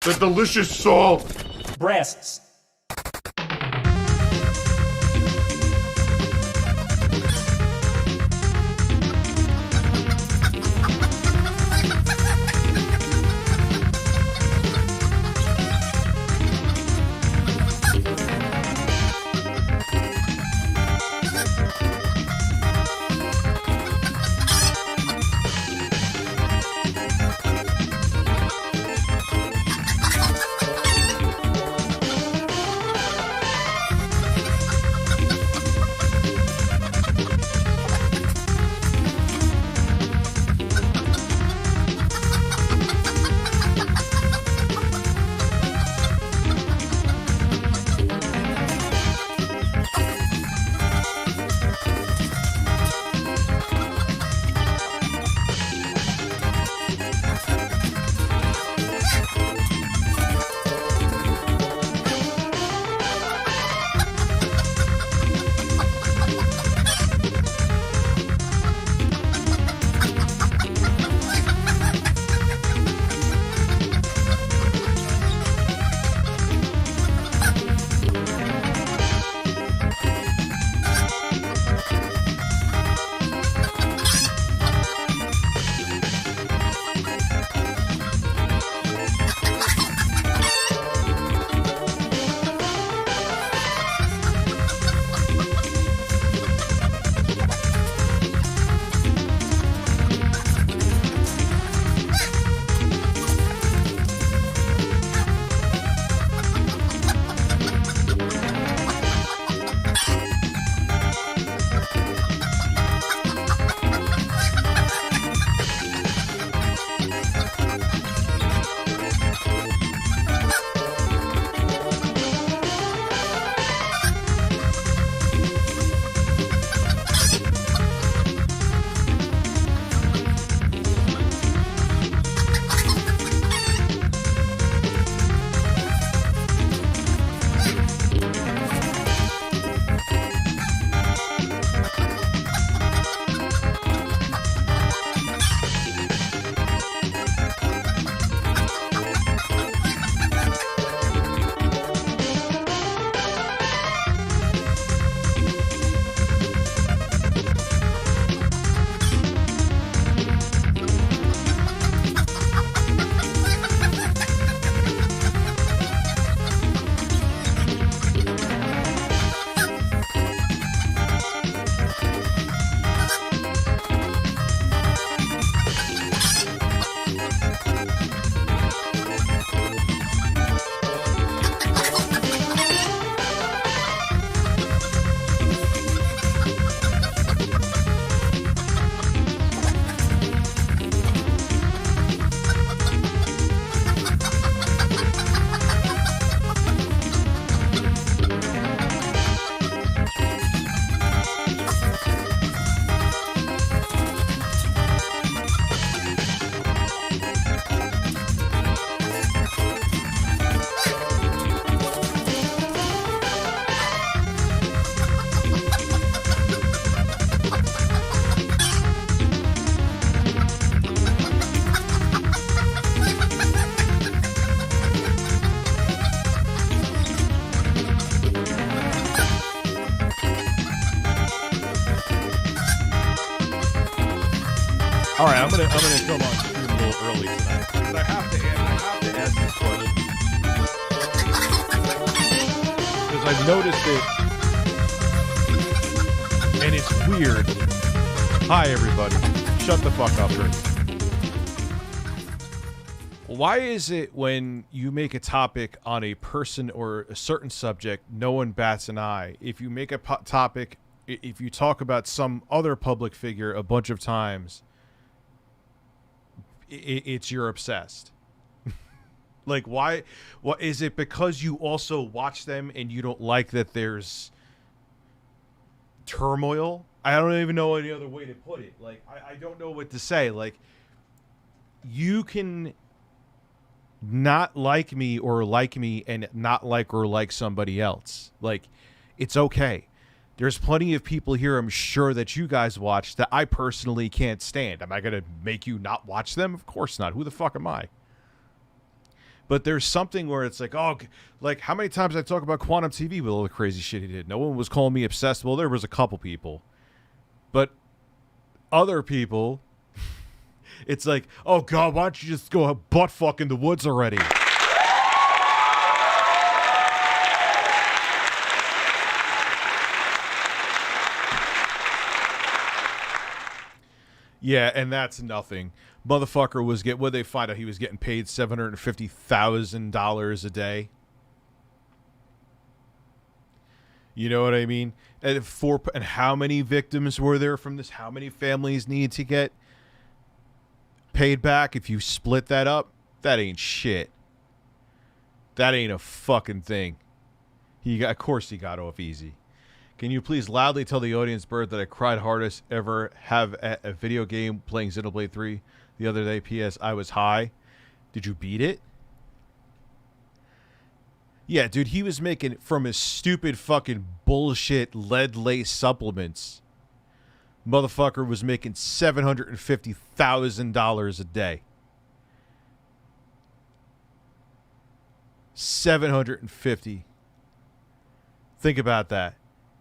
The delicious salt. Breasts. All right, I'm gonna come on stream a little early tonight because I have to ask this question because I've noticed it and it's weird. Hi everybody, shut the fuck up, Rick. Why is it when you make a topic on a person or a certain subject, no one bats an eye? If you make a topic, if you talk about some other public figure a bunch of times, it's you're obsessed. Like, why? What is it? Because you also watch them and you don't like that there's turmoil? I don't even know any other way to put it. Like, I don't know what to say. Like, you can not like me and not like or like somebody else. Like, it's okay. There's plenty of people here, I'm sure, that you guys watch that I personally can't stand. Am I going to make you not watch them? Of course not. Who the fuck am I? But there's something where it's like, oh, like how many times I talk about Quantum TV with all the crazy shit he did. No one was calling me obsessed. Well, there was a couple people. But other people, it's like, oh, God, why don't you just go butt fuck in the woods already? Yeah, and that's nothing. Motherfucker was what they find out he was getting paid $750,000 a day. You know what I mean? And how many victims were there from this? How many families need to get paid back? If you split that up, that ain't shit. That ain't a fucking thing. Of course he got off easy. Can you please loudly tell the audience, Bert, that I cried hardest ever have at a video game playing Xenoblade 3 the other day? P.S. I was high. Did you beat it? Yeah, dude, he was making from his stupid fucking bullshit lead-laced supplements. Motherfucker was making $750,000 a day. $750,000. Think about that.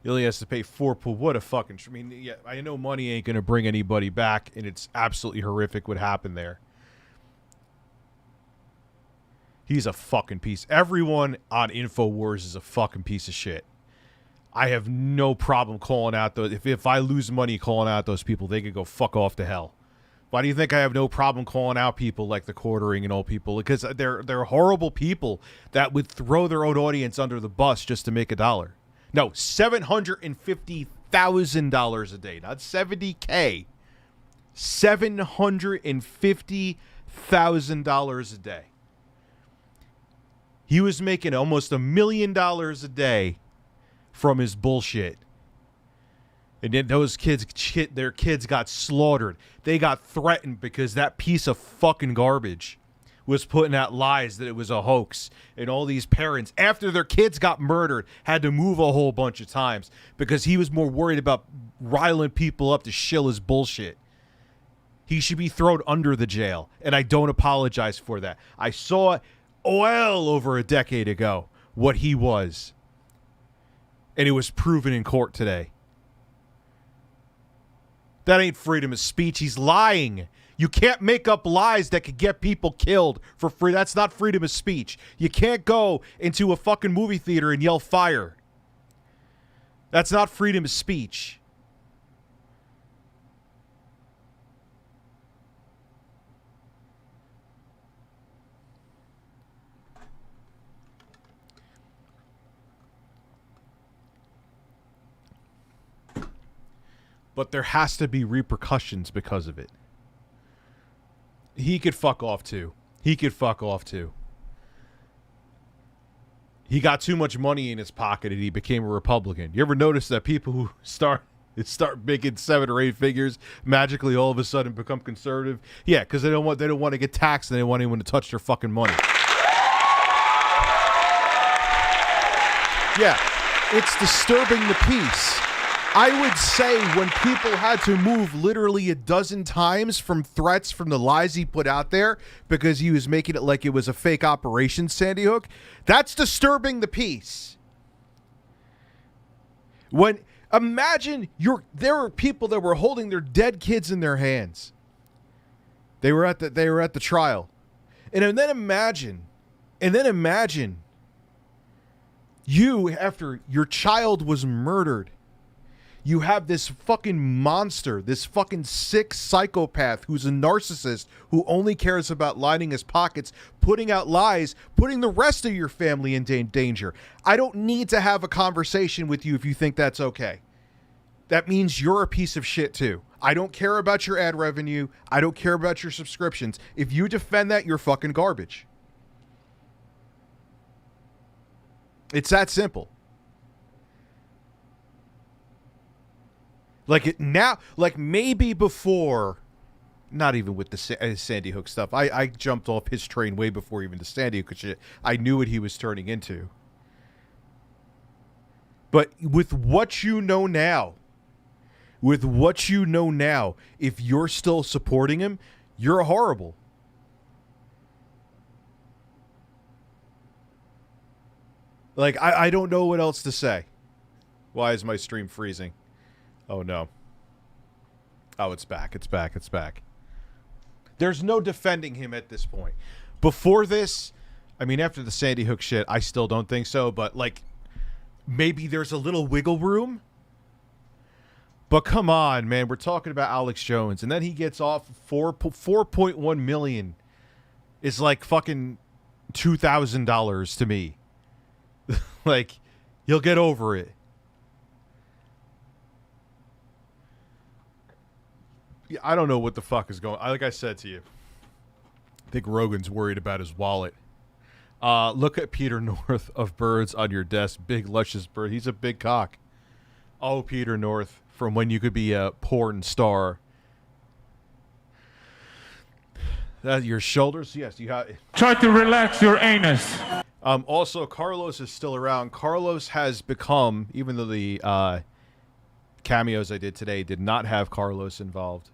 He only has to pay what a fucking... I mean, yeah, I know money ain't going to bring anybody back, and it's absolutely horrific what happened there. He's a fucking piece. Everyone on InfoWars is a fucking piece of shit. I have no problem calling out those... If I lose money calling out those people, they could go fuck off to hell. Why do you think I have no problem calling out people like the Quartering and all people? Because they're horrible people that would throw their own audience under the bus just to make $1. No, $750,000 a day, not $70K. $750,000 a day. He was making almost $1 million a day from his bullshit. And then those kids, their kids got slaughtered. They got threatened because that piece of fucking garbage was putting out lies that it was a hoax. And all these parents, after their kids got murdered, had to move a whole bunch of times because he was more worried about riling people up to shill his bullshit. He should be thrown under the jail, and I don't apologize for that. I saw well over a decade ago what he was, and it was proven in court today. That ain't freedom of speech. He's lying. You can't make up lies that could get people killed for free. That's not freedom of speech. You can't go into a fucking movie theater and yell fire. That's not freedom of speech. But there has to be repercussions because of it. He could fuck off too. He got too much money in his pocket and he became a Republican. You ever notice that people who start making 7 or 8 figures magically all of a sudden become conservative? Yeah, because they don't want to get taxed and they don't want anyone to touch their fucking money. Yeah, it's disturbing the peace. I would say when people had to move literally a dozen times from threats from the lies he put out there because he was making it like it was a fake operation, Sandy Hook, that's disturbing the peace. When imagine there were people that were holding their dead kids in their hands. They were at the trial. And then imagine you, after your child was murdered, you have this fucking monster, this fucking sick psychopath who's a narcissist who only cares about lining his pockets, putting out lies, putting the rest of your family in danger. I don't need to have a conversation with you if you think that's okay. That means you're a piece of shit too. I don't care about your ad revenue. I don't care about your subscriptions. If you defend that, you're fucking garbage. It's that simple. Like maybe before, not even with the Sandy Hook stuff. I jumped off his train way before even the Sandy Hook shit. I knew what he was turning into. But with what you know now, if you're still supporting him, you're horrible. Like, I don't know what else to say. Why is my stream freezing? Oh, no. Oh, it's back. It's back. It's back. There's no defending him at this point. Before this, I mean, after the Sandy Hook shit, I still don't think so. But, like, maybe there's a little wiggle room. But come on, man. We're talking about Alex Jones. And then he gets off 4.1 million. Is like fucking $2,000 to me. Like, you'll get over it. Yeah, I don't know what the fuck is going on. Like I said to you, I think Rogan's worried about his wallet. Look at Peter North of Birds on your desk. Big, luscious bird. He's a big cock. Oh, Peter North, from when you could be a porn star. Your shoulders? Yes, you have. Try to relax your anus. Also, Carlos is still around. Carlos has become, even though the cameos I did today did not have Carlos involved,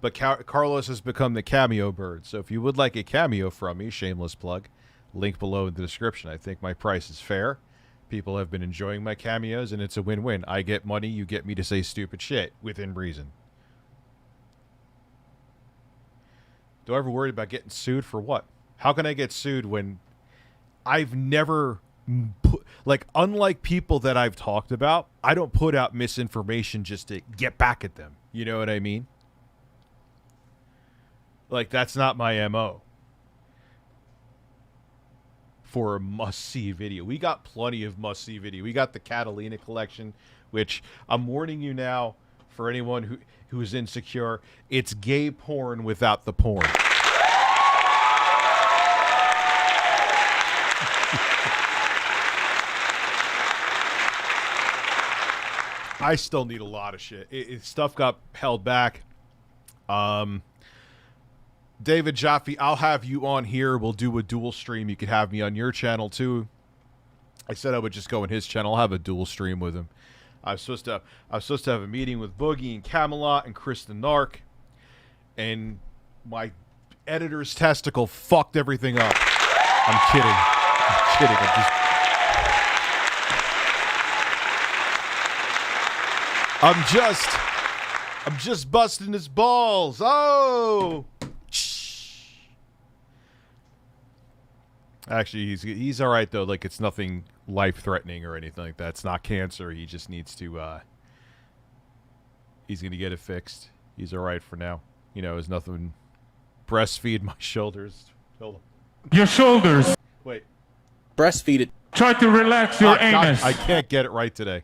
but Carlos has become the cameo bird. So if you would like a cameo from me, shameless plug, link below in the description. I think my price is fair. People have been enjoying my cameos, and it's a win-win. I get money, you get me to say stupid shit within reason. Do I ever worry about getting sued for what? How can I get sued when I've never like, unlike people that I've talked about, I don't put out misinformation just to get back at them. You know what I mean? Like, that's not my MO. For a must-see video. We got plenty of must-see video. We got the Catalina collection, which I'm warning you now, for anyone who's insecure, it's gay porn without the porn. I still need a lot of shit. Stuff got held back. David Jaffe, I'll have you on here. We'll do a dual stream. You could have me on your channel too. I said I would just go on his channel. I'll have a dual stream with him. I was supposed to have a meeting with Boogie and Camelot and Kristen Nark, and my editor's testicle fucked everything up. I'm kidding. I'm just busting his balls. Oh. Actually, he's all right though. Like, it's nothing life-threatening or anything like that. It's not cancer. He just needs to. He's gonna get it fixed. He's all right for now. You know, there's nothing. Breastfeed my shoulders. Hold on. Your shoulders. Wait. Breastfeed it. Try to relax your anus. I can't get it right today.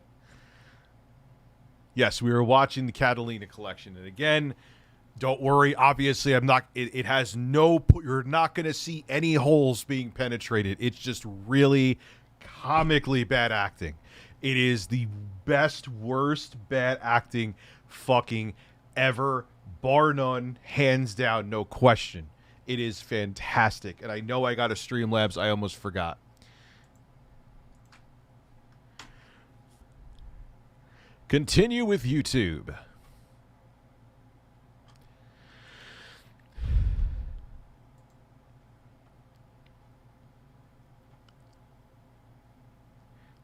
Yes, we were watching the Catalina collection, and again, don't worry. Obviously, I'm not. It has no. You're not going to see any holes being penetrated. It's just really comically bad acting. It is the best, worst bad acting fucking ever, bar none, hands down, no question. It is fantastic, and I know I got a StreamLabs. I almost forgot. Continue with YouTube.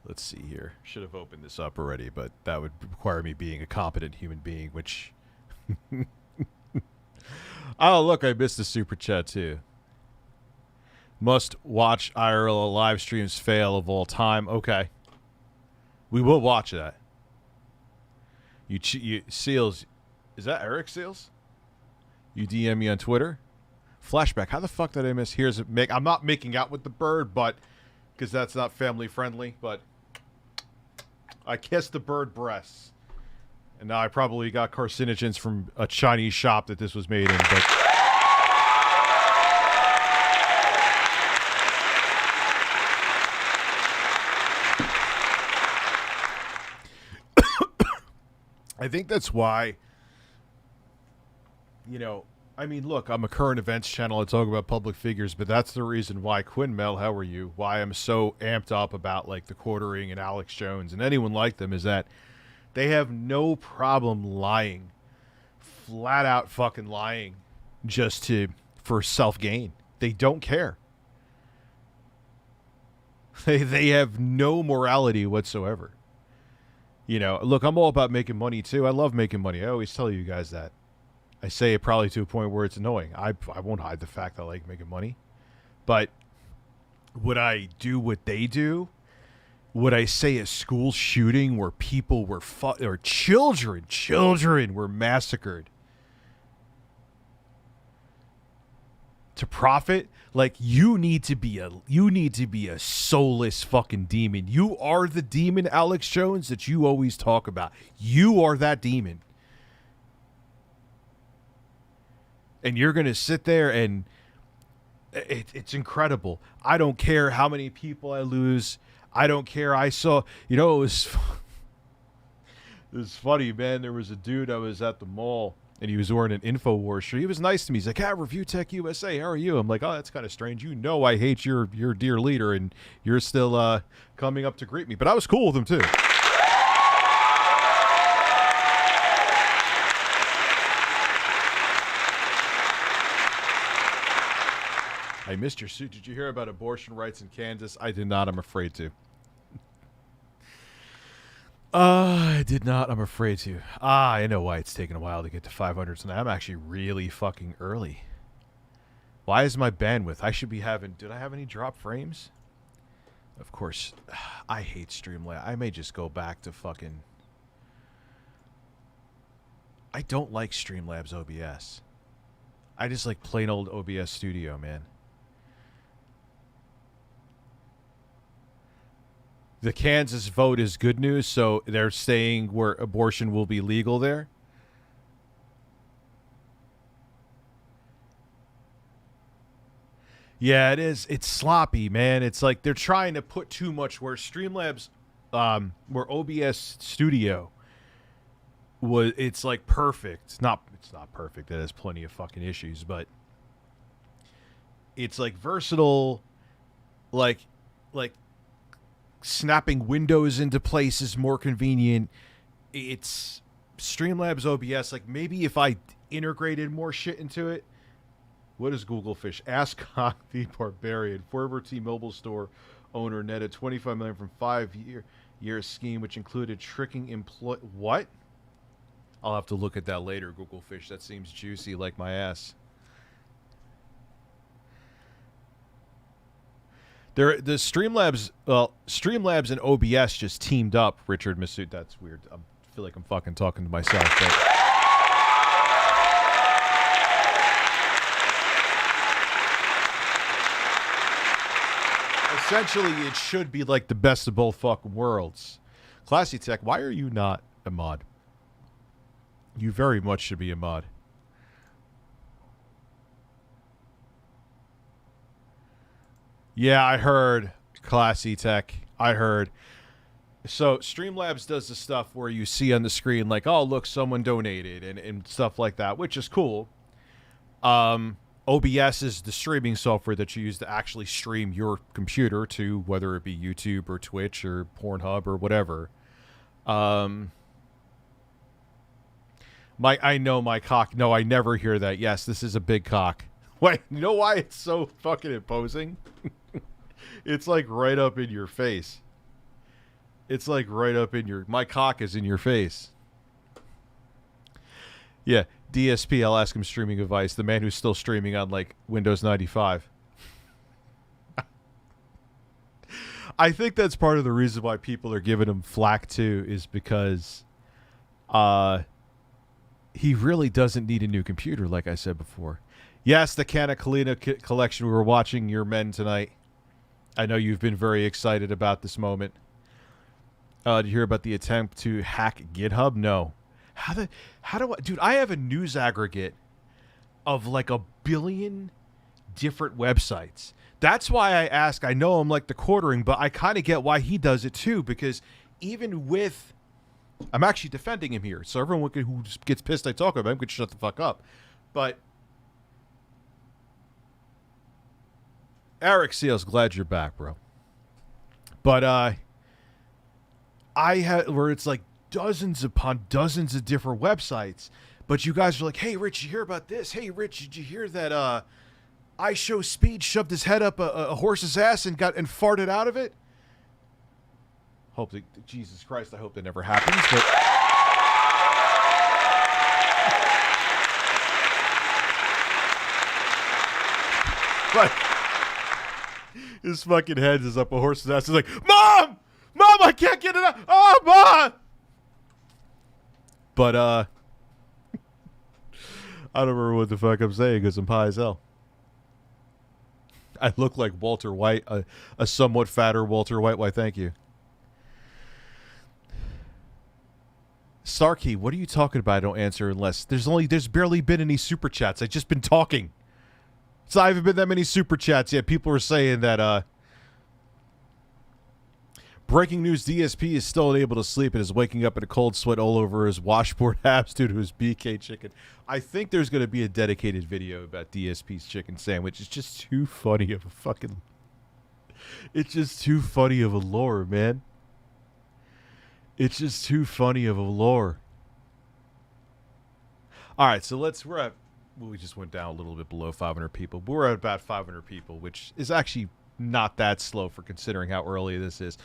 Let's see here. Should have opened this up already, but that would require me being a competent human being, which... Oh, look, I missed the super chat, too. Must watch IRL live streams fail of all time. Okay. We will watch that. You Seals, is that Eric Seals? You DM me on Twitter. Flashback. How the fuck did I miss? Here's a make. I'm not making out with the bird, but because that's not family friendly. But I kissed the bird breasts, and now I probably got carcinogens from a Chinese shop that this was made in. But I think that's why, you know, I mean, look, I'm a current events channel. I talk about public figures, but that's the reason why Quinn Mel, how are you? Why I'm so amped up about, like, the quartering and Alex Jones and anyone like them is that they have no problem lying, flat out fucking lying, just for self-gain. They don't care. They have no morality whatsoever. You know, look, I'm all about making money too. I love making money. I always tell you guys that. I say it probably to a point where it's annoying. I won't hide the fact that I like making money. But would I do what they do? Would I say a school shooting where people were or children were massacred to profit? Like, you need to be a soulless fucking demon. You are the demon, Alex Jones, that you always talk about. You are that demon. And you're going to sit there and it's incredible. I don't care how many people I lose. I don't care. I saw, it was funny, man. There was a dude, I was at the mall, and he was wearing an InfoWars shirt. He was nice to me. He's like, ReviewTechUSA, how are you? I'm like, oh, that's kind of strange. You know I hate your dear leader, and you're still coming up to greet me. But I was cool with him, too. I missed your suit. Did you hear about abortion rights in Kansas? I did not. I'm afraid to. I did not. I'm afraid to. I know why it's taken a while to get to 500 tonight. I'm actually really fucking early. Why is my bandwidth? I should be having... Did I have any drop frames? Of course. I hate StreamLabs. I may just go back to fucking... I don't like StreamLabs OBS. I just like plain old OBS Studio, man. The Kansas vote is good news, so they're saying where abortion will be legal there. Yeah, it is. It's sloppy, man. It's like they're trying to put too much where StreamLabs, where OBS Studio was, it's like perfect. It's not perfect. It has plenty of fucking issues, but it's like versatile, like snapping windows into place is more convenient. It's StreamLabs OBS. Like, maybe if I integrated more shit into it. What is Google Fish? Ask Cock the Barbarian. Former T-Mobile store owner netted $25 million from 5-year scheme, which included tricking employee. What? I'll have to look at that later, Google Fish. That seems juicy like my ass. The Streamlabs, Streamlabs and OBS just teamed up. Richard Masood, that's weird. I feel like I'm fucking talking to myself. But essentially, it should be like the best of both fucking worlds. Classy Tech, why are you not a mod? You very much should be a mod. Yeah, I heard. Classy Tech. I heard. So, Streamlabs does the stuff where you see on the screen, like, oh, look, someone donated, and stuff like that, which is cool. OBS is the streaming software that you use to actually stream your computer to, whether it be YouTube or Twitch or Pornhub or whatever. I know my cock. No, I never hear that. Yes, this is a big cock. Wait, you know why it's so fucking imposing? It's like right up in your face. It's like right up in your... My cock is in your face. Yeah, DSP, I'll ask him streaming advice. The man who's still streaming on, like, Windows 95. I think that's part of the reason why people are giving him flack, too, is because he really doesn't need a new computer, like I said before. Yes, the Canna Kalina collection. We were watching your men tonight. I know you've been very excited about this moment. Did you hear about the attempt to hack GitHub? No. How do I... Dude, I have a news aggregate of like 1 billion different websites. That's why I ask. I know I'm like the quartering, but I kind of get why he does it too, because even with... I'm actually defending him here, so everyone who gets pissed I talk about him could shut the fuck up. But... Eric Seals, glad you're back, bro. But I had where it's like dozens upon dozens of different websites, but you guys are like, hey, Rich, did you hear about this? Hey, Rich, did you hear that I Show Speed shoved his head up a horse's ass and farted out of it? Hope that, Jesus Christ, I hope that never happens. But his fucking head is up a horse's ass. He's like, Mom! Mom, I can't get it out! Oh, Mom! But, I don't remember what the fuck I'm saying because I'm high as hell. I look like Walter White, a somewhat fatter Walter White. Why, thank you. Starkey, what are you talking about? I don't answer unless there's barely been any super chats. I've just been talking. So I haven't been that many super chats yet. People are saying that breaking news, DSP is still unable to sleep and is waking up in a cold sweat all over his washboard abs due to his BK chicken. I think there's going to be a dedicated video about DSP's chicken sandwich. It's just too funny of a fucking... It's just too funny of a lore, man. It's just too funny of a lore. All right, so we're at... Well, we just went down a little bit below 500 people. But we're at about 500 people, which is actually not that slow for considering how early this is.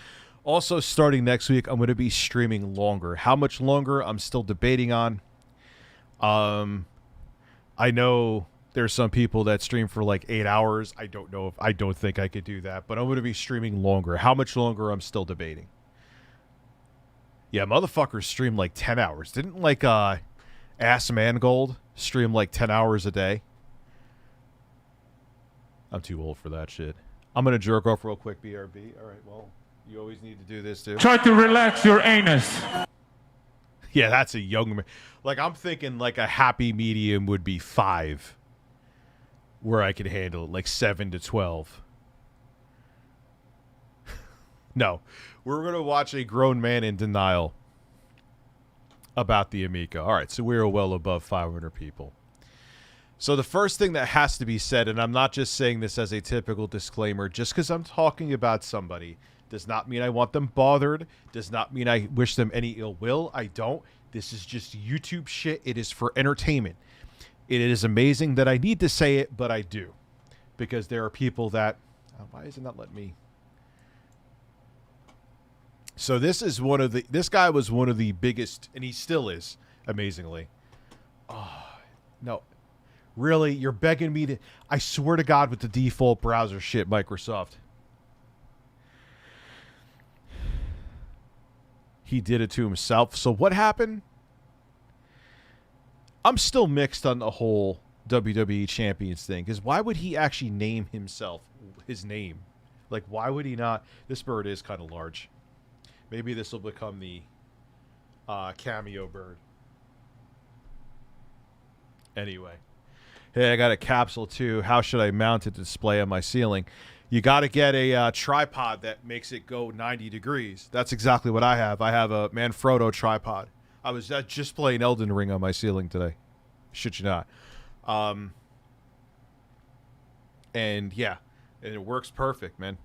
Also, starting next week, I'm going to be streaming longer. How much longer? I'm still debating on. I know there's some people that stream for like 8 hours. I don't think I could do that, but I'm going to be streaming longer. How much longer? I'm still debating. Yeah, motherfuckers stream like 10 hours. Didn't like Ass Mangold stream like 10 hours a day? I'm too old for that shit. I'm going to jerk off real quick, BRB. All right, well, you always need to do this, too. Try to relax your anus. Yeah, that's a young man. Like, I'm thinking like a happy medium would be 5. Where I could handle it. Like 7 to 12. No. We're going to watch a grown man in denial about the Amico. All right, so we're well above 500 people. So the first thing that has to be said, and I'm not just saying this as a typical disclaimer, just because I'm talking about somebody does not mean I want them bothered, does not mean I wish them any ill will. I don't. This is just YouTube shit. It is for entertainment. It is amazing that I need to say it, but I do. Because there are people that... why is it not letting me... So this guy was one of the biggest, and he still is, amazingly. Oh, no. Really? You're begging me to... I swear to God with the default browser shit, Microsoft. He did it to himself. So what happened? I'm still mixed on the whole WWE Champions thing, because why would he actually name himself his name? Like, why would he not? This bird is kind of large. Maybe this will become the Cameo bird. Anyway. Hey, I got a capsule too. How should I mount it to display on my ceiling? You got to get a tripod that makes it go 90 degrees. That's exactly what I have. I have a Manfrotto tripod. I was just playing Elden Ring on my ceiling today. Shit you not. And yeah, and it works perfect, man.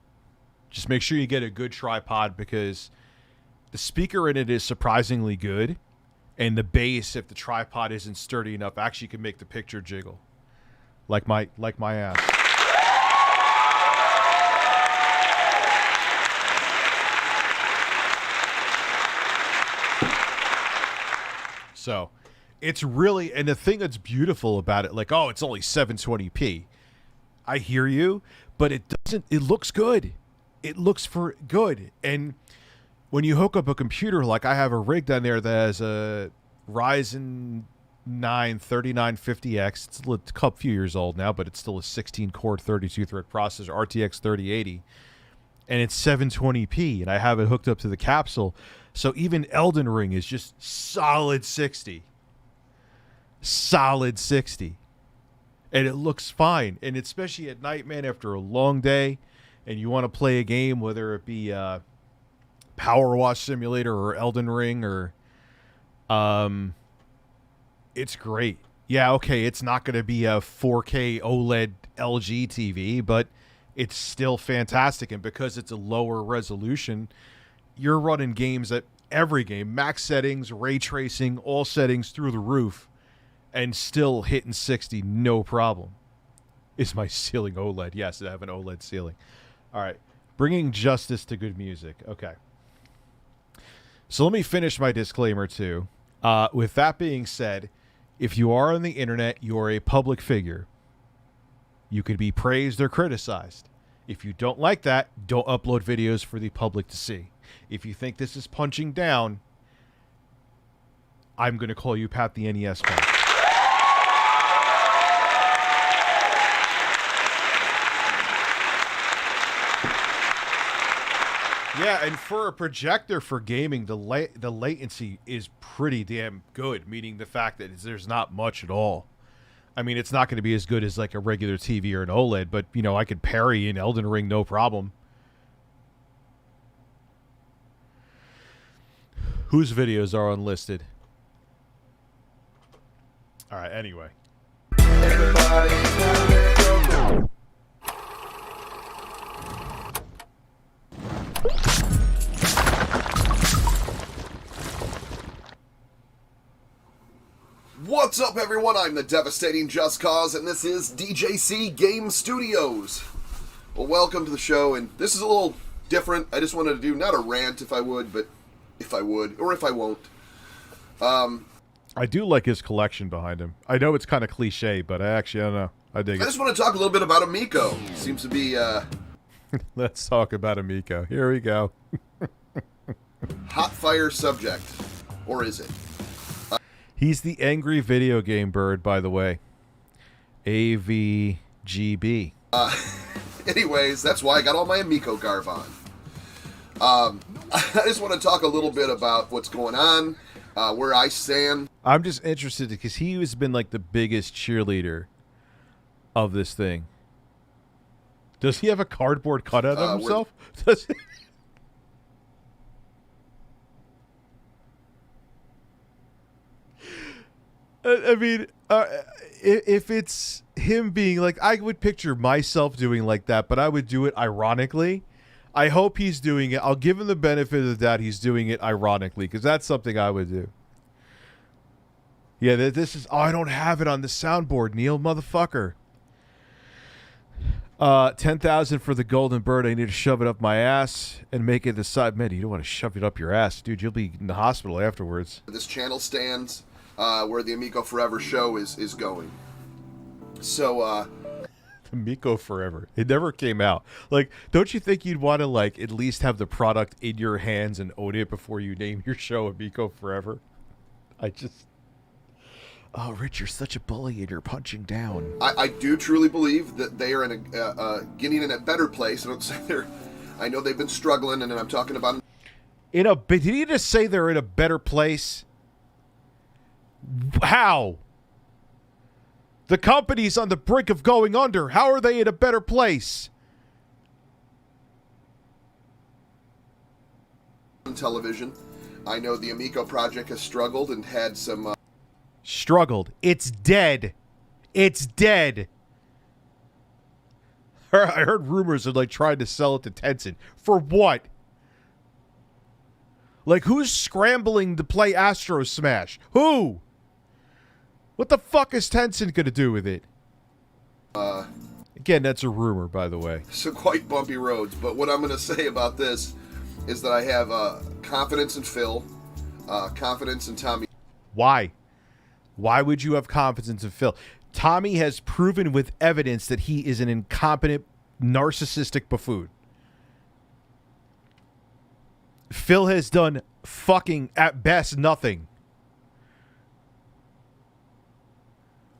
Just make sure you get a good tripod because... the speaker in it is surprisingly good, and the bass, if the tripod isn't sturdy enough, actually can make the picture jiggle, like my ass. So, it's really, and the thing that's beautiful about it, like, oh, it's only 720p. I hear you, but it doesn't. It looks good. It looks good, and. When you hook up a computer, like I have a rig down there that has a Ryzen 9 3950X. It's a few years old now, but it's still a 16-core, 32-thread processor, RTX 3080. And it's 720p, and I have it hooked up to the capsule. So even Elden Ring is just solid 60. Solid 60. And it looks fine. And especially at night, man, after a long day, and you want to play a game, whether it be... Power Wash Simulator or Elden Ring or it's great. Yeah, okay, it's not going to be a 4K OLED LG TV, but it's still fantastic, and because it's a lower resolution, you're running games at every game, max settings, ray tracing, all settings through the roof, and still hitting 60 no problem. Is my ceiling OLED? Yes, I have an OLED ceiling. All right. Bringing justice to good music. Okay. So let me finish my disclaimer too. With that being said, if you are on the internet, you're a public figure. You could be praised or criticized. If you don't like that, don't upload videos for the public to see. If you think this is punching down, I'm going to call you Pat the NES Punk. Yeah, and for a projector for gaming, the latency is pretty damn good, meaning the fact that there's not much at all. I mean, it's not going to be as good as like a regular TV or an OLED, but, you know, I could parry in Elden Ring no problem. Whose videos are unlisted? All right, anyway. What's up, everyone? I'm the devastating Just Cause, and this is DJC Game Studios. Well, welcome to the show, and this is a little different. I just wanted to do, not a rant if I would, but if I would, or if I won't. I do like his collection behind him. I know it's kind of cliche, but I don't know. I dig it. I just want to talk a little bit about Amico. Seems to be, Let's talk about Amico. Here we go. hot fire subject. Or is it? He's the angry video game bird, by the way. AVGB. Anyways, that's why I got all my Amico garb on. I just want to talk a little bit about what's going on, where I stand. I'm just interested because he has been like the biggest cheerleader of this thing. Does he have a cardboard cutout of himself? Does he? I mean, if it's him being like, I would picture myself doing like that, but I would do it ironically. I hope he's doing it. I'll give him the benefit of the doubt he's doing it ironically, because that's something I would do. Yeah, this is... Oh, I don't have it on the soundboard, Neil, motherfucker. 10,000 for the golden bird. I need to shove it up my ass and make it the side. Man, you don't want to shove it up your ass, dude. You'll be in the hospital afterwards. This channel stands, where the Amico Forever show is going. So, Amico Forever. It never came out. Like, don't you think you'd want to, like, at least have the product in your hands and own it before you name your show Amico Forever? Oh, Rich, you're such a bully and you're punching down. I do truly believe that they are in getting in a better place. I don't say I know they've been struggling, and I'm talking about... Did he just say they're in a better place? How? The company's on the brink of going under. How are they in a better place? Television. I know the Amico project has struggled and had some... Struggled. It's dead. It's dead. I heard rumors of, like, trying to sell it to Tencent. For what? Like, who's scrambling to play Astro Smash? Who? What the fuck is Tencent gonna do with it? Again, that's a rumor, by the way. So quite bumpy roads, but what I'm gonna say about this is that I have confidence in Phil, confidence in Tommy. Why? Why would you have confidence in Phil? Tommy has proven with evidence that he is an incompetent, narcissistic buffoon. Phil has done fucking, at best, nothing.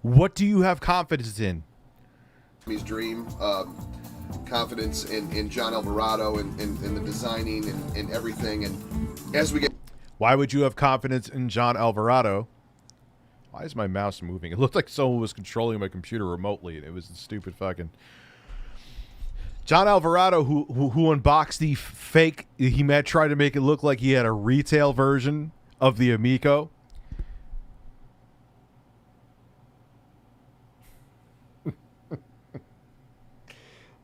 What do you have confidence in? Tommy's dream, confidence in John Alvarado and the designing and everything. And as we get... Why would you have confidence in John Alvarado? Why is my mouse moving? It looked like someone was controlling my computer remotely, and it was the stupid fucking... John Alvarado, who unboxed the fake... He tried to make it look like he had a retail version of the Amico.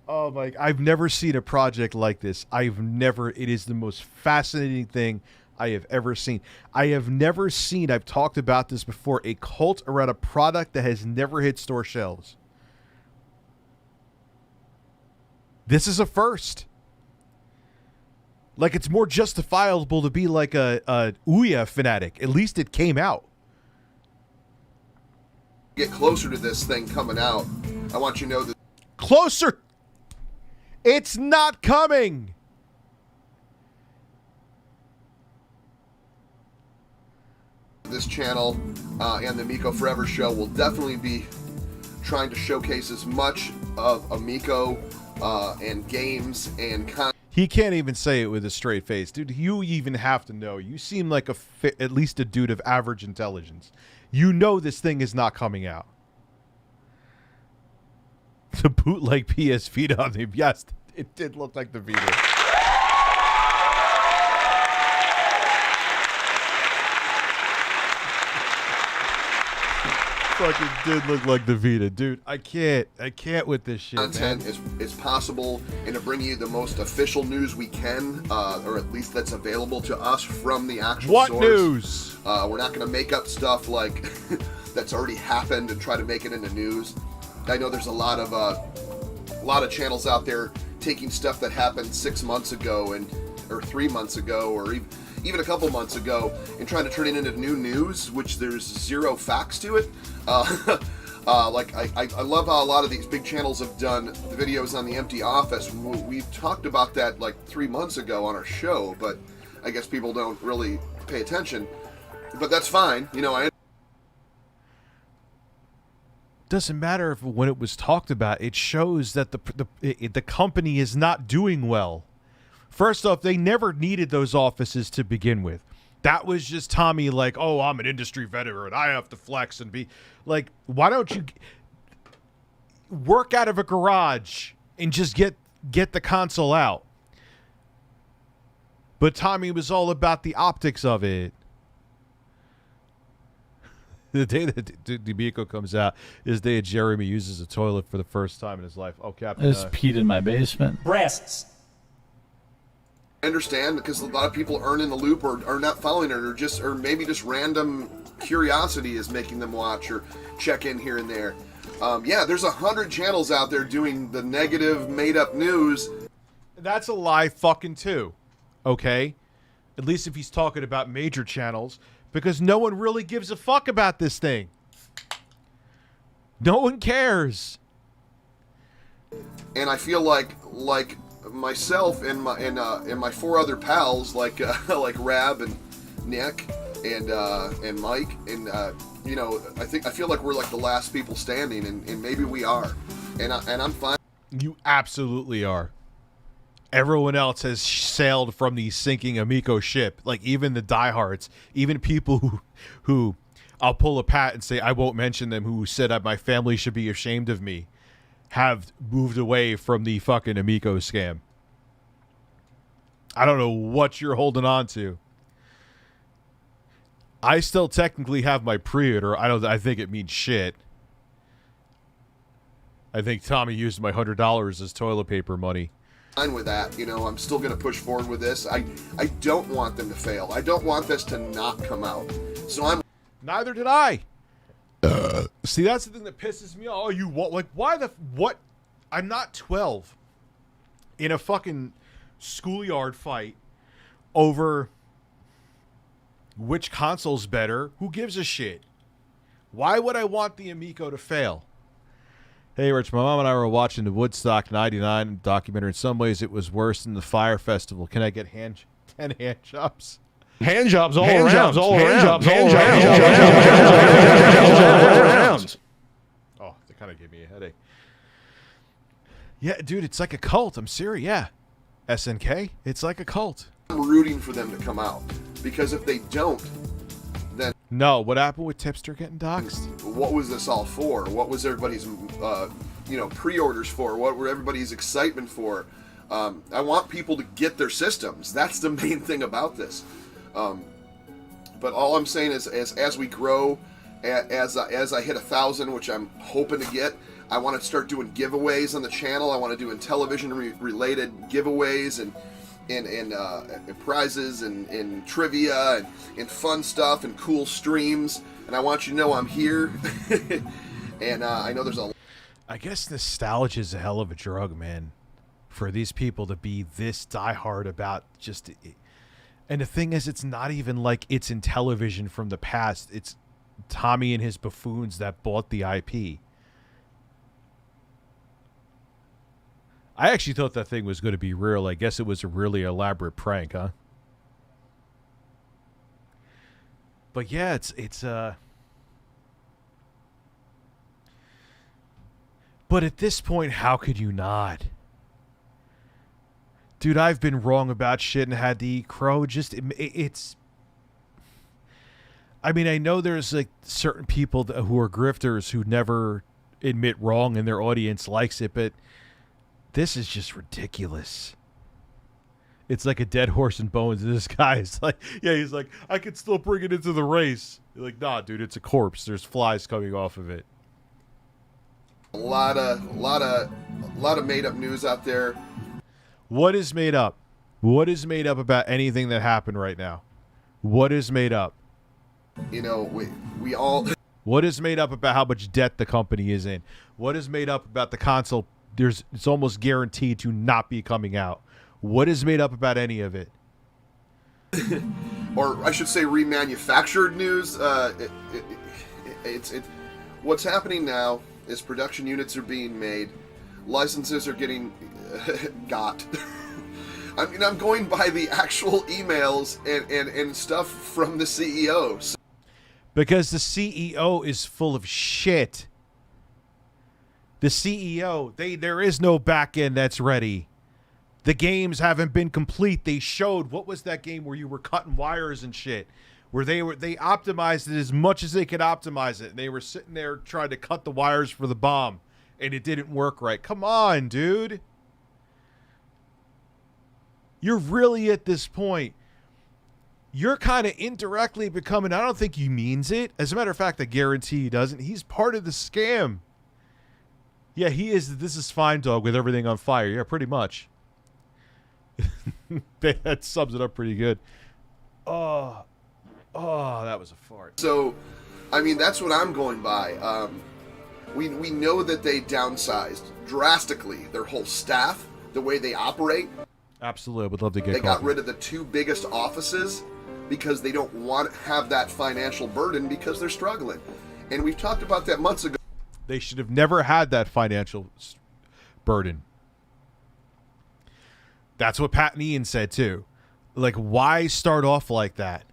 Oh my... I've never seen a project like this. It is the most fascinating thing I have ever seen. I have never seen, I've talked about this before, a cult around a product that has never hit store shelves. This is a first. Like, it's more justifiable to be like a Ouya fanatic. At least it came out. Get closer to this thing coming out, I want you to know that Closer! It's not coming! this channel and the Amico Forever show will definitely be trying to showcase as much of Amico and games and content. He can't even say it with a straight face. Dude, you even have to know. You seem like at least a dude of average intelligence. You know this thing is not coming out. The bootleg PS Vita on him. Yes, it did look like the Vita. Fucking did look like the Vita, dude. I can't with this shit. Content man. is possible, and to bring you the most official news we can, or at least that's available to us from the actual What source. news? We're not going to make up stuff like that's already happened and try to make it into news. I know there's a lot of channels out there taking stuff that happened 6 months ago or 3 months ago or even a couple months ago and trying to turn it into new news, which there's zero facts to it. Like I love how a lot of these big channels have done the videos on the empty office. We've talked about that like 3 months ago on our show, but I guess people don't really pay attention. But that's fine, you know. Doesn't matter if when it was talked about. It shows that the company is not doing well. First off, they never needed those offices to begin with. That was just Tommy like, oh, I'm an industry veteran. I have to flex and be like, why don't you work out of a garage and just get the console out? But Tommy was all about the optics of it. The day that the Amico comes out is the day Jeremy uses a toilet for the first time in his life. Oh, Captain. I just peed in my basement. Breasts. I understand because a lot of people aren't in the loop or are not following it or maybe just random curiosity is making them watch or check in here and there. Yeah, there's 100 channels out there doing the negative made up news. That's a lie fucking too. Okay? At least if he's talking about major channels, because no one really gives a fuck about this thing. No one cares. And I feel like myself and my four other pals like Rab and Nick and Mike and you know, I feel like we're like the last people standing and maybe we are. And I'm fine. You absolutely are. Everyone else has sailed from the sinking Amico ship. Like even the diehards, even people who I'll pull a pat and say I won't mention them, who said my family should be ashamed of me, have moved away from the fucking Amico scam. I don't know what you're holding on to. I still technically have my pre-order. I think it means shit. I think Tommy used my $100 as toilet paper money. Fine with that, you know. I'm still going to push forward with this. I don't want them to fail. I don't want this to not come out. So I'm. Neither did I. See, that's the thing that pisses me off. Oh, you what? Like, why the what? I'm not 12 in a fucking schoolyard fight over which console's better. Who gives a shit? Why would I want the Amico to fail? Hey, Rich, my mom and I were watching the Woodstock 99 documentary. In some ways, it was worse than the Fire Festival. Can I get 10 hand jobs? Hand jobs all Hand around. jobs all Hand around. jobs all Hand around. Oh, they kind of gave me a headache. Yeah, dude, it's like a cult. I'm serious. Yeah. SNK, it's like a cult. I'm rooting for them to come out because if they don't, then No, what happened with Tipster getting doxxed? what was this all for? What was everybody's pre-orders for? What were everybody's excitement for? I want people to get their systems. That's the main thing about this. But all I'm saying is, as we grow, as I hit 1,000, which I'm hoping to get, I want to start doing giveaways on the channel. I want to do Intellivision related giveaways and prizes and trivia and fun stuff and cool streams. And I want you to know I'm here. And I know there's a. I guess nostalgia is a hell of a drug, man. for these people to be this diehard about just. And the thing is, it's not even like it's Intellivision from the past. It's Tommy and his buffoons that bought the IP. I actually thought that thing was going to be real. I guess it was a really elaborate prank, huh? But yeah, it's but at this point, how could you not? Dude, I've been wrong about shit and had to eat crow. Just it's. I mean, I know there's like certain people who are grifters who never admit wrong and their audience likes it, but this is just ridiculous. It's like a dead horse and bones. And this guy is like, yeah, he's like, I could still bring it into the race. You're like, nah, dude, it's a corpse. There's flies coming off of it. A lot of made up news out there. What is made up? What is made up about anything that happened right now? What is made up? You know, we all. What is made up about how much debt the company is in? What is made up about the console? It's almost guaranteed to not be coming out. What is made up about any of it? Or I should say remanufactured news. What's happening now is production units are being made, licenses are getting got. I mean, I'm going by the actual emails and stuff from the CEO. Because the CEO is full of shit. The CEO, there is no back end that's ready. The games haven't been complete. They showed, what was that game where you were cutting wires and shit? Where they optimized it as much as they could optimize it. And they were sitting there trying to cut the wires for the bomb. And it didn't work right. Come on, dude. You're really at this point. You're kind of indirectly becoming, I don't think he means it. As a matter of fact, I guarantee he doesn't. He's part of the scam. Yeah, he is. This is Fine Dog with everything on fire. Yeah, pretty much. That sums it up pretty good. Oh, that was a fart. So, I mean, that's what I'm going by. We know that they downsized drastically their whole staff, the way they operate. Absolutely, I would love to get. They got rid of the two biggest offices because they don't want to have that financial burden because they're struggling. And we've talked about that months ago. They should have never had that financial burden. That's what Pat and Ian said too. Like, why start off like that?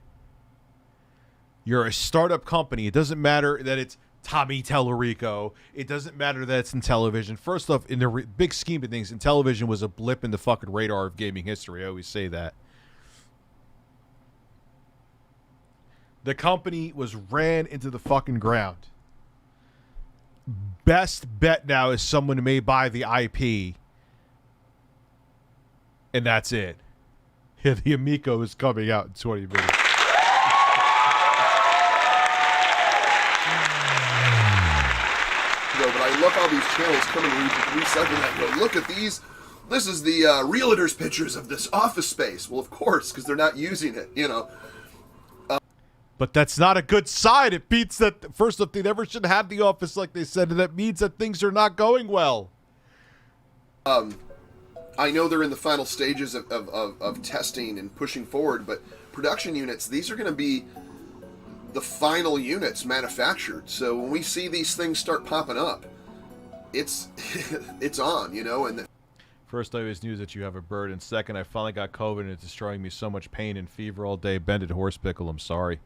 You're a startup company. It doesn't matter that it's Tommy Tellerico. It doesn't matter that it's Intellivision. First off, in the big scheme of things, Intellivision was a blip in the fucking radar of gaming history. I always say that. The company was ran into the fucking ground. Best bet now is someone may buy the IP. And that's it. Yeah, the Amico is coming out in 20 minutes. But I love how these channels come and recycle that. Go, look at these. This is the realtor's pictures of this office space. Well, of course, because they're not using it, you know. But that's not a good sign. It means that, first off, they never should have the office like they said, and that means that things are not going well. I know they're in the final stages of testing and pushing forward, but production units, these are going to be the final units manufactured. So when we see these things start popping up, it's it's on, you know. And first, I always knew that you have a bird, and second, I finally got COVID and it's destroying me so much pain and fever all day. Bended horse pickle, I'm sorry.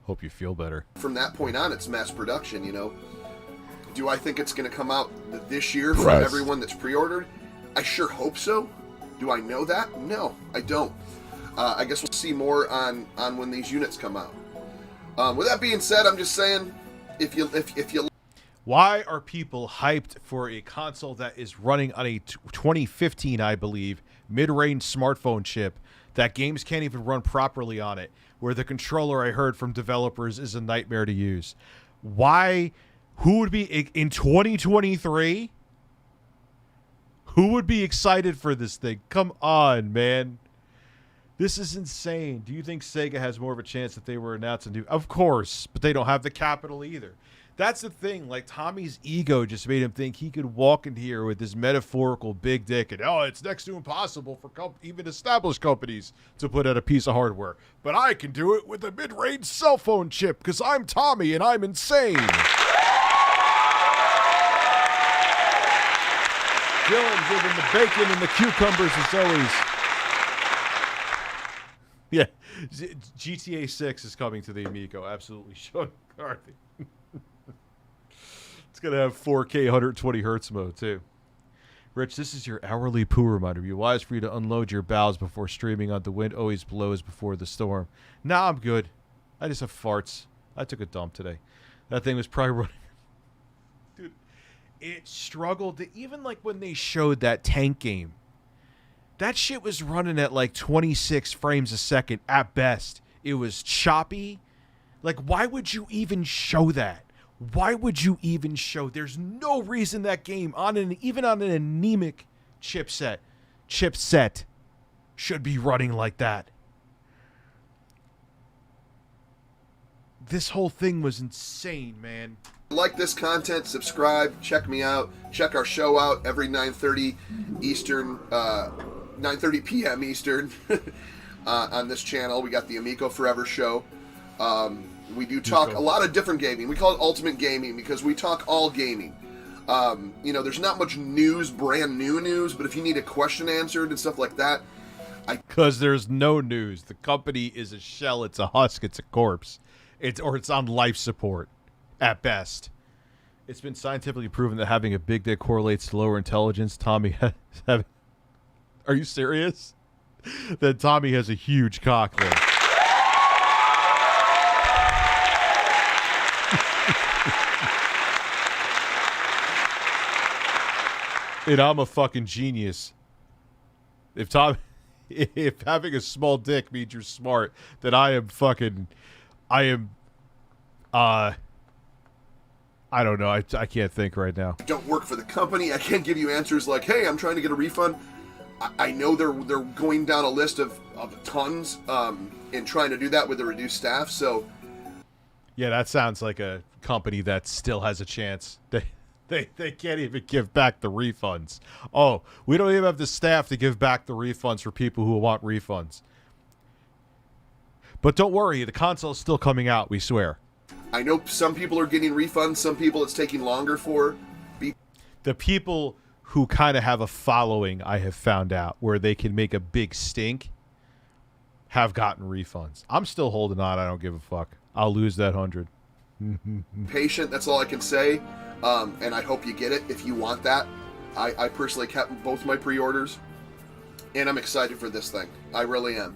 Hope you feel better. From that point on, it's mass production, you know. Do I think it's going to come out this year for everyone that's pre-ordered? I sure hope so. Do I know that? No, I don't. I guess we'll see more on when these units come out. With that being said, I'm just saying, if you why are people hyped for a console that is running on a 2015, I believe, mid-range smartphone chip that games can't even run properly on it, where the controller, I heard from developers, is a nightmare to use? Why? Who would be in 2023? Who would be excited for this thing? Come on, man. This is insane. Do you think Sega has more of a chance if they were announcing new? Of course, but they don't have the capital either. That's the thing. Like, Tommy's ego just made him think he could walk in here with this metaphorical big dick and, it's next to impossible for even established companies to put out a piece of hardware. But I can do it with a mid-range cell phone chip because I'm Tommy and I'm insane. Dylan giving the bacon and the cucumbers as always. Yeah, GTA 6 is coming to the Amico. Absolutely, Sean McCarthy. It's going to have 4K 120 hertz mode, too. Rich, this is your hourly poo reminder. It'd be wise for you to unload your bowels before streaming on The Wind Always Blows Before the Storm. Nah, I'm good. I just have farts. I took a dump today. That thing was probably running... Dude, it struggled to... Even like when they showed that tank game, that shit was running at like 26 frames a second at best. It was choppy. Like, why would you even show that? Why would you even show? There's no reason that game, even on an anemic chipset, should be running like that. This whole thing was insane, man. Like this content, subscribe, check me out, check our show out every 9:30 Eastern, 9:30 p.m. Eastern on this channel. We got the Amico Forever show. We do talk a lot of different gaming. We call it Ultimate Gaming because we talk all gaming. There's not much news, brand new news, but if you need a question answered and stuff like that, because there's no news. The company is a shell. It's a husk. It's a corpse. It's on life support at best. It's been scientifically proven that having a big dick correlates to lower intelligence. Tommy has having... Are you serious? That Tommy has a huge cock there. And I'm a fucking genius. If having a small dick means you're smart, then I don't know. I can't think right now. Don't work for the company. I can't give you answers like, hey, I'm trying to get a refund. I know they're going down a list of tons and trying to do that with a reduced staff. So, yeah, that sounds like a company that still has a chance. They can't even give back the refunds. Oh, we don't even have the staff to give back the refunds for people who want refunds. But don't worry, the console's still coming out, we swear. I know some people are getting refunds, some people it's taking longer for. The people who kind of have a following, I have found out, where they can make a big stink, have gotten refunds. I'm still holding on. I don't give a fuck. I'll lose that 100. Patient, that's all I can say. And I hope you get it if you want that. I personally kept both my pre-orders, and I'm excited for this thing. I really am.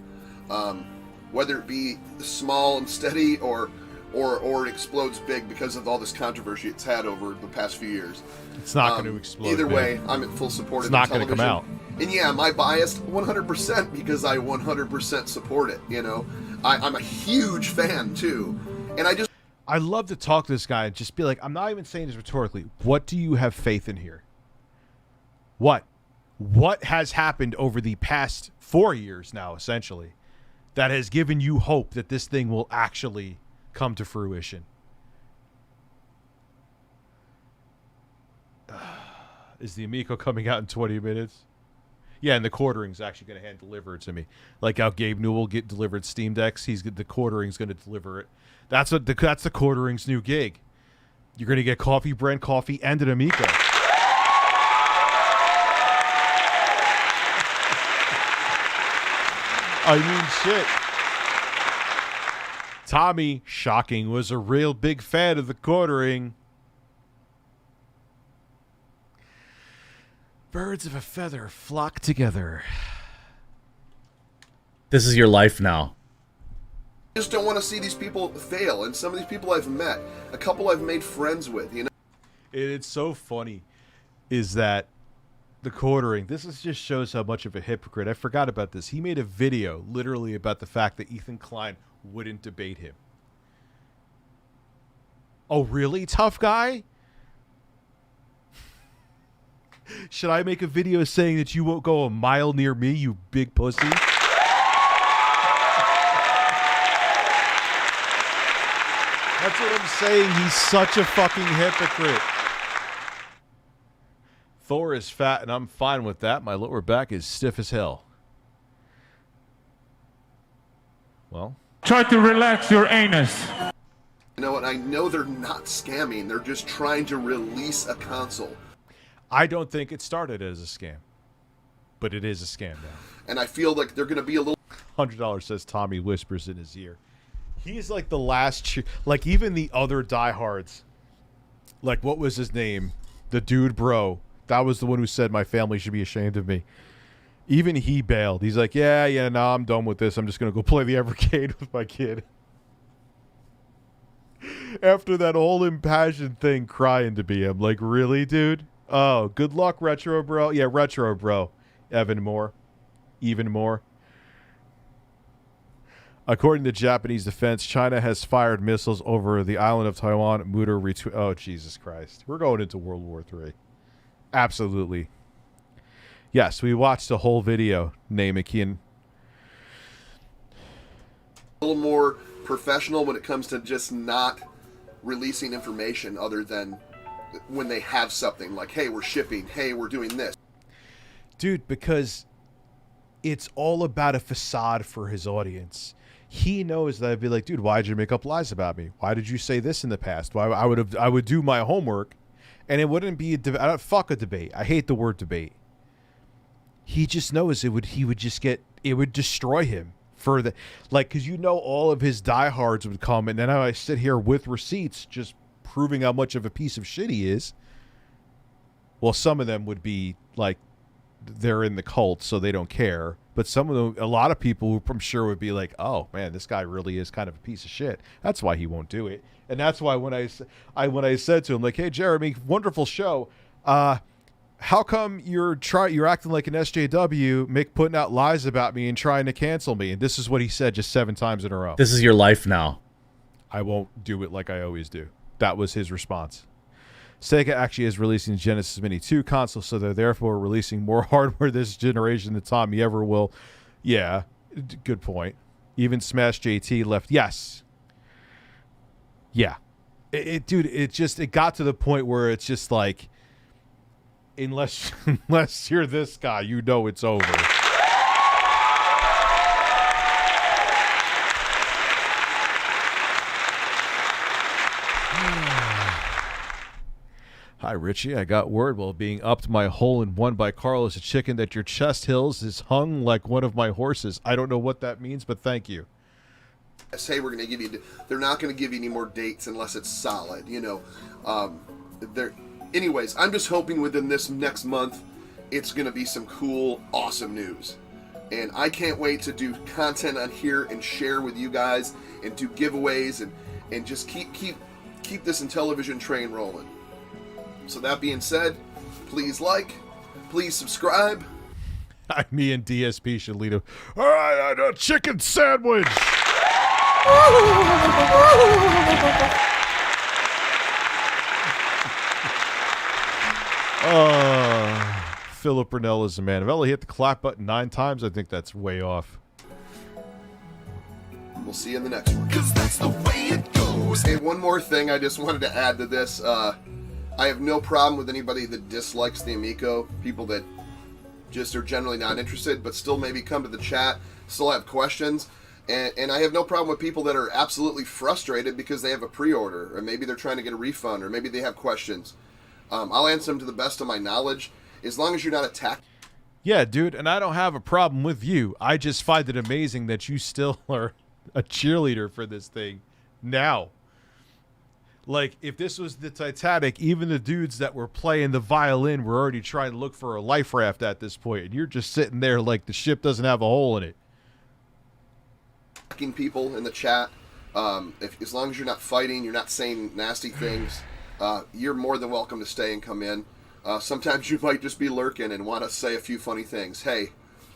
Whether it be small and steady or it explodes big because of all this controversy it's had over the past few years. It's not going to explode. Either big. way, I'm in full support it's of not television. going to come out. And yeah, am I biased? 100% because I 100% support it. I'm a huge fan too, and I love to talk to this guy and just be like, I'm not even saying this rhetorically. What do you have faith in here? What has happened over the past 4 years now, essentially, that has given you hope that this thing will actually come to fruition? Is the Amico coming out in 20 minutes? Yeah, and the quartering's actually going to hand deliver it to me. Like how Gabe Newell get delivered Steam Decks, the quartering's going to deliver it. That's the quartering's new gig. You're going to get coffee, Brent coffee, and an Amico. I mean, shit. Tommy, shocking, was a real big fan of the quartering. Birds of a feather flock together. This is your life now. I just don't want to see these people fail. And some of these people I've met, a couple I've made friends with, It's so funny is that the quartering, just shows how much of a hypocrite. I forgot about this. He made a video literally about the fact that Ethan Klein wouldn't debate him. Oh, really, tough guy? Should I make a video saying that you won't go a mile near me, you big pussy? That's what I'm saying. He's such a fucking hypocrite. Thor is fat, and I'm fine with that. My lower back is stiff as hell. Well, Try to relax your anus. You know what? I know they're not scamming. They're just trying to release a console. I don't think it started as a scam, but it is a scam now. And I feel like they're going to be a little... $100 says Tommy whispers in his ear. He's like the last... like, even the other diehards. Like, what was his name? The dude bro. That was the one who said my family should be ashamed of me. Even he bailed. He's like, yeah, no, I'm done with this. I'm just going to go play the Evercade with my kid. After that whole impassioned thing crying to me. I'm like, really, dude? Oh, good luck, Retro Bro. Yeah, Retro Bro. Even more. According to Japanese defense, China has fired missiles over the island of Taiwan. Mutter retweet. Oh, Jesus Christ. We're going into World War III. Absolutely. Yes, we watched the whole video, Namakian. A little more professional when it comes to just not releasing information other than when they have something like, hey, we're shipping, hey, we're doing this. Dude, because it's all about a facade for his audience. He knows that I'd be like, dude, why did you make up lies about me? Why did you say this in the past? Why I would do my homework, and it wouldn't be fuck a debate. I hate the word debate. He just knows it would destroy him for the, like, because all of his diehards would come, and then I sit here with receipts just proving how much of a piece of shit he is. Well, some of them would be like, they're in the cult, so they don't care. But some of them, a lot of people, I'm sure, would be like, "Oh man, this guy really is kind of a piece of shit." That's why he won't do it, and that's why when I said to him, like, "Hey, Jeremy, wonderful show. How come you're acting like an SJW, putting out lies about me and trying to cancel me?" And this is what he said just 7 times in a row. This is your life now. I won't do it like I always do. That was his response. Sega actually is releasing the Genesis Mini 2 console, so they're therefore releasing more hardware this generation than Tommy ever will. Yeah, good point. Even Smash JT left. Yes. Yeah. Dude, it got to the point where it's just like, unless you're this guy, it's over. Hi, Richie. I got word while being upped my hole-in-one by Carlos a chicken that your chest hills is hung like one of my horses. I don't know what that means, but thank you. Say we're going to give you... They're not going to give you any more dates unless it's solid, Anyways, I'm just hoping within this next month, it's going to be some cool, awesome news. And I can't wait to do content on here and share with you guys and do giveaways and just keep this Intellivision train rolling. So that being said, please please subscribe. Me and DSP should lead a chicken sandwich. Philip Burnell is a man. If Ellie hit the clap button 9 times, I think that's way off. We'll see you in the next one. 'Cause that's the way it goes. Hey, one more thing I just wanted to add to this. I have no problem with anybody that dislikes the Amico. People that just are generally not interested, but still maybe come to the chat, still have questions. And I have no problem with people that are absolutely frustrated because they have a pre-order, or maybe they're trying to get a refund, or maybe they have questions. I'll answer them to the best of my knowledge, as long as you're not attacked. Yeah, dude, and I don't have a problem with you. I just find it amazing that you still are a cheerleader for this thing now. Like, if this was the Titanic, even the dudes that were playing the violin were already trying to look for a life raft at this point, and you're just sitting there like the ship doesn't have a hole in it. People in the chat, as long as you're not fighting, you're not saying nasty things, you're more than welcome to stay and come in. Sometimes you might just be lurking and want to say a few funny things. Hey,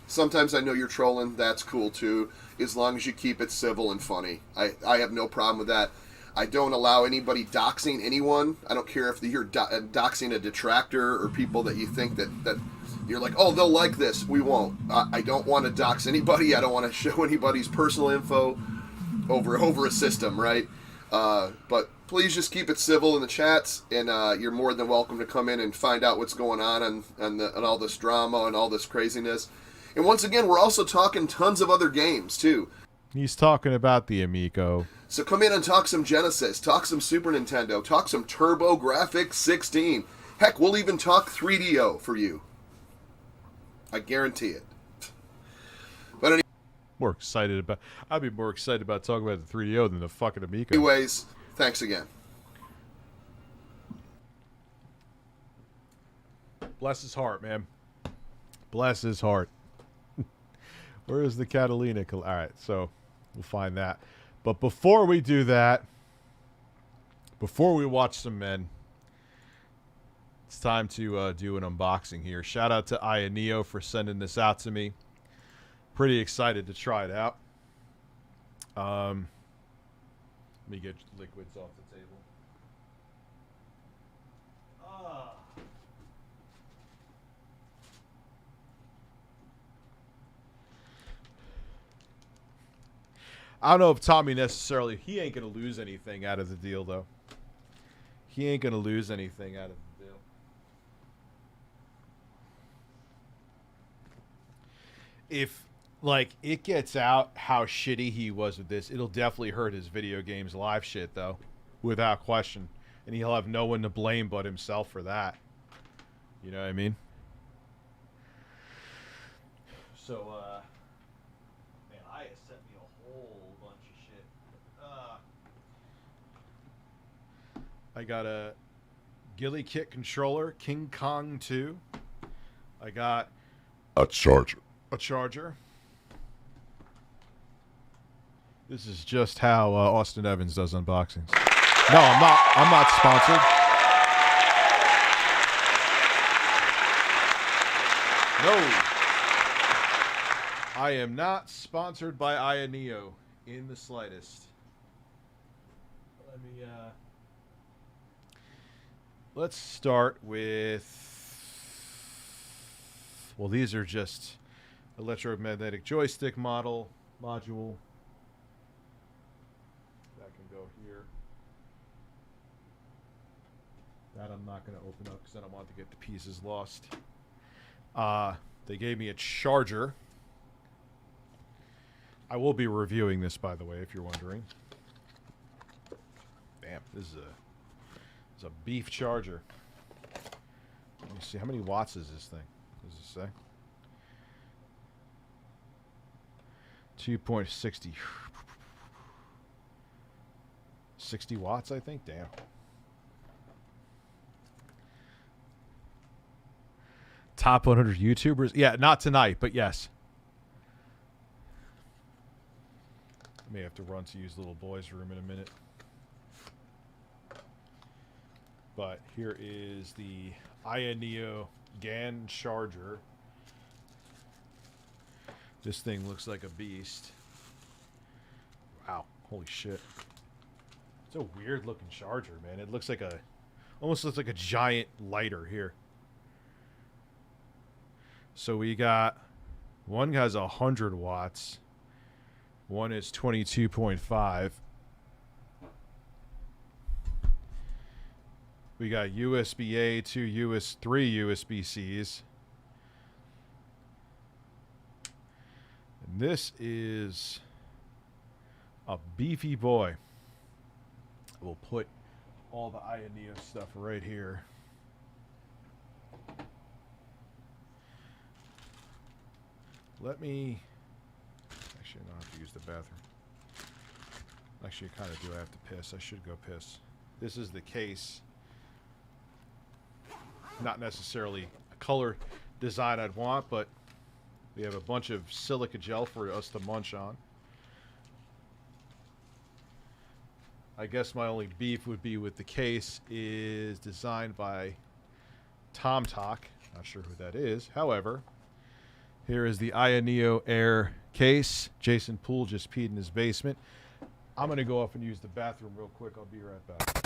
sometimes I know you're trolling. That's cool too, as long as you keep it civil and funny. I have no problem with that. I don't allow anybody doxing anyone. I don't care if you're doxing a detractor or people that you think that you're like, oh, they'll like this. We won't. I don't want to dox anybody. I don't want to show anybody's personal info over a system, right? But please just keep it civil in the chats, and you're more than welcome to come in and find out what's going on all this drama and all this craziness. And once again, we're also talking tons of other games, too. He's talking about the Amico. So come in and talk some Genesis, talk some Super Nintendo, talk some TurboGrafx 16. Heck, we'll even talk 3DO for you. I guarantee it. But I'd be more excited about talking about the 3DO than the fucking Amico. anyways, thanks again. Bless his heart, man. Bless his heart. Where is the Catalina? All right, so we'll find that. But before we do that, before we watch some men, it's time to do an unboxing here. Shout out to Ioneo for sending this out to me. Pretty excited to try it out. Let me get liquids off the table. I don't know if Tommy necessarily... He ain't going to lose anything out of the deal, though. He ain't going to lose anything out of the deal. If, like, it gets out how shitty he was with this, it'll definitely hurt his video games live shit, though. Without question. And he'll have no one to blame but himself for that. You know what I mean? So, man, I sent me a whole bunch of shit. I got a Ghillie Kit controller, King Kong 2. I got A charger. a charger. This is just how Austin Evans does unboxings. No, I'm not sponsored. No. I am not sponsored by Ioneo in the slightest. Let me let's start with, well, these are just electromagnetic joystick module. That can go here. That I'm not going to open up because I don't want to get the pieces lost. They gave me a charger. I will be reviewing this, by the way, if you're wondering. Damn, this is a beef charger. Let me see, how many watts is this thing? Does it say? 2.60. 60 watts, I think. Damn. Top 100 YouTubers. Yeah, not tonight, but yes. I may have to run to use little boy's room in a minute. But here is the Ioneo GAN charger. This thing looks like a beast. Wow, holy shit. It's a weird looking charger, man. It looks like almost looks like a giant lighter here. So we got, one has 100 watts. One is 22.5. We got USB-A, 3 USB-Cs. And this is a beefy boy. We'll put all the Ioneo stuff right here. Let me... Actually, I don't have to use the bathroom. Actually, I kind of do. I have to piss. I should go piss. This is the case. Not necessarily a color design I'd want, but we have a bunch of silica gel for us to munch on. I guess my only beef would be with the case is designed by Tom Talk. Not sure who that is. However, here is the Ioneo Air case. Jason Poole just peed in his basement. I'm going to go off and use the bathroom real quick. I'll be right back.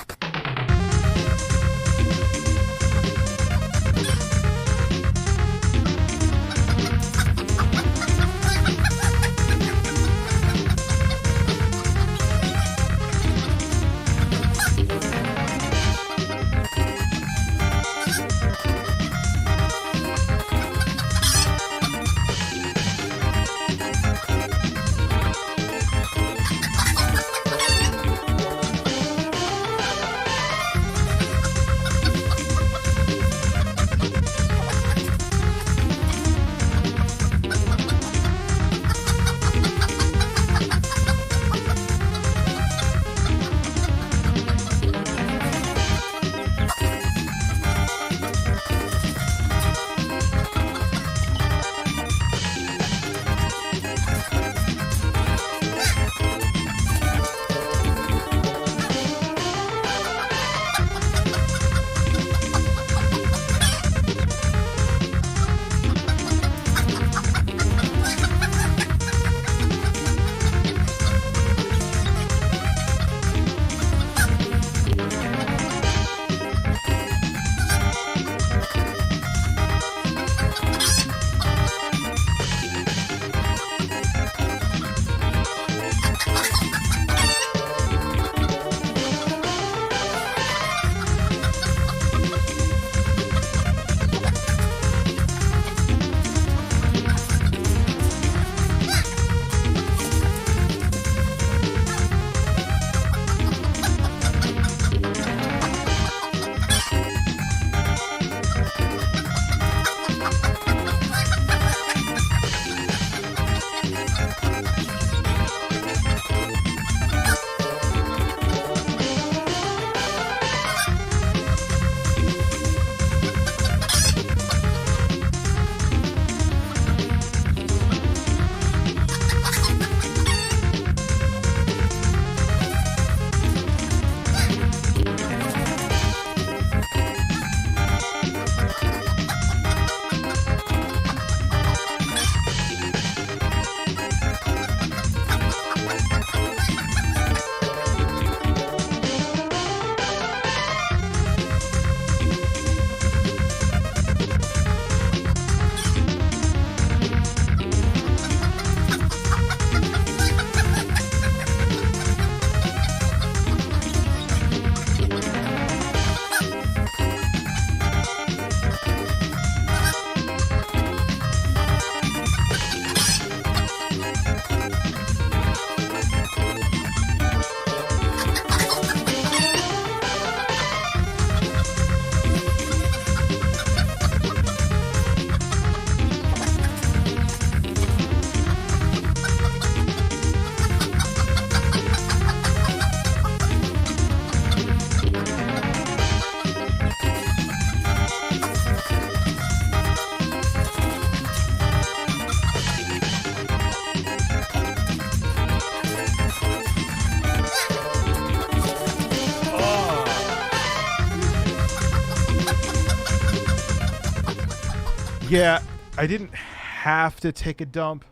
Yeah, I didn't have to take a dump,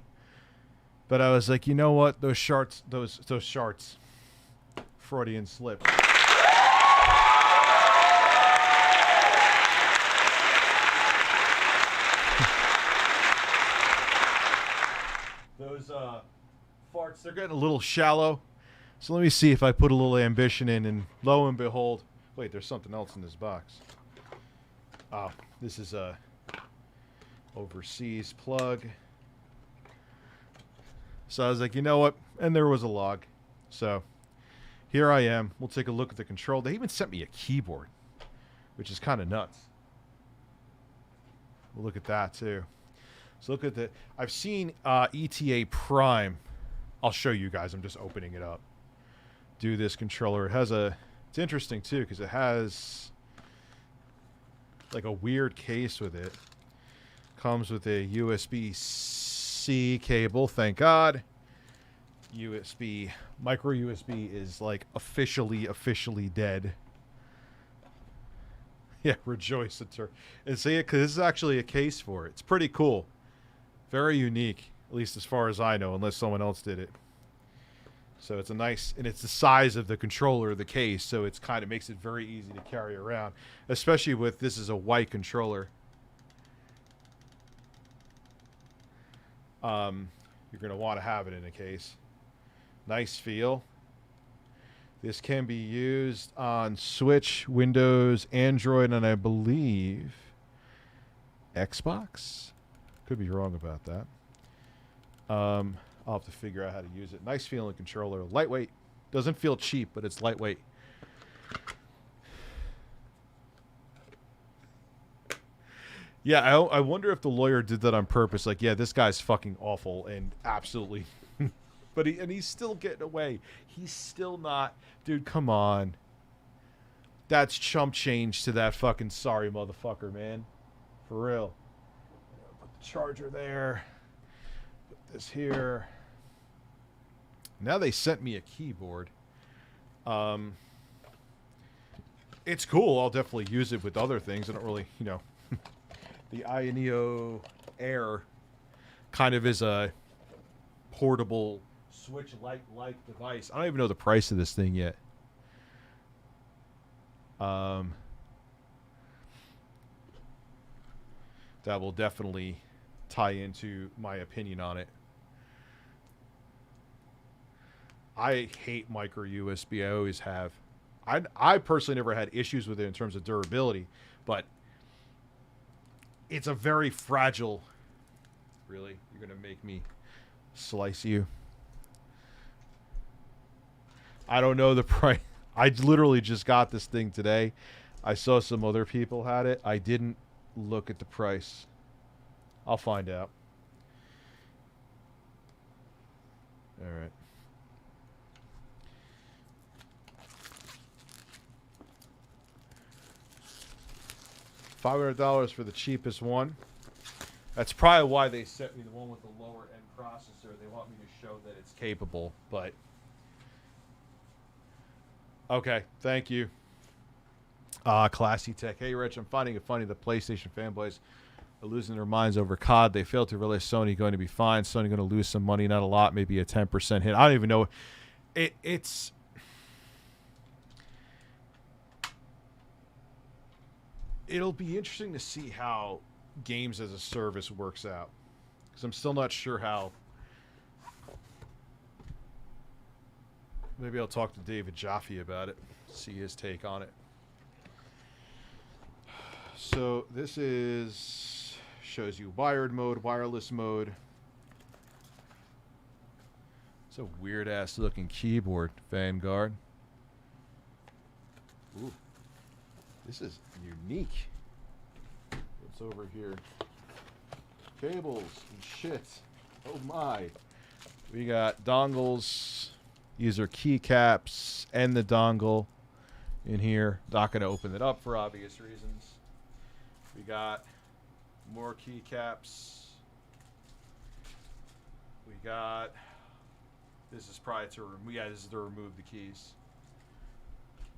but I was like, you know what? Those sharts, those sharts, Freudian slip. Those farts, they're getting a little shallow. So let me see if I put a little ambition in, and lo and behold, wait, there's something else in this box. Oh, this is a overseas plug. So I was like, you know what? And there was a log. So here I am. We'll take a look at the control. They even sent me a keyboard, which is kind of nuts. We'll look at that too. So look at the. I've seen ETA Prime. I'll show you guys. I'm just opening it up. Do this controller. It has a. It's interesting too because it has like a weird case with it. Comes with a USB-C cable. Thank God. USB micro USB is like officially dead. Yeah, rejoice and see it because this is actually a case for it. It's pretty cool. Very unique, at least as far as I know, unless someone else did it. So it's a nice, and it's the size of the controller of the case, so it's kind of makes it very easy to carry around, especially with this is a white controller. You're going to want to have it in a case. Nice feel. This can be used on Switch, Windows, Android, and I believe Xbox. Could be wrong about that. I'll have to figure out how to use it. Nice feeling controller. Lightweight. Doesn't feel cheap, but it's lightweight. Yeah, I wonder if the lawyer did that on purpose. Like, yeah, this guy's fucking awful and absolutely... but he's still getting away. He's still not... Dude, come on. That's chump change to that fucking sorry motherfucker, man. For real. Put the charger there. Put this here. Now they sent me a keyboard. It's cool. I'll definitely use it with other things. I don't really, you know... The Ioneo Air kind of is a portable Switch-like device. I don't even know the price of this thing yet. That will definitely tie into my opinion on it. I hate micro USB. I always have. I personally never had issues with it in terms of durability, but it's a very fragile... Really? You're going to make me slice you? I don't know the price. I literally just got this thing today. I saw some other people had it. I didn't look at the price. I'll find out. All right. $500 for the cheapest one. That's probably why they sent me the one with the lower end processor. They want me to show that it's capable, but okay, thank you. Classy Tech. Hey, Rich, I'm finding it funny the PlayStation fanboys are losing their minds over COD. They fail to realize Sony going to be fine. Sony going to lose some money, not a lot, maybe a 10% hit. I don't even know. It's it'll be interesting to see how games as a service works out, because I'm still not sure how. Maybe I'll talk to David Jaffe about it, see his take on it. So this is shows you wired mode, wireless mode. It's a weird ass looking keyboard, Vanguard. Ooh. This is unique. What's over here? Cables and shit. Oh my. We got dongles. These are keycaps and the dongle in here. Not going to open it up for obvious reasons. We got more keycaps. We got... This is probably to remove... Yeah, this is to remove the keys.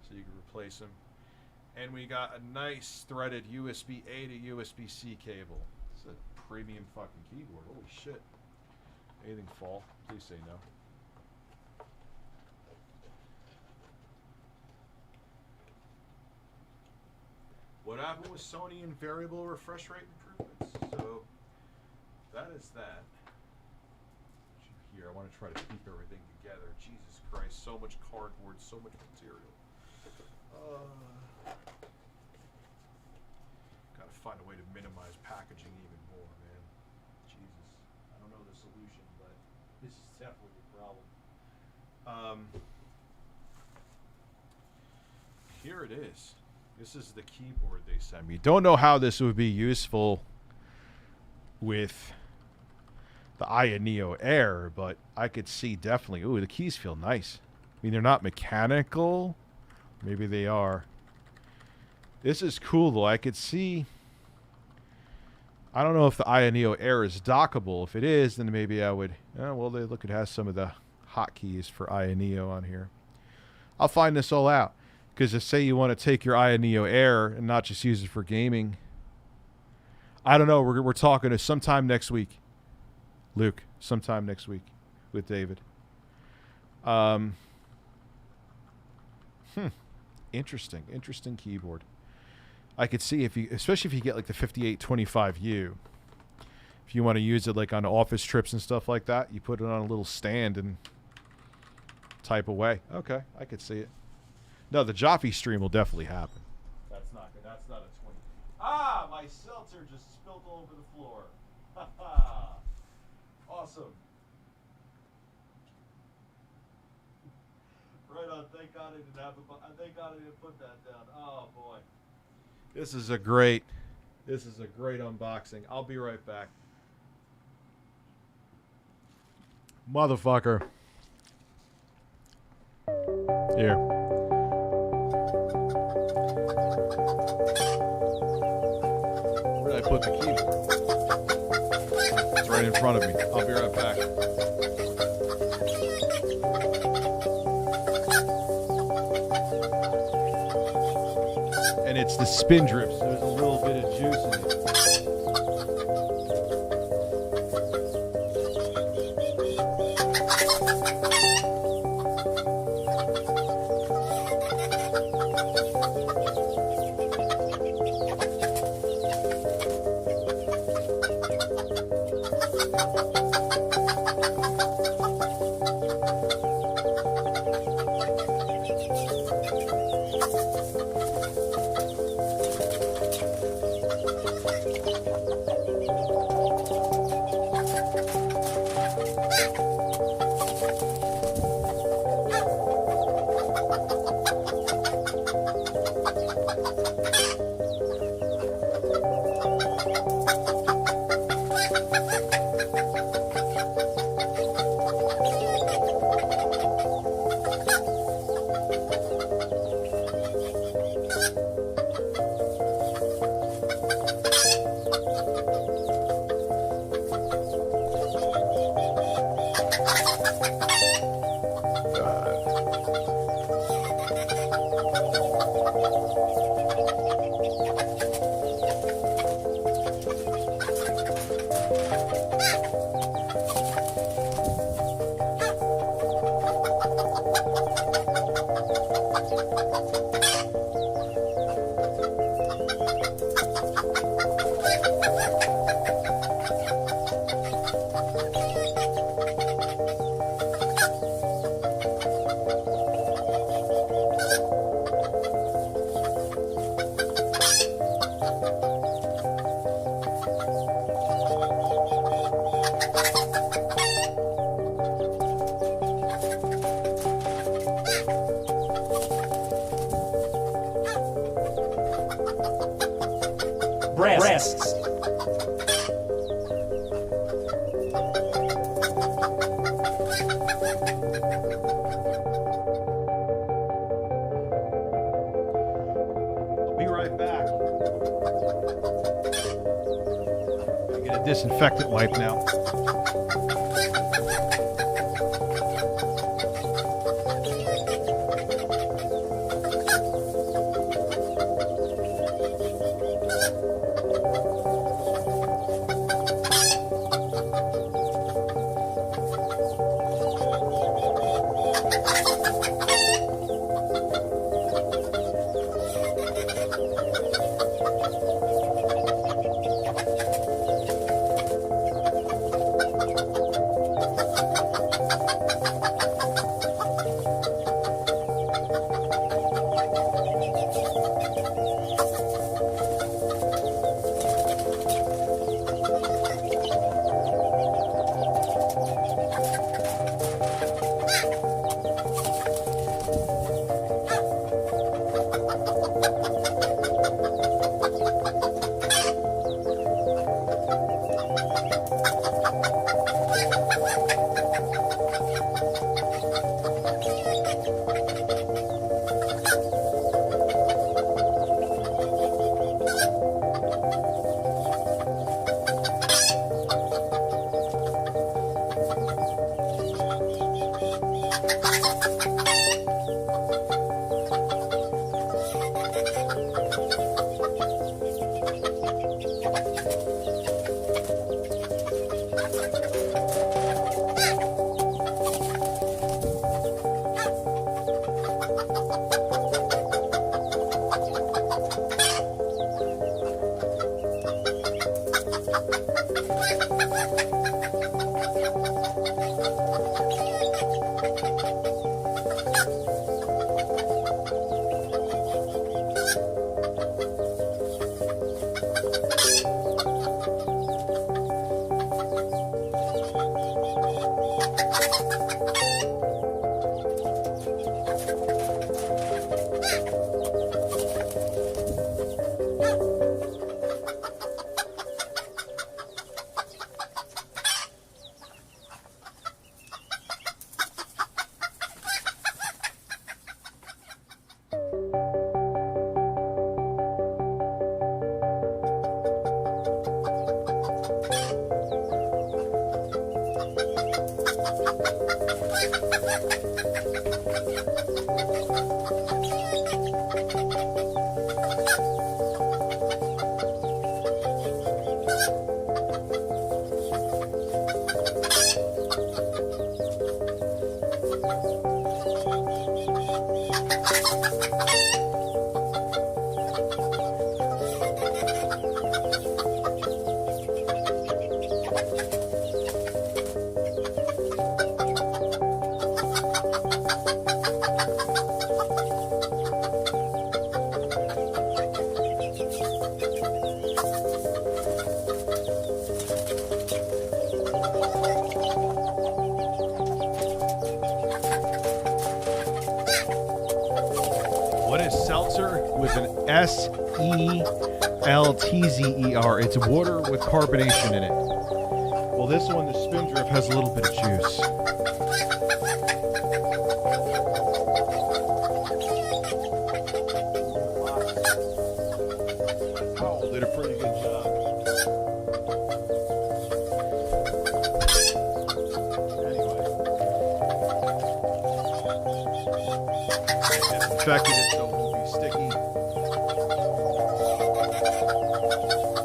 So you can replace them. And we got a nice threaded USB-A to USB-C cable. It's a premium fucking keyboard. Holy shit. Anything fall? Please say no. What happened with Sony and variable refresh rate improvements? So that is that. Here, I want to try to keep everything together. Jesus Christ, so much cardboard, so much material. Gotta find a way to minimize packaging even more, man. Jesus. I don't know the solution, but this is definitely a problem. Here it is. This is the keyboard they sent me. Don't know how this would be useful with the Aya Neo Air, but I could see definitely. Ooh, the keys feel nice. I mean, they're not mechanical. Maybe they are. This is cool, though. I could see. I don't know if the Aya Neo Air is dockable. If it is, then maybe I would. Well, they look. It has some of the hotkeys for Aya Neo on here. I'll find this all out. Because if, say, you want to take your Aya Neo Air and not just use it for gaming, I don't know. We're talking to sometime next week, Luke. Sometime next week with David. Interesting keyboard. I could see if you, especially if you get like the 5825U, if you want to use it like on office trips and stuff like that, you put it on a little stand and type away. Okay, I could see it. No, the Jaffe stream will definitely happen. That's not good. That's not a 20. Ah, my seltzer just spilled all over the floor. Awesome. Right on. Thank God I didn't have a. Thank God I didn't put that down. Oh boy. This is a great unboxing. I'll be right back. Motherfucker. Here. Where did I put the keyboard? It's right in front of me. I'll be right back. And it's the spin drips. There's a little bit of juice in it. Breasts. I'll be right back. I get a disinfectant wipe now. S-E-L-T-Z-E-R. It's water with carbonation in it. Well, this one, the Spindrift, has a little bit of juice. Oh, did a pretty good job. Anyway. Disinfected it so it won't be sticky.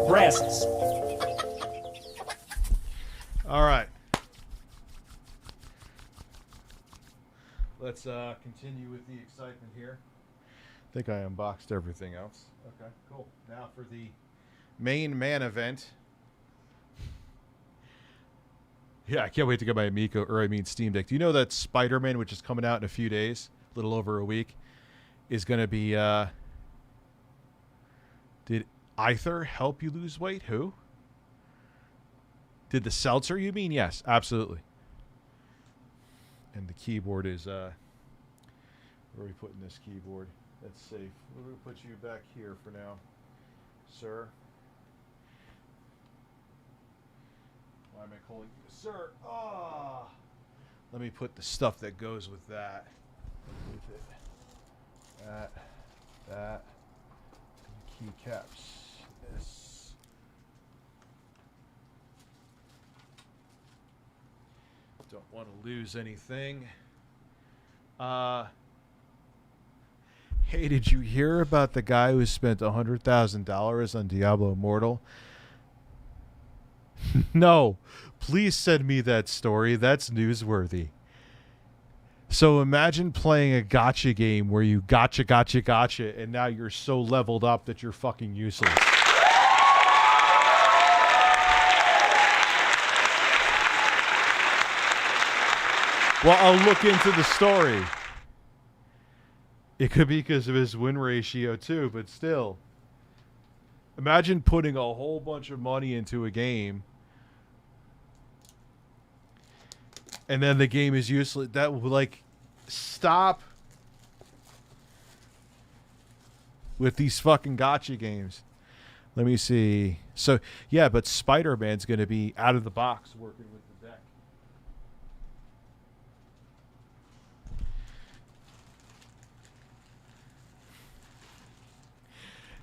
Breasts. All right. Let's continue with the excitement here. I think I unboxed everything else. Okay, cool. Now for the main man event. Yeah, I can't wait to get my Amico, or I mean Steam Deck. Do you know that Spider-Man, which is coming out in a few days, a little over a week, is going to be, did Ether help you lose weight? Who? Did the seltzer, you mean? Yes, absolutely. And the keyboard is, where are we putting this keyboard? That's safe. We're going to put you back here for now, sir. Why am I calling you sir? Ah! Let me put the stuff that goes with that. With it. That. Keycaps. This. Don't want to lose anything. Hey, did you hear about the guy who spent $100,000 on Diablo Immortal? No, please send me that story. That's newsworthy. So imagine playing a gotcha game where you gotcha, and now you're so leveled up that you're fucking useless. Well, I'll look into the story. It could be because of his win ratio too, but still. Imagine putting a whole bunch of money into a game and then the game is useless. That would, like, stop with these fucking gotcha games. Let me see. So, yeah, but Spider-Man's going to be out of the box working with the deck.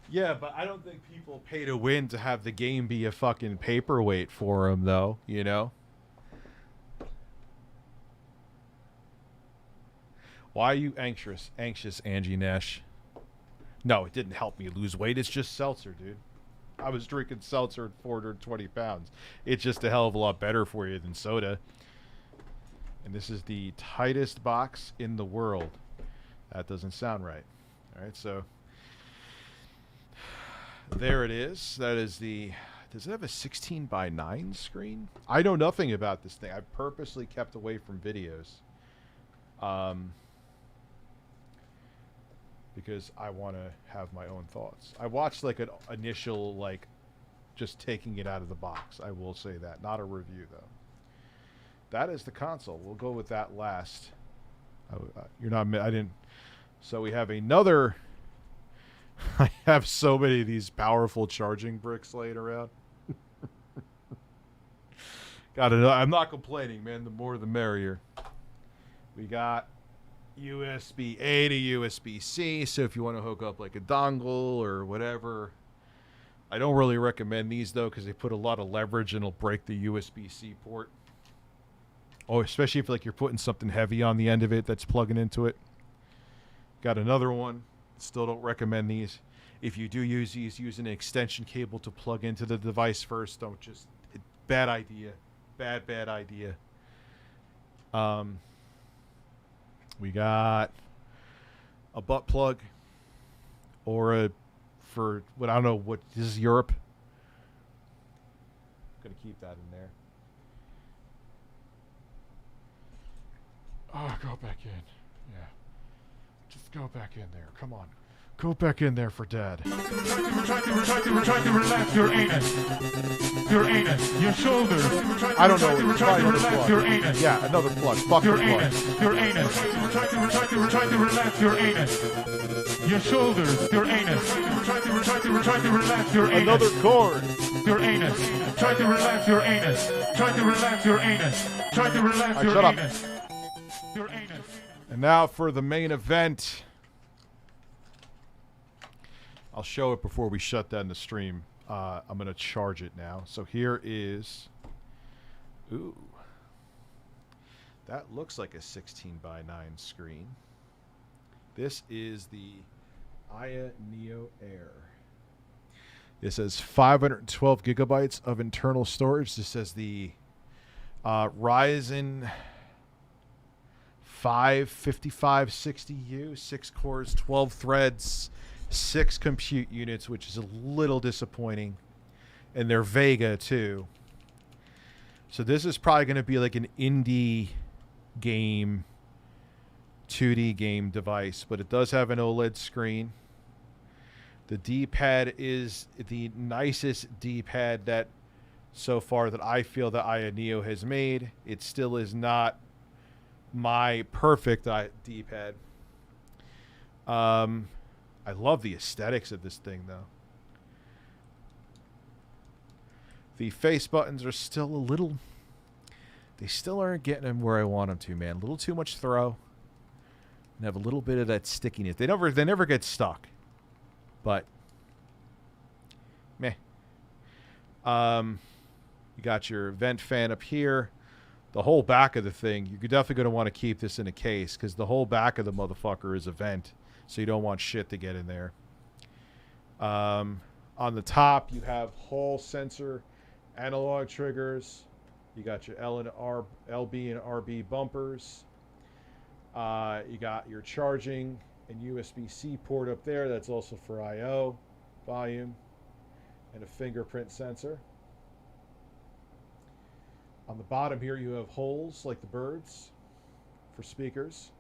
Yeah, but I don't think people pay to win to have the game be a fucking paperweight for them, though, you know? Why are you anxious, Angie Nash? No, it didn't help me lose weight. It's just seltzer, dude. I was drinking seltzer at 420 pounds. It's just a hell of a lot better for you than soda. And this is the tightest box in the world. That doesn't sound right. All right, so there it is. That is the... Does it have a 16:9 screen? I know nothing about this thing. I purposely kept away from videos. Because I want to have my own thoughts. I watched like an initial, like, just taking it out of the box. I will say that. Not a review, though. That is the console. We'll go with that last. You're not... I didn't... So we have another... I have so many of these powerful charging bricks laying around. I'm not complaining, man. The more the merrier. We got USB-A to USB-C, so if you want to hook up like a dongle or whatever. I don't really recommend these, though, because they put a lot of leverage and it'll break the USB-C port. Oh, especially if like you're putting something heavy on the end of it that's plugging into it. Got another one. Still don't recommend these. If you do use these, use an extension cable to plug into the device first. Don't just... Bad idea. Bad idea. We got a butt plug or a... For what I don't know what... This is Europe. I'm going to keep that in there. Oh, go back in. Yeah. Just go back in there. Come on. Go back in there for Dad. Try to relax your anus. Your anus. Your shoulders. I don't know. It's Try probably to another relax plug. your anus. Yeah, another plug. Fuck Your the plug. anus. Your anus. Try to relax your anus. Your shoulders. Your anus. Try to relax your anus. Another cord. Your anus. Try to relax your anus. Try to relax your anus. Try to relax your shut up. anus. Your anus. And now for the main event. I'll show it before we shut down the stream. I'm going to charge it now. So here is... Ooh. That looks like a 16:9 screen. This is the Aya Neo Air. This has 512 gigabytes of internal storage. This has the Ryzen 5 5560U, 6 cores, 12 threads, 6 compute units, which is a little disappointing. And they're Vega, too. So this is probably going to be like an indie game, 2D game device. But it does have an OLED screen. The D-pad is the nicest D-pad that, so far, that I feel that Aya Neo has made. It still is not my perfect D-pad. I love the aesthetics of this thing, though. The face buttons are still a little... They still aren't getting them where I want them to, man. A little too much throw. And have a little bit of that stickiness. They never get stuck. But... Meh. You got your vent fan up here. The whole back of the thing, you're definitely going to want to keep this in a case, because the whole back of the motherfucker is a vent. So you don't want shit to get in there. On the top, you have Hall sensor, analog triggers. You got your LB and RB bumpers. You got your charging and USB-C port up there. That's also for I/O, volume, and a fingerprint sensor. On the bottom here, you have holes like the birds for speakers.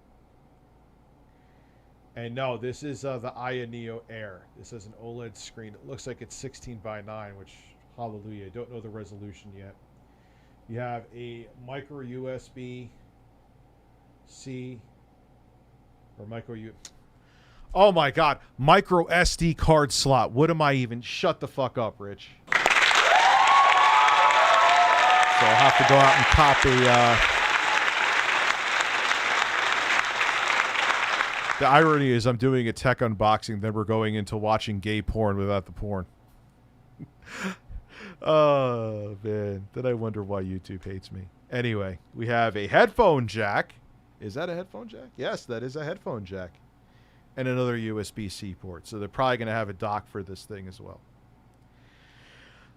And no, this is the Aya Neo Air. This is an OLED screen. It looks like it's 16:9, which, hallelujah, I don't know the resolution yet. You have a micro USB-C or micro U. Oh my God, micro SD card slot. What am I even? Shut the fuck up, Rich. So I'll have to go out and cop a... The irony is I'm doing a tech unboxing, then we're going into watching gay porn without the porn. Oh, man. Then I wonder why YouTube hates me. Anyway, we have a headphone jack. Is that a headphone jack? Yes, that is a headphone jack. And another USB-C port. So they're probably going to have a dock for this thing as well.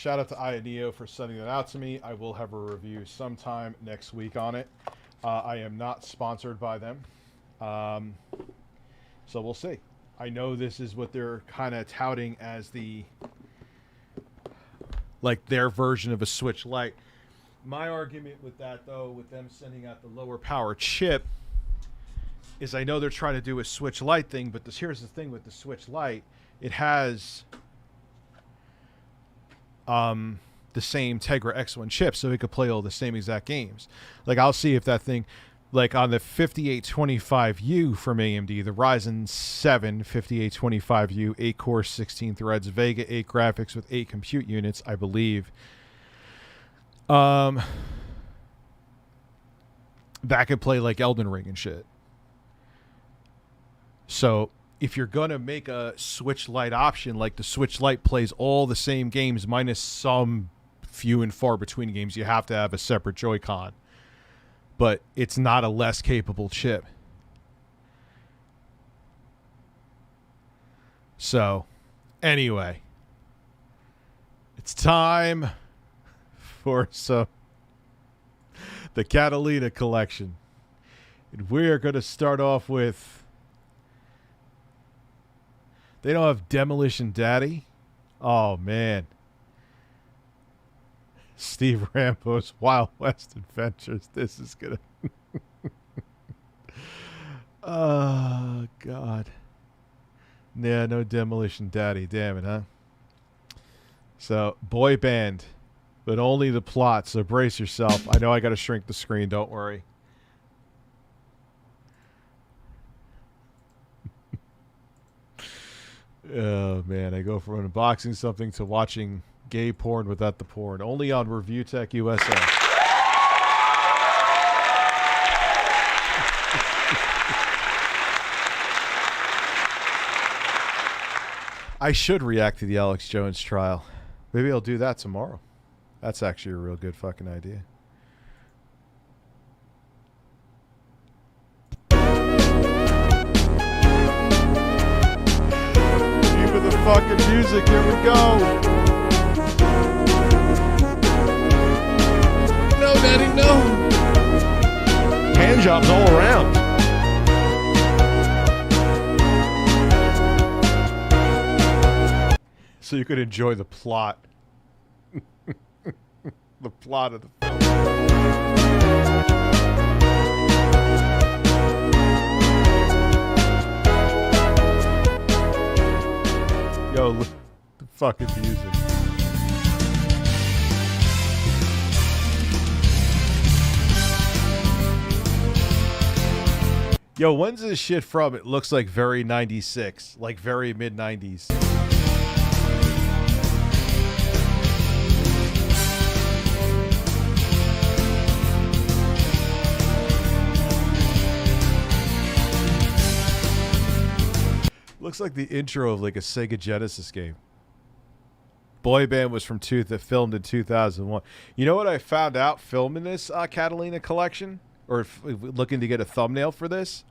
Shout out to Ioneo for sending that out to me. I will have a review sometime next week on it. I am not sponsored by them. So we'll see. I know this is what they're kind of touting as the, like, their version of a Switch Lite. My argument with that, though, with them sending out the lower power chip, is I know they're trying to do a Switch Lite thing, but here's the thing with the Switch Lite. It has the same Tegra X1 chip, so it could play all the same exact games. Like, I'll see if that thing, like on the 5825U from AMD, the Ryzen 7 5825U, 8 cores, 16 threads, Vega 8 graphics with 8 compute units, I believe. That could play like Elden Ring and shit. So if you're going to make a Switch Lite option, like the Switch Lite plays all the same games minus some few and far between games, you have to have a separate Joy-Con. But it's not a less capable chip. So, anyway, it's time for the Catalina collection. And we're going to start off with, they don't have Demolition Daddy? Oh, man. Steve Rambo's Wild West Adventures. This is going to... Oh, God. Yeah, no Demolition Daddy. Damn it, huh? So, boy band. But only the plot, so brace yourself. I know I got to shrink the screen. Don't worry. Oh, man. I go from unboxing something to watching gay porn without the porn. Only on ReviewTechUSA. I should react to the Alex Jones trial. Maybe I'll do that tomorrow. That's actually a real good fucking idea. Even the fucking music, here we go. No, Daddy, no. Hand jobs all around. So you could enjoy the plot. The plot of the film. Yo, look, the fucking music. Yo, when's this shit from? It looks like very 96, like very mid-90s. Looks like the intro of like a Sega Genesis game. Boy Band was filmed in 2001. You know what I found out filming this Catalina collection? Or looking to get a thumbnail for this?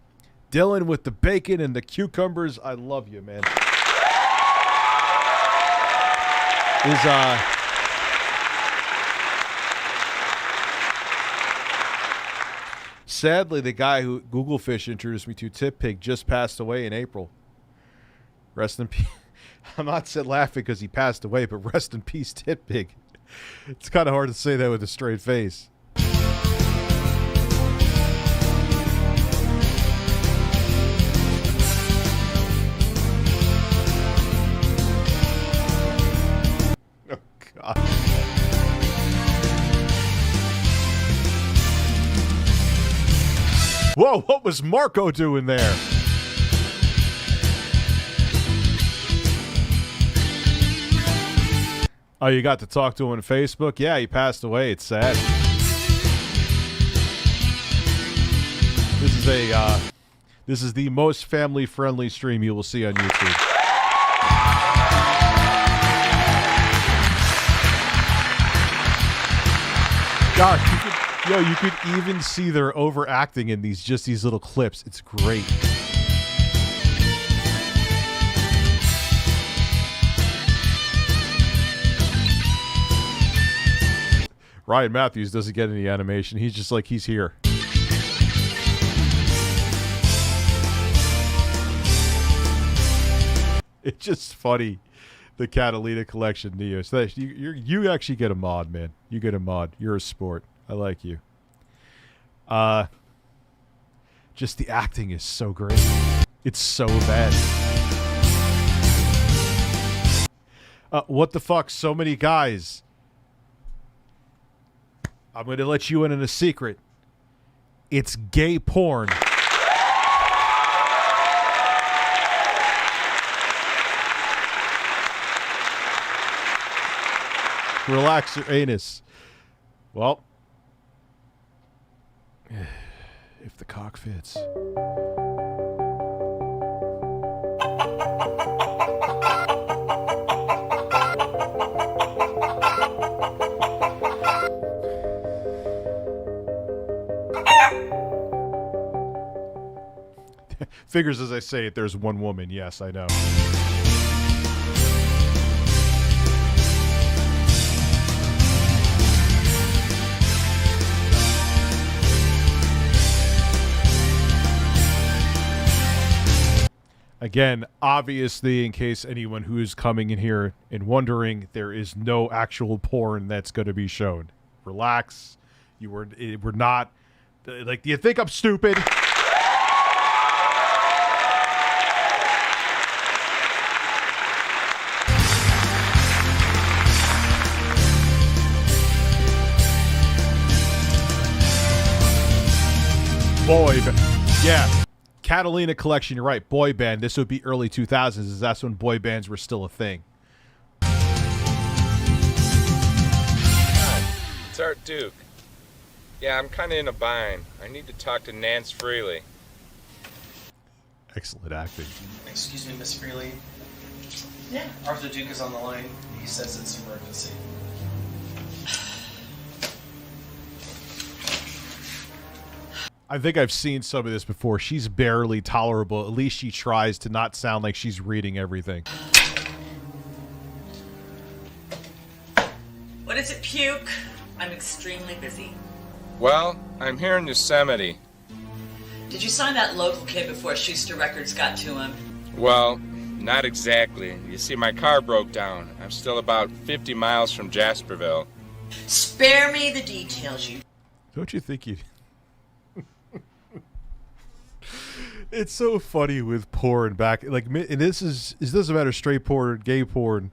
Dylan with the bacon and the cucumbers. I love you, man. Sadly, the guy who Google Fish introduced me to, Tip Pig, just passed away in April. Rest in peace. I'm not laughing because he passed away, but rest in peace, Tip Pig. It's kind of hard to say that with a straight face. Oh, God. Whoa, what was Marco doing there? Oh, you got to talk to him on Facebook? Yeah, he passed away. It's sad. This is the most family-friendly stream you will see on YouTube. God, you could even see they're overacting in these little clips. It's great. Ryan Matthews doesn't get any animation. He's just like, he's here. It's just funny, the Catalina collection, Neo. So you actually get a mod, man. You get a mod. You're a sport. I like you. Just the acting is so great. It's so bad. What the fuck? So many guys. I'm going to let you in on a secret. It's gay porn. Relax your anus. Well, if the cock fits. Figures as I say it, there's one woman. Yes, I know. Again, obviously, in case anyone who is coming in here and wondering, there is no actual porn that's going to be shown. Relax. We're not. Like, do you think I'm stupid? Boy, yeah. Catalina collection, you're right. Boy band. This would be early 2000s, as that's when boy bands were still a thing. Hi, it's Art Duke. Yeah, I'm kind of in a bind. I need to talk to Nance Freely. Excellent acting. Excuse me, Miss Freely. Yeah. Arthur Duke is on the line. He says it's an emergency. I think I've seen some of this before. She's barely tolerable. At least she tries to not sound like she's reading everything. What is it, Puke? I'm extremely busy. Well, I'm here in Yosemite. Did you sign that local kid before Schuster Records got to him? Well, not exactly. You see, my car broke down. I'm still about 50 miles from Jasperville. Spare me the details, you... Don't you think you... It's so funny with porn back, like, and this doesn't matter, straight porn or gay porn.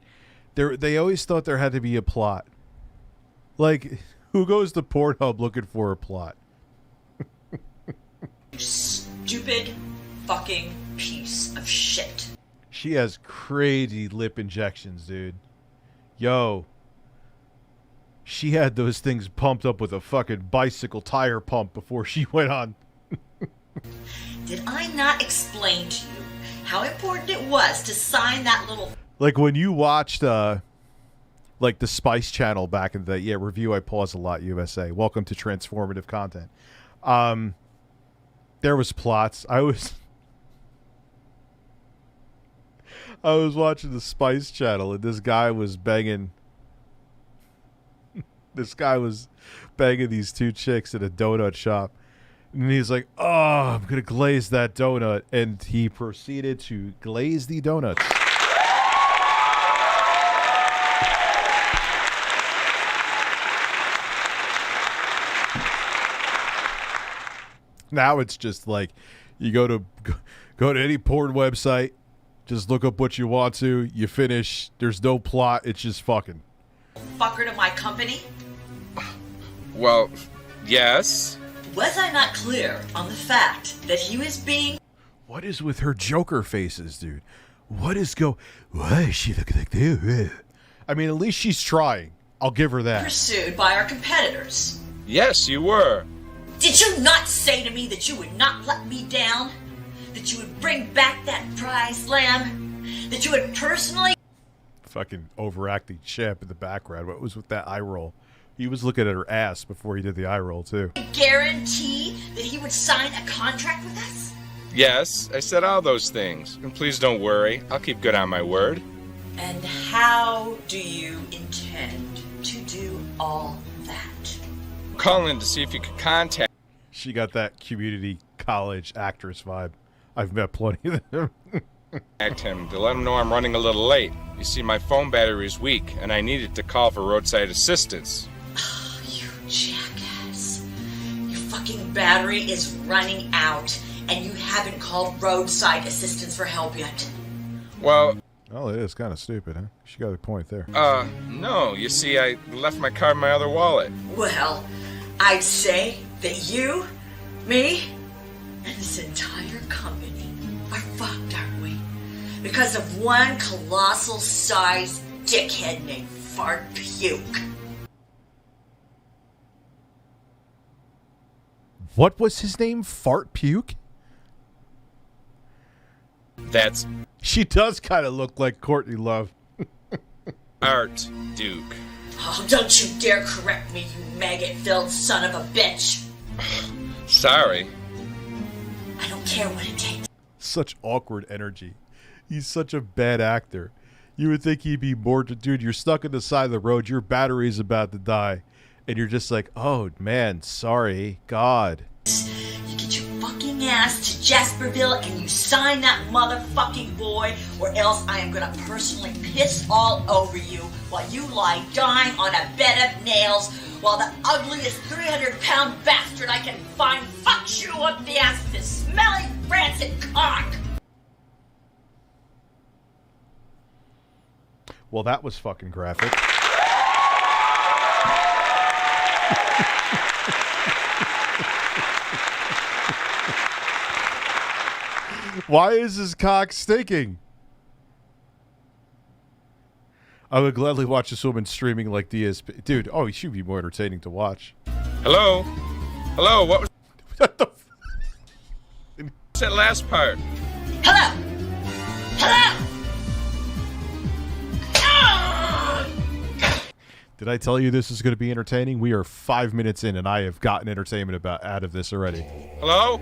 They always thought there had to be a plot. Like, who goes to Pornhub looking for a plot? You stupid fucking piece of shit. She has crazy lip injections, dude. Yo. She had those things pumped up with a fucking bicycle tire pump before she went on. Did I not explain to you how important it was to sign that little... Like, when you watched, like, the Spice Channel back in the day. Yeah, review I pause a lot, USA. Welcome to transformative content. There was plots. I was watching the Spice Channel, and this guy was banging... This guy was banging these two chicks at a donut shop. And he's like, oh, I'm going to glaze that donut. And he proceeded to glaze the donuts. Now it's just like, you go to any porn website, just look up what you want to, you finish, there's no plot, it's just fucking. Fucker to my company? Well, yes. Was I not clear on the fact that he was being... What is with her Joker faces, dude? Why does she look like that? I mean, at least she's trying. I'll give her that. ...pursued by our competitors? Yes, you were. Did you not say to me that you would not let me down? That you would bring back that prize lamb? That you would personally... Fucking overacting champ in the background. What was with that eye roll? He was looking at her ass before he did the eye roll, too. ...guarantee that he would sign a contract with us? Yes, I said all those things. And please don't worry. I'll keep good on my word. And how do you intend to do all that? calling to see if you could contact She got that community college actress vibe. I've met plenty of them. him to let him know I'm running a little late. You see, my phone battery is weak, and I needed to call for roadside assistance. You jackass. Your fucking battery is running out, and you haven't called roadside assistance for help yet. Well, Oh, it is kind of stupid, huh? She got a point there. no. You see, I left my card in my other wallet. Well, I'd say that you, me, and this entire company are fucked, aren't we? Because of one colossal-sized dickhead named Fart Puke. What was his name? Fart Puke? That's She does kind of look like Courtney Love. Art Duke. Oh, don't you dare correct me, you maggot-filled son of a bitch. Sorry. I don't care what it takes. Such awkward energy. He's such a bad actor. You would think he'd be more dude, you're stuck on the side of the road, your battery's about to die, and you're just like, oh man, sorry, God. You get your fucking ass to Jasperville and you sign that motherfucking boy, or else I am gonna personally piss all over you while you lie dying on a bed of nails while the ugliest 300-pound bastard I can find fucks you up the ass with his smelly, rancid cock. Well, that was fucking graphic. Why is his cock stinking? I would gladly watch this woman streaming like DSP. Dude, oh, he should be more entertaining to watch. Hello? Hello, what was What the that last part? Hello! Hello! Did I tell you this is going to be entertaining? We are 5 minutes in, and I have gotten entertainment out of this already. Hello?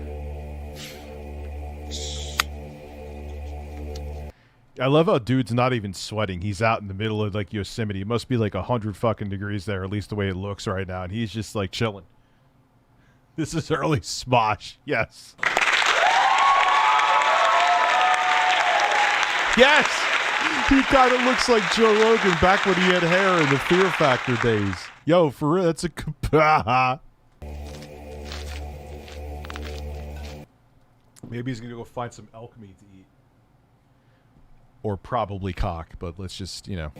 I love how dude's not even sweating. He's out in the middle of like Yosemite. It must be like 100 fucking degrees there, at least the way it looks right now. And he's just like chilling. This is early Smosh. Yes. Yes! He kind of looks like Joe Rogan back when he had hair in the Fear Factor days. Yo, for real, that's a... Maybe he's going to go find some elk meat to eat. Or probably cock, but let's just, you know.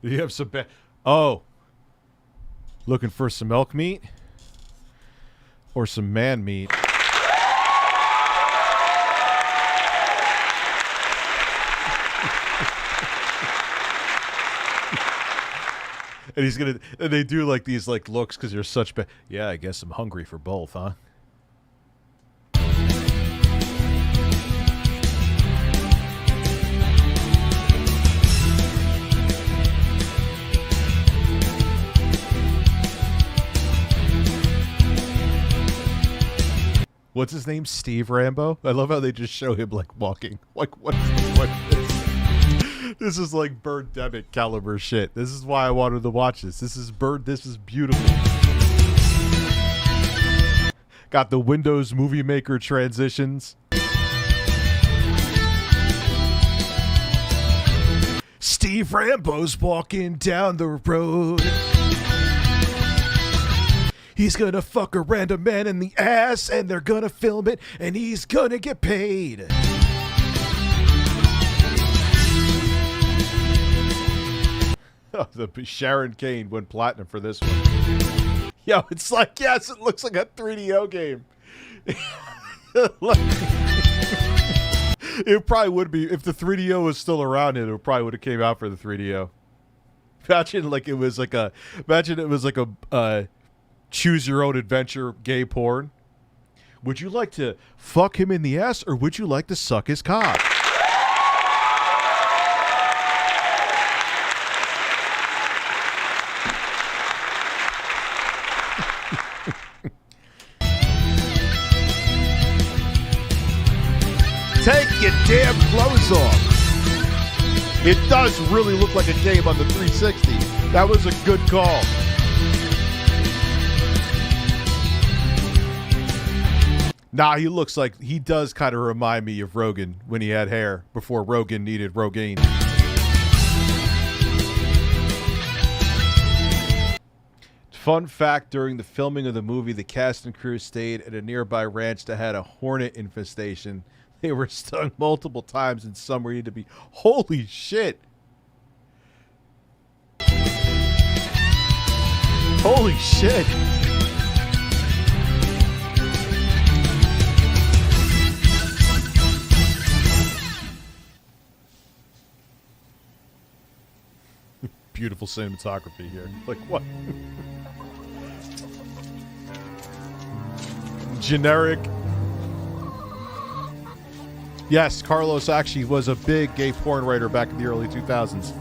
Do you have some Oh. Looking for some elk meat? Or some man meat? And he's gonna, and they do like these like looks because you're such yeah, I guess I'm hungry for both, huh? What's his name? Steve Rambo? I love how they just show him like walking. Like what this is like Birdemic caliber shit. This is why I wanted to watch this. This is beautiful. Got the Windows Movie Maker transitions. Steve Rambo's walking down the road. He's gonna fuck a random man in the ass, and they're gonna film it, and he's gonna get paid. Oh, the Sharon Kane went platinum for this one. Yo, it's like, yes, it looks like a 3DO game. It probably would be, if the 3DO was still around, it probably would have came out for the 3DO. Imagine it was like a choose your own adventure gay porn. Would you like to fuck him in the ass, or would you like to suck his cock? Take your damn clothes off. It does really look like a game on the 360. That was a good call. Nah, he looks like he does kind of remind me of Rogan when he had hair before Rogan needed Rogaine. Fun fact, during the filming of the movie, the cast and crew stayed at a nearby ranch that had a hornet infestation. They were stung multiple times and some were needed to be... Holy shit! Holy shit! Beautiful cinematography here. Like, what? Generic. Yes, Carlos actually was a big gay porn writer back in the early 2000s.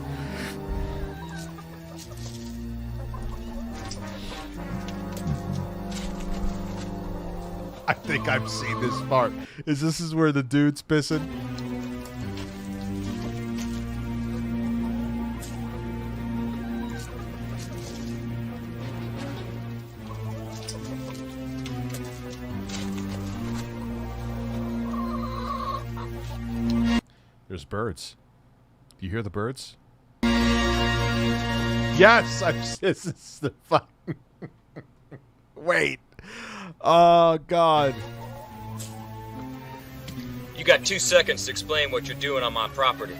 I think I've seen this part. This is where the dude's pissing? There's birds. Do you hear the birds? Yes, this is the fun. Wait. Oh, God. You got 2 seconds to explain what you're doing on my property.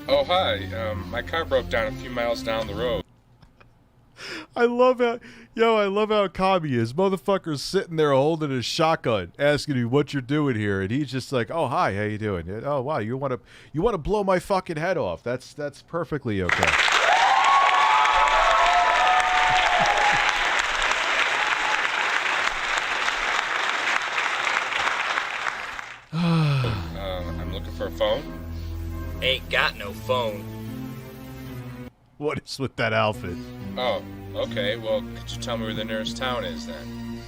Oh, hi. My car broke down a few miles down the road. I love how Kami is. Motherfucker's sitting there holding his shotgun, asking me what you're doing here, and he's just like, "Oh, hi, how you doing? Oh, wow, you want to blow my fucking head off? That's perfectly okay." I'm looking for a phone. Ain't got no phone. What is with that outfit? Oh, okay. Well, could you tell me where the nearest town is then?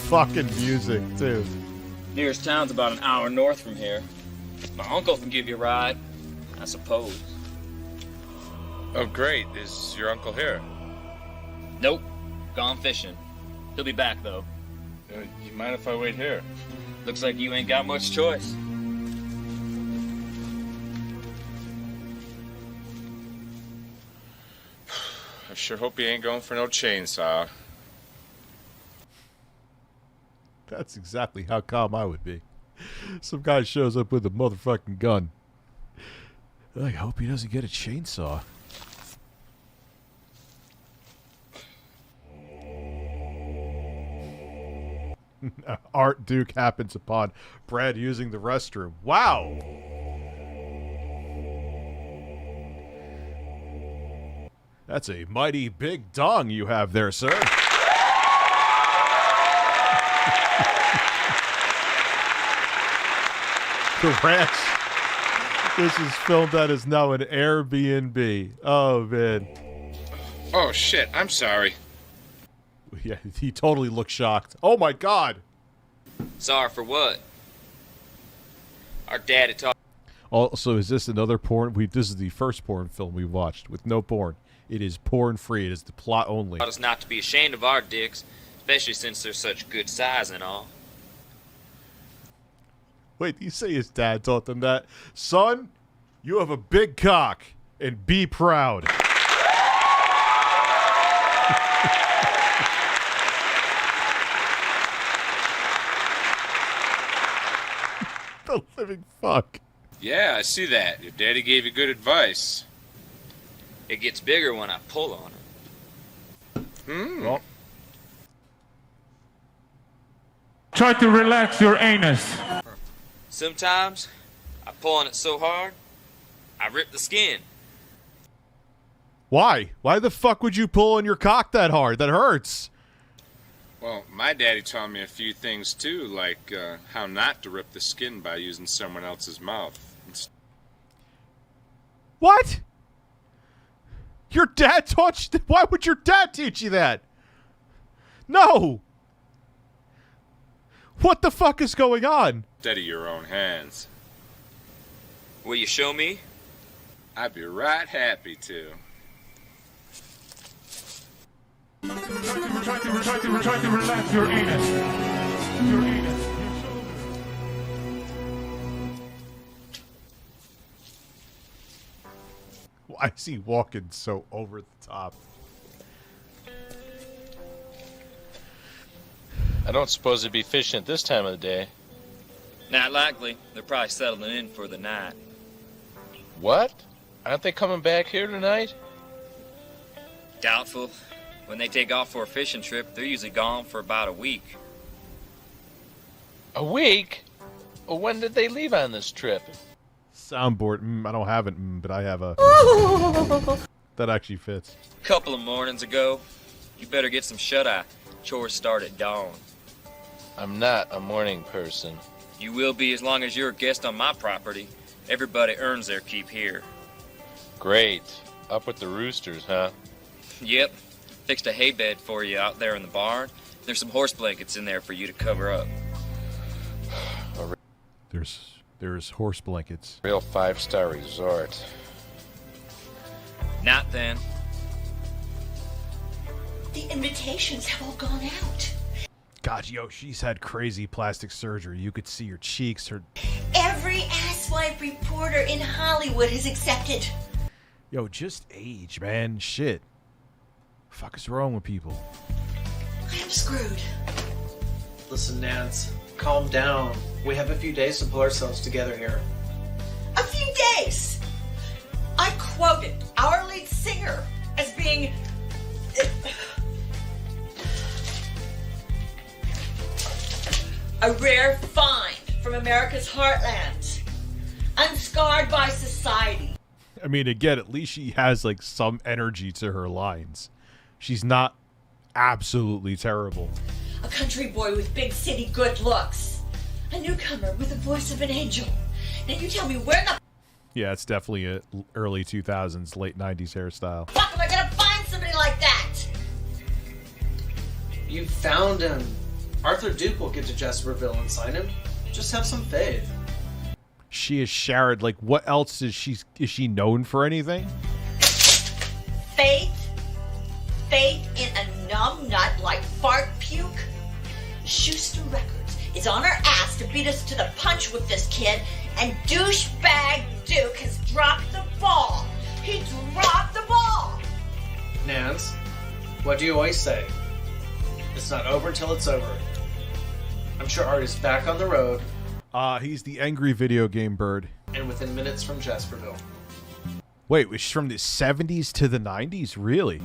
Fucking music, too. Nearest town's about an hour north from here. My uncle can give you a ride, I suppose. Oh, great. Is your uncle here? Nope. Gone fishing. He'll be back, though. You mind if I wait here? Looks like you ain't got much choice. I sure hope he ain't going for no chainsaw. That's exactly how calm I would be. Some guy shows up with a motherfucking gun. I hope he doesn't get a chainsaw. Art Duke happens upon Brad using the restroom. Wow! That's a mighty big dong you have there, sir. The ranch. This is filmed at is now an Airbnb. Oh, man. Oh, shit. I'm sorry. Yeah, he totally looked shocked. Oh, my God. Sorry for what? Our daddy taught. Also, is this another porn? This is the first porn film we watched with no porn. It is porn free. It is the plot only. Taught us not to be ashamed of our dicks, especially since they're such good size and all. Wait, you say his dad taught them that? Son, you have a big cock, and be proud. The living fuck. Yeah, I see that. Your daddy gave you good advice. It gets bigger when I pull on it. Well, try to relax your anus. Sometimes, I pull on it so hard, I rip the skin. why? Why the fuck would you pull on your cock that hard? That hurts. Well, my daddy taught me a few things too, like how not to rip the skin by using someone else's mouth. What? Your dad taught you? Why would your dad teach you that? No. What the fuck is going on? Steady your own hands. Will you show me? I'd be right happy to. Try to relax your anus. Your anus. Why is he walking so over the top? I don't suppose it'd be fishing at this time of the day. Not likely. They're probably settling in for the night. What? Aren't they coming back here tonight? Doubtful. When they take off for a fishing trip, they're usually gone for about a week. A week? Well, when did they leave on this trip? Soundboard. I don't have it, but I have a... That actually fits. Couple of mornings ago. You better get some shut-eye. Chores start at dawn. I'm not a morning person. You will be as long as you're a guest on my property. Everybody earns their keep here. Great. Up with the roosters, huh? Yep. Fixed a hay bed for you out there in the barn. There's some horse blankets in there for you to cover up. There's horse blankets. Real 5-star resort. Not then. The invitations have all gone out. God, yo, she's had crazy plastic surgery. You could see her cheeks, her... Every asswipe reporter in Hollywood has accepted. Yo, just age, man. Shit. Fuck is wrong with people? I'm screwed. Listen, Nance, calm down. We have a few days to pull ourselves together here. A few days! I quoted our lead singer as being... a rare find from America's heartland. Unscarred by society. I mean, again, at least she has, like, some energy to her lines. She's not absolutely terrible. A country boy with big city good looks. A newcomer with the voice of an angel. Now you tell me where the Yeah, it's definitely a early 2000s, late 90s hairstyle. fuck am I gonna find somebody like that? You found him. Arthur Duke will get to Jasperville and sign him. Just have some faith. She is Sharad. Like, what else is she known for anything? Faith? Faith in a numb nut like fart puke? Schuster Records is on our ass to beat us to the punch with this kid, and douchebag Duke has dropped the ball. He dropped the ball! Nance, what do you always say? It's not over until it's over. I'm sure Art is back on the road. He's the angry video game bird. And within minutes from Jasperville. Wait, was she from the 70s to the 90s? Really?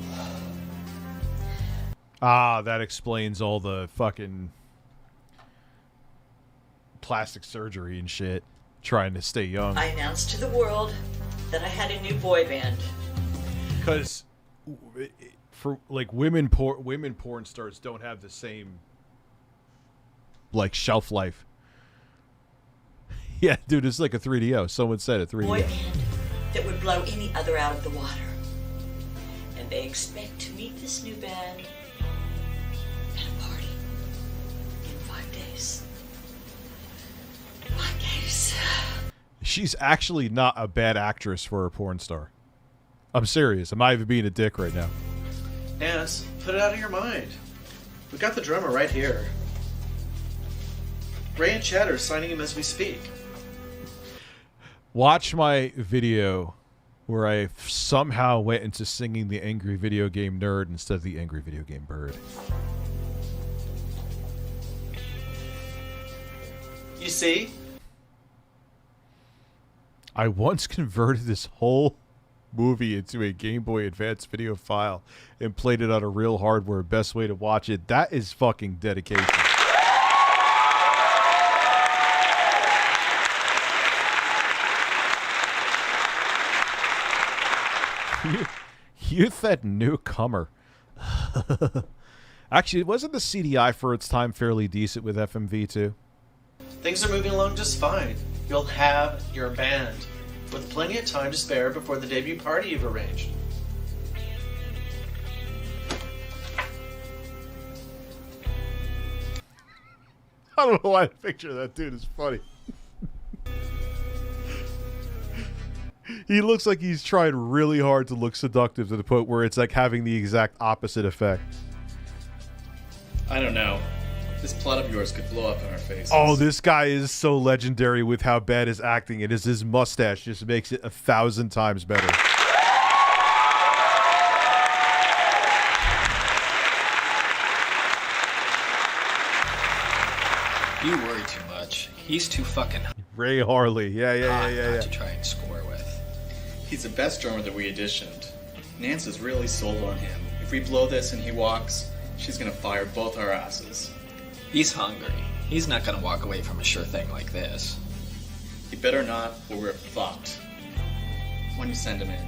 That explains all the fucking plastic surgery and shit. Trying to stay young. I announced to the world that I had a new boy band. Because for like women porn stars don't have the same like shelf life. Yeah, dude, it's like a 3DO. Someone said a 3DO. Boy band that would blow any other out of the water. And they expect to meet this new band at a party in 5 days. 5 days. She's actually not a bad actress for a porn star. I'm serious. I'm not even being a dick right now. Nance, put it out of your mind. We got the drummer right here. Ray and Chad are signing him as we speak. Watch my video where I somehow went into singing the angry video game nerd instead of the angry video game bird. You see? I once converted this whole movie into a Game Boy Advance video file and played it on a real hardware. Best way to watch it. That is fucking dedication. You that newcomer. Actually, wasn't the CDI for its time fairly decent with FMV too? Things are moving along just fine. You'll have your band, with plenty of time to spare before the debut party you've arranged. I don't know why the picture of that dude is funny. He looks like he's trying really hard to look seductive to the point where it's like having the exact opposite effect. I don't know. This plot of yours could blow up in our faces. Oh, this guy is so legendary with how bad his acting is. His mustache just makes it 1,000 times better. You worry too much. He's too fucking Ray Harley. Yeah. to try and score with. He's the best drummer that we auditioned. Nance is really sold on him. If we blow this and he walks, she's gonna fire both our asses. He's hungry. He's not gonna walk away from a sure thing like this. He better not, or we're fucked. Why don't you send him in?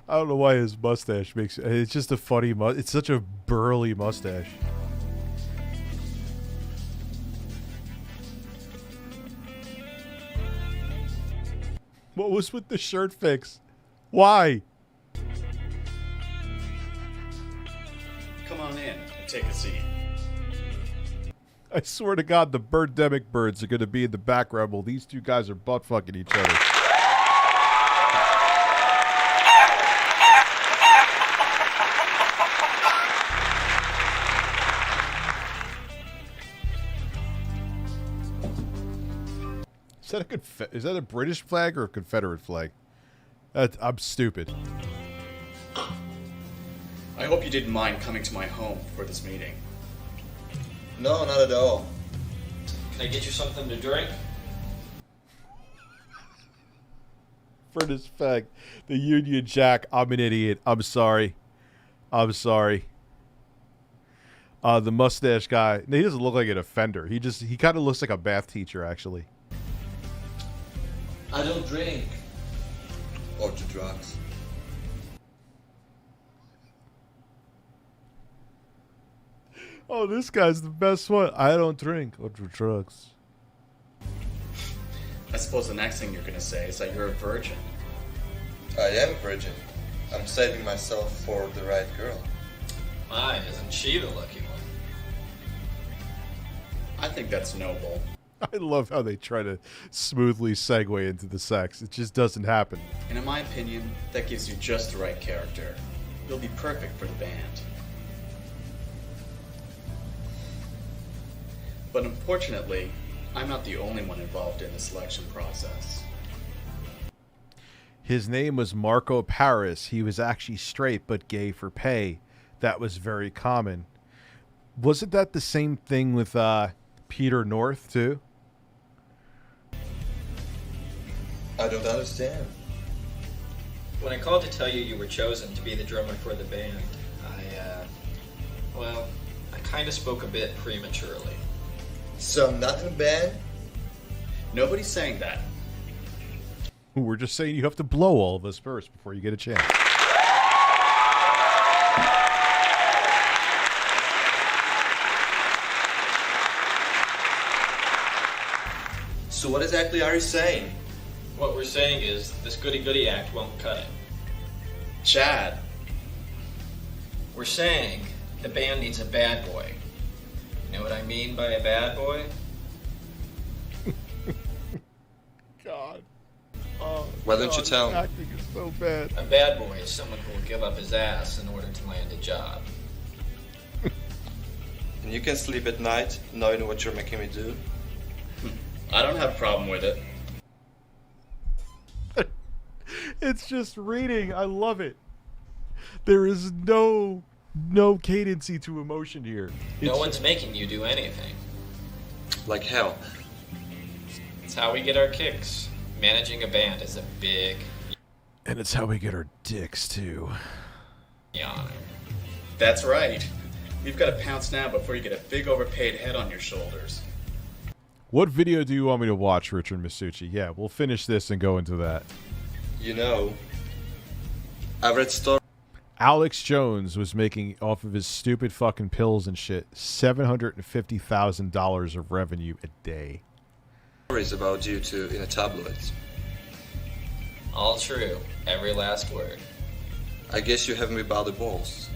I don't know why his mustache makes it's just a funny it's such a burly mustache. What was with the shirt fix? Why? Come on in and take a seat. I swear to God, the Birdemic birds are going to be in the background while these two guys are butt fucking each other. Is that a British flag or a Confederate flag? I'm stupid. I hope you didn't mind coming to my home for this meeting. No, not at all. Can I get you something to drink? For this fact, the Union Jack, I'm an idiot. I'm sorry. I'm sorry. The mustache guy, he doesn't look like an offender. He kind of looks like a math teacher, actually. I don't drink. Or do drugs. Oh, this guy's the best one. I don't drink or do drugs. I suppose the next thing you're gonna say is that you're a virgin. I am a virgin. I'm saving myself for the right girl. My, isn't she the lucky one? I think that's noble. I love how they try to smoothly segue into the sex. It just doesn't happen. And in my opinion, that gives you just the right character. You'll be perfect for the band. But unfortunately, I'm not the only one involved in the selection process. His name was Marco Paris. He was actually straight but gay for pay. That was very common. Wasn't that the same thing with Peter North, too? I don't understand. When I called to tell you you were chosen to be the drummer for the band, I kind of spoke a bit prematurely. So I'm not in a band? Nobody's saying that. We're just saying you have to blow all of us first before you get a chance. So what exactly are you saying? What we're saying is this goody-goody act won't cut it. Chad. We're saying the band needs a bad boy. You know what I mean by a bad boy? God. Oh, Why don't you tell me? Acting is so bad. A bad boy is someone who will give up his ass in order to land a job. And you can sleep at night knowing what you're making me do? I don't have a problem with it. It's just reading. I love it. There is no cadency to emotion here. No one's making you do anything. Like hell. It's how we get our kicks. Managing a band is a big... And it's how we get our dicks, too. honor. That's right. You've got to pounce now before you get a big overpaid head on your shoulders. What video do you want me to watch, Richard Masucci? Yeah, we'll finish this and go into that. You know, I've read stories. Alex Jones was making, off of his stupid fucking pills and shit, $750,000 of revenue a day. Stories about you two in a tabloid. All true. Every last word. I guess you have me by the balls.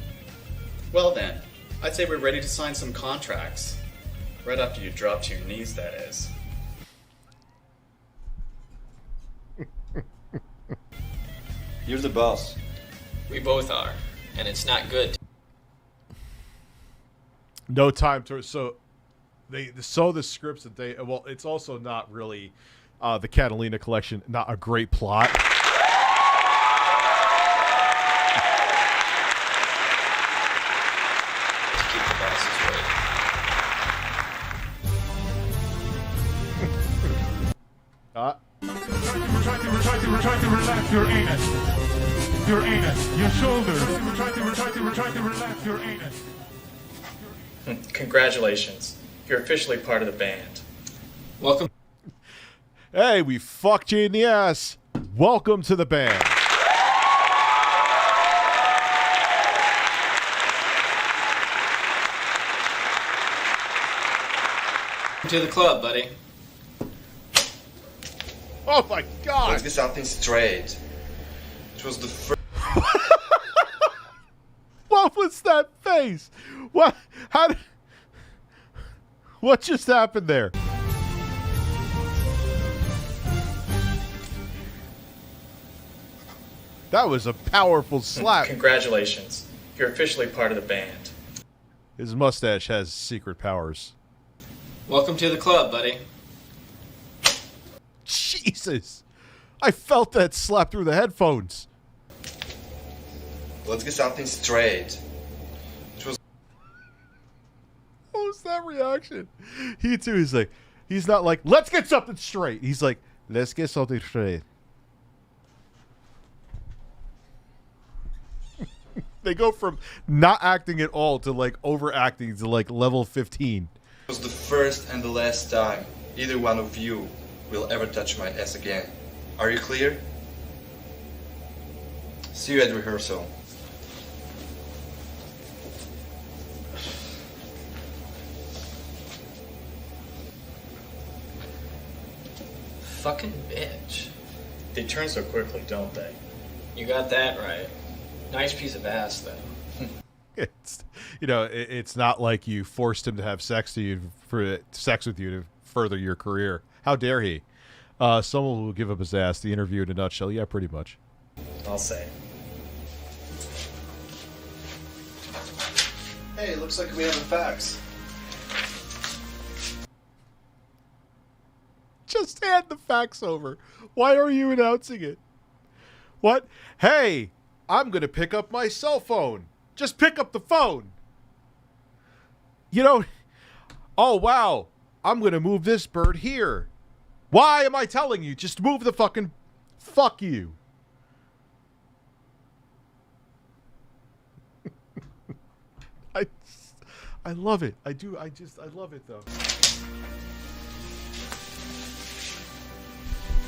Well then, I'd say we're ready to sign some contracts. Right after you drop to your knees, that is. You're the boss. We both are, and it's not good. No time to the scripts that they well, it's also not really the Catalina collection, not a great plot. Try to relax your anus. Your anus. Your shoulders. Try to relax your anus. Congratulations. You're officially part of the band. Welcome. Hey, we fucked you in the ass. Welcome to the band. To the club, buddy. Oh my God! Let's get something straight. It was the first. What was that face? What? How did? What just happened there? That was a powerful slap. Congratulations. You're officially part of the band. His mustache has secret powers. Welcome to the club, buddy. Jesus. I felt that slap through the headphones. Let's get something straight. What was that reaction? He too is like, he's not like, let's get something straight. He's like, let's get something straight. They go from not acting at all to like overacting to like level 15. It was the first and the last time either one of you will ever touch my ass again. Are you clear? See you at rehearsal. Fucking bitch. They turn so quickly, don't they? You got that right. Nice piece of ass, though. It's, you know, it's not like you forced him to have sex with you to further your career. How dare he? Someone will give up his ass. The interview in a nutshell. Yeah, pretty much. I'll say. Hey, looks like we have a fax. Just hand the fax over. Why are you announcing it? What? Hey, I'm going to pick up my cell phone. Just pick up the phone. You know, oh, wow. I'm going to move this bird here. Why am I telling you? Just move the fucking... Fuck you. I love it. I do. I love it, though.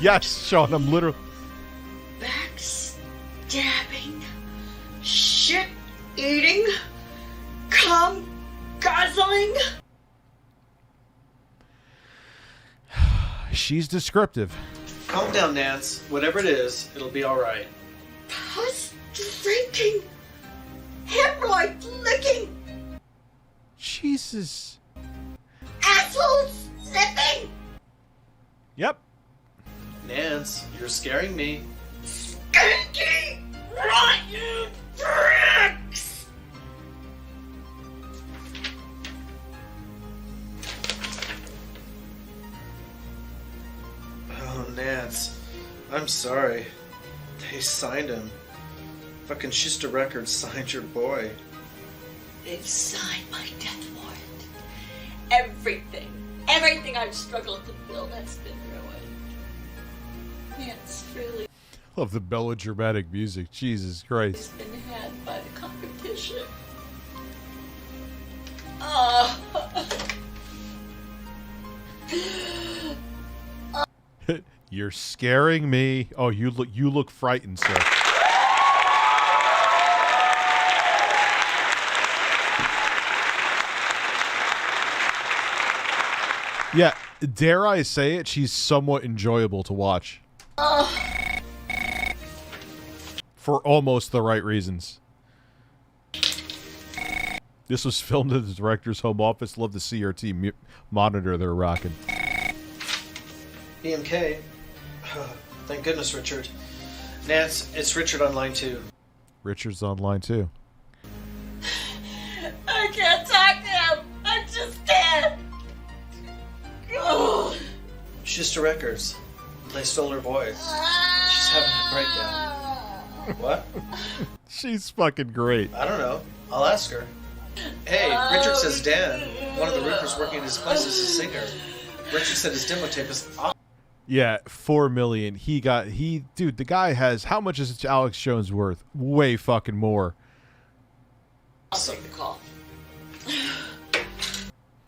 Yes, Sean, I'm literally... Backstabbing, shit-eating, cum-guzzling. She's descriptive. Calm down, Nance. Whatever it is, it'll be alright. Puss-drinking, hemorrhoid-licking, Jesus. asshole-sniffing. Yep. Nance, you're scaring me. Stinky, rotten pricks! Oh, Nance. I'm sorry. They signed him. Fucking Schuster Records signed your boy. They've signed my death warrant. Everything I've struggled to build has been ruined. Nance really Love the melodramatic music. Jesus Christ. has been had by the competition. You're scaring me. Oh, you look frightened, sir. Yeah, dare I say it, she's somewhat enjoyable to watch. For almost the right reasons. This was filmed at the director's home office. Love the CRT monitor they're rocking. EMK. Thank goodness, Richard. Nance, it's Richard on line 2. Richard's online too. I can't talk to him. I just can't. Oh. She's to records. They stole her voice. She's having a breakdown. What? She's fucking great. I don't know. I'll ask her. Hey, Richard says Dan, one of the roofers working in his place, is a singer. Richard said his demo tape is awesome. Yeah, 4 million. Dude, the guy has, how much is Alex Jones worth? Way fucking more. Take the call.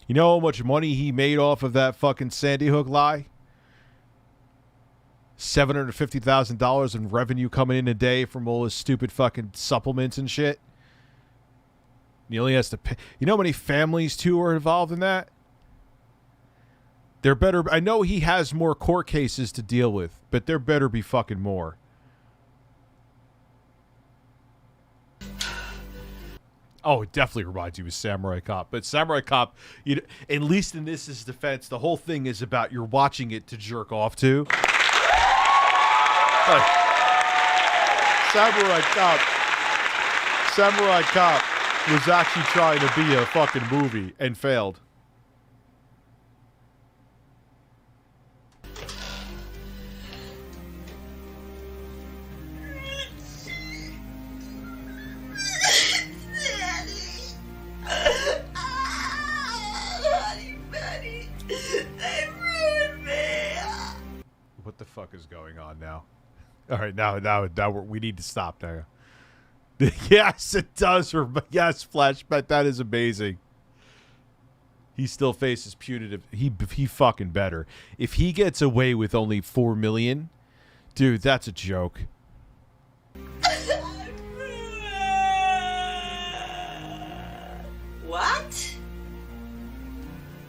You know how much money he made off of that fucking Sandy Hook lie? $750,000 in revenue coming in a day from all his stupid fucking supplements and shit. He only has to pay. You know how many families too are involved in that? There better. I know he has more court cases to deal with, but there better be fucking more. Oh, it definitely reminds you of Samurai Cop. But Samurai Cop, at least in this defense, the whole thing is about you're watching it to jerk off to. Like, Samurai Cop was actually trying to be a fucking movie and failed. What the fuck is going on now? All right, now we need to stop now. Yes, it does. Yes, Flashback, that is amazing. He still faces punitive. He fucking better. If he gets away with only 4 million, dude, that's a joke. What?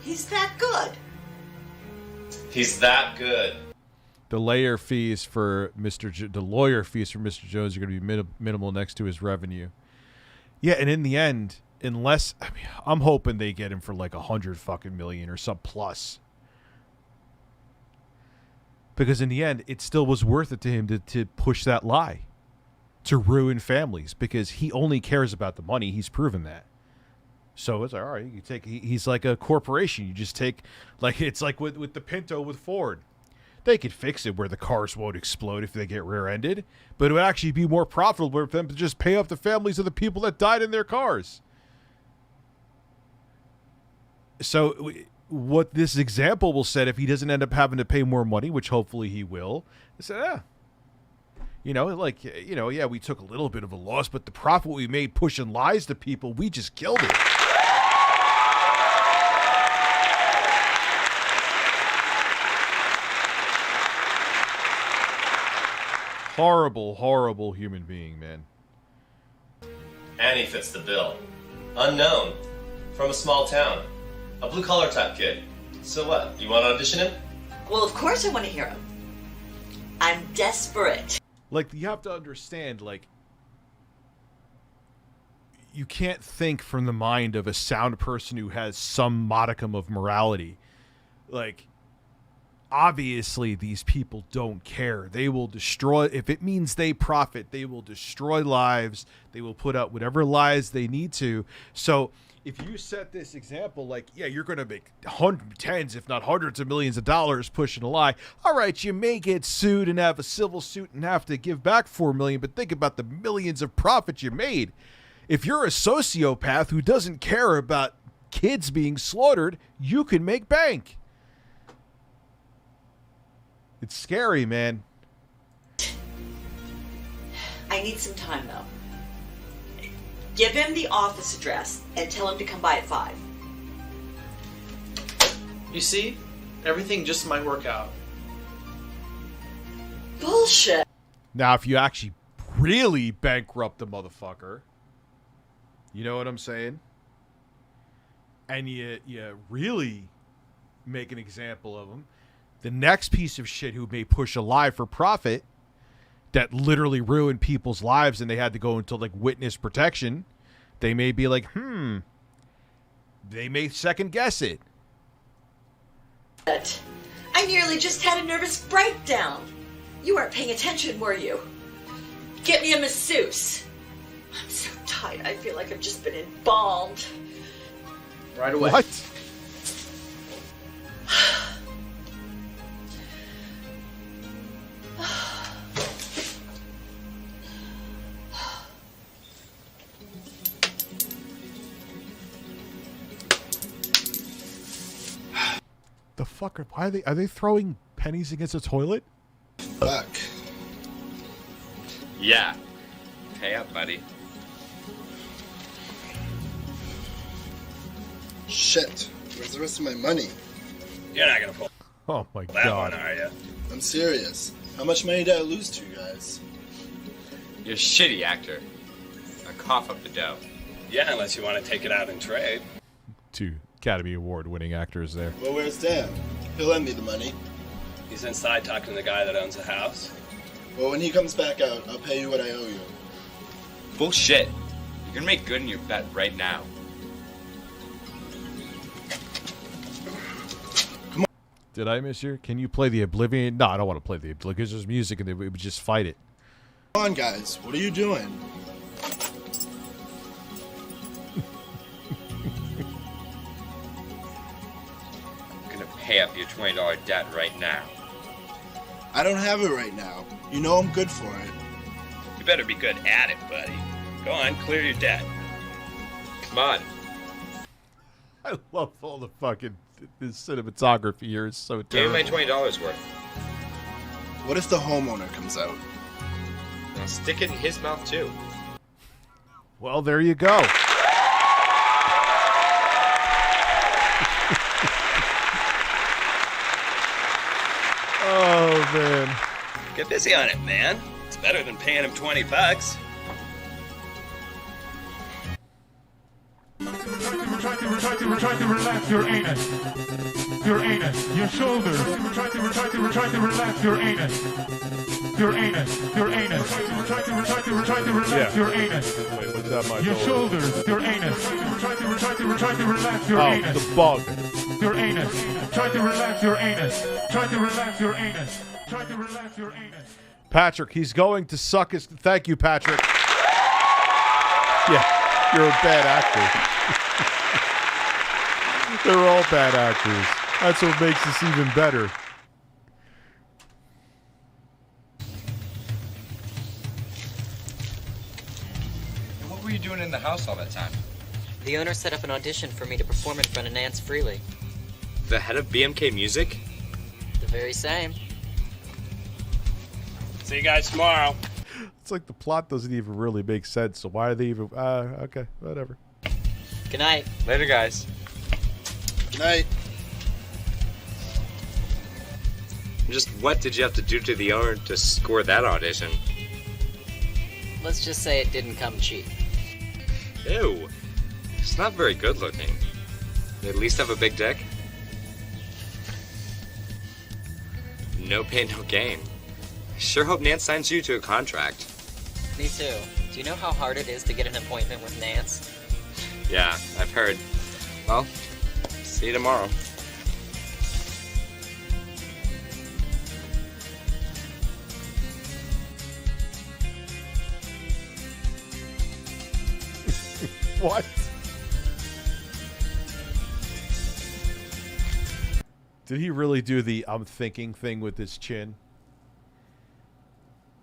He's that good. He's that good. The lawyer fees for Mr. Jones are going to be minimal next to his revenue. Yeah, and in the end, I'm hoping they get him for like 100 fucking million or some plus. Because in the end, it still was worth it to him to push that lie, to ruin families, because he only cares about the money. He's proven that. So it's all right. You take. He's like a corporation. You just take, like, it's like with the Pinto with Ford. They could fix it where the cars won't explode if they get rear-ended, but it would actually be more profitable for them to just pay off the families of the people that died in their cars. So what this example will set, if he doesn't end up having to pay more money, which hopefully he will, is say, yeah, we took a little bit of a loss, but the profit we made pushing lies to people, we just killed it. Horrible, horrible human being, man. And he fits the bill. Unknown. From a small town. A blue-collar type kid. So what? You want to audition him? Well, of course I want to hear him. I'm desperate. Like, you have to understand, like, you can't think from the mind of a sound person who has some modicum of morality. Like, obviously, these people don't care. They will destroy, if it means they profit, they will destroy lives. They will put out whatever lies they need to. So if you set this example, like, yeah, you're going to make tens, if not hundreds of millions of dollars pushing a lie. All right, you may get sued and have a civil suit and have to give back $4 million, but think about the millions of profit you made. If you're a sociopath who doesn't care about kids being slaughtered, you can make bank. It's scary, man. I need some time, though. Give him the office address and tell him to come by at 5. You see? Everything just might work out. Bullshit. Now, if you actually really bankrupt the motherfucker, you know what I'm saying? And you really make an example of him, the next piece of shit who may push a lie for profit that literally ruined people's lives and they had to go into like witness protection, they may be like, they may second guess it. I nearly just had a nervous breakdown. You weren't paying attention, were you? Get me a masseuse. I'm so tight, I feel like I've just been embalmed. Right away. What? The fuck are they throwing pennies against the toilet? Fuck. Yeah. Pay up, buddy. Shit. Where's the rest of my money? You're not gonna pull Oh my that god. one, are you? I'm serious. How much money did I lose to you guys? You're a shitty actor. Now cough up the dough. Yeah, unless you want to take it out and trade. 2 Academy Award winning actors there. Well, where's Dan? He'll lend me the money. He's inside talking to the guy that owns the house. Well, when he comes back out, I'll pay you what I owe you. Bullshit. You're gonna make good on your bet right now. Did I miss you? Can you play the Oblivion? No, I don't want to play the Oblivion because there's music and we would just fight it. Come on, guys. What are you doing? I'm gonna pay up your $20 debt right now. I don't have it right now. You know I'm good for it. You better be good at it, buddy. Go on, clear your debt. Come on. I love all the fucking this cinematography here is so Give me terrible. my $20 worth. What if the homeowner comes out? Now stick it in his mouth too. Well, there you go. Oh man. Get busy on it, man. It's better than paying him $20. Try to relax your anus. Your anus. Your shoulders. Try to relax your anus. Your anus. Your anus. Try to relax your anus. Wait, what's that? My Your shoulder? shoulders. Your anus. Try to relax your anus. The bug. Your anus. Try to relax your anus. Try to relax your anus. Try to relax your anus. Patrick, he's going to suck his. Thank you, Patrick. Yeah, you're a bad actor. They're all bad actors. That's what makes this even better. What were you doing in the house all that time? The owner set up an audition for me to perform in front of Nance Freely. The head of BMK Music? The very same. See you guys tomorrow. It's like the plot doesn't even really make sense, so why are they even... okay, whatever. Good night. Later, guys. Good night. Just what did you have to do to the owner to score that audition? Let's just say it didn't come cheap. Ew. It's not very good looking. They at least have a big dick? No pain, no gain. Sure hope Nance signs you to a contract. Me too. Do you know how hard it is to get an appointment with Nance? Yeah, I've heard. Well, see you tomorrow. What? Did he really do the I'm thinking thing with his chin?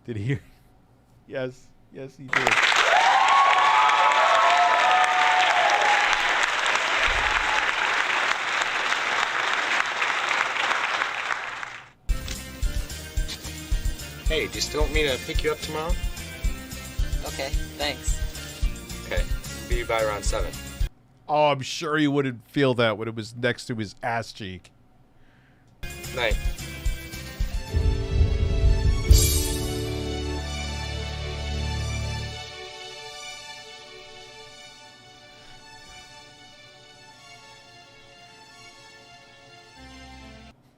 Did he? Yes. Yes, he did. Hey, do you still want me to pick you up tomorrow? Okay, thanks. Okay, be by around 7. Oh, I'm sure he wouldn't feel that when it was next to his ass cheek. Night.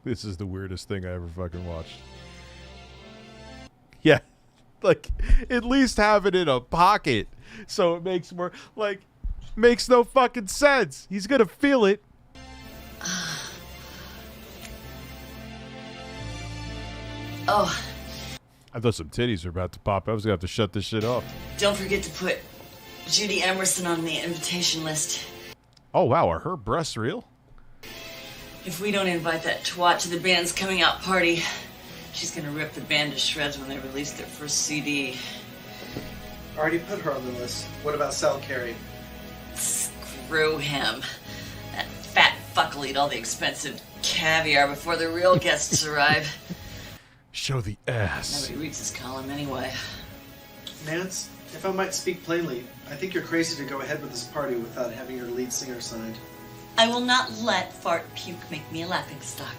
This is the weirdest thing I ever fucking watched. Yeah, like, at least have it in a pocket so it makes more, like, Makes no fucking sense. He's gonna feel it. Oh, I thought some titties were about to pop. I was gonna have to shut this shit off. don't forget to put Judy Emerson on the invitation list. Oh wow, are her breasts real? If we don't invite that twat to the band's coming out party, she's gonna rip the band to shreds when they release their first CD. Already put her on the list. What about Sal Carey? Screw him. That fat fuck will eat all the expensive caviar before the real guests arrive. Show the ass. Nobody reads his column anyway. Nance, if I might speak plainly, I think you're crazy to go ahead with this party without having your lead singer signed. I will not let fart puke make me a laughingstock.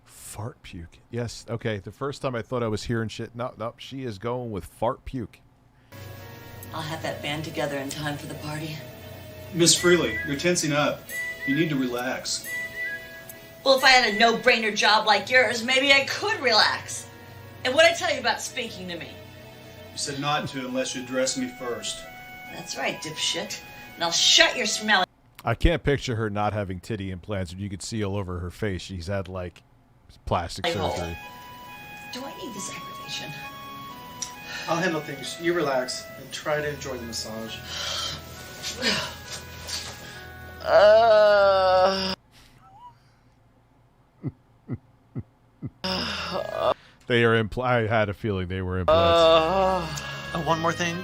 Fart puke. Yes. Okay. The first time I thought I was hearing shit. No. She is going with fart puke. I'll have that band together in time for the party. Miss Freely, you're tensing up. You need to relax. Well, if I had a no-brainer job like yours, maybe I could relax. And what'd I tell you about speaking to me? You said not to unless you address me first. That's right, dipshit. And I'll shut your smelly... I can't picture her not having titty implants, but you could see all over her face. She's had like plastic surgery. Do I need this aggravation? I'll handle things. You relax and try to enjoy the massage. They are I had a feeling they were implants. One more thing.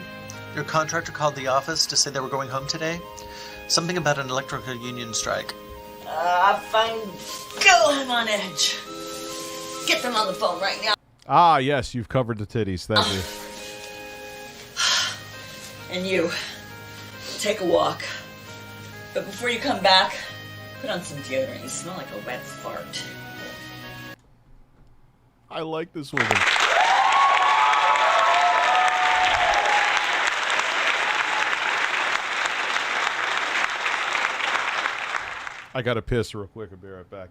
Your contractor called the office to say they were going home today. Something about an electrical union strike. Fine. Go home on edge. Get them on the phone right now. Ah, yes, you've covered the titties. Thank you. And you, take a walk. But before you come back, put on some deodorant. You smell like a wet fart. I like this woman. I gotta piss real quick. I'll be right back.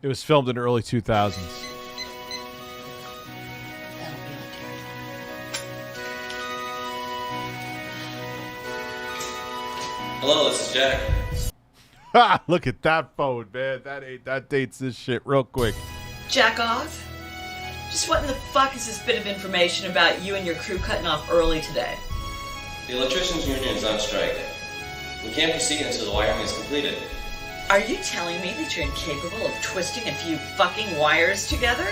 It was filmed in the early 2000s. Hello, this is Jack. Ha! Look at that phone, man. That dates this shit real quick. Jack off? Just what in the fuck is this bit of information about you and your crew cutting off early today? The electricians union is on strike. We can't proceed until the wiring is completed. Are you telling me that you're incapable of twisting a few fucking wires together?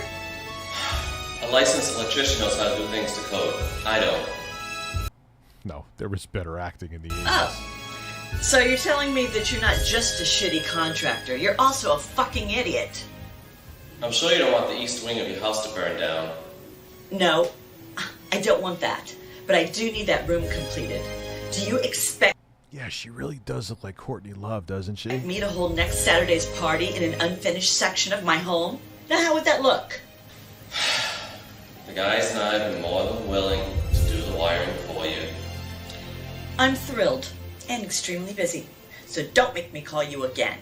A licensed electrician knows how to do things to code. I don't. No, there was better acting in the 80s. Oh. So you're telling me that you're not just a shitty contractor, you're also a fucking idiot. I'm sure you don't want the east wing of your house to burn down. No, I don't want that. But I do need that room completed. Do you expect Yeah, she really does look like Courtney Love, doesn't she? me to hold next Saturday's party in an unfinished section of my home? Now how would that look? The guys and I have been more than willing to do the wiring for you. I'm thrilled and extremely busy, so don't make me call you again.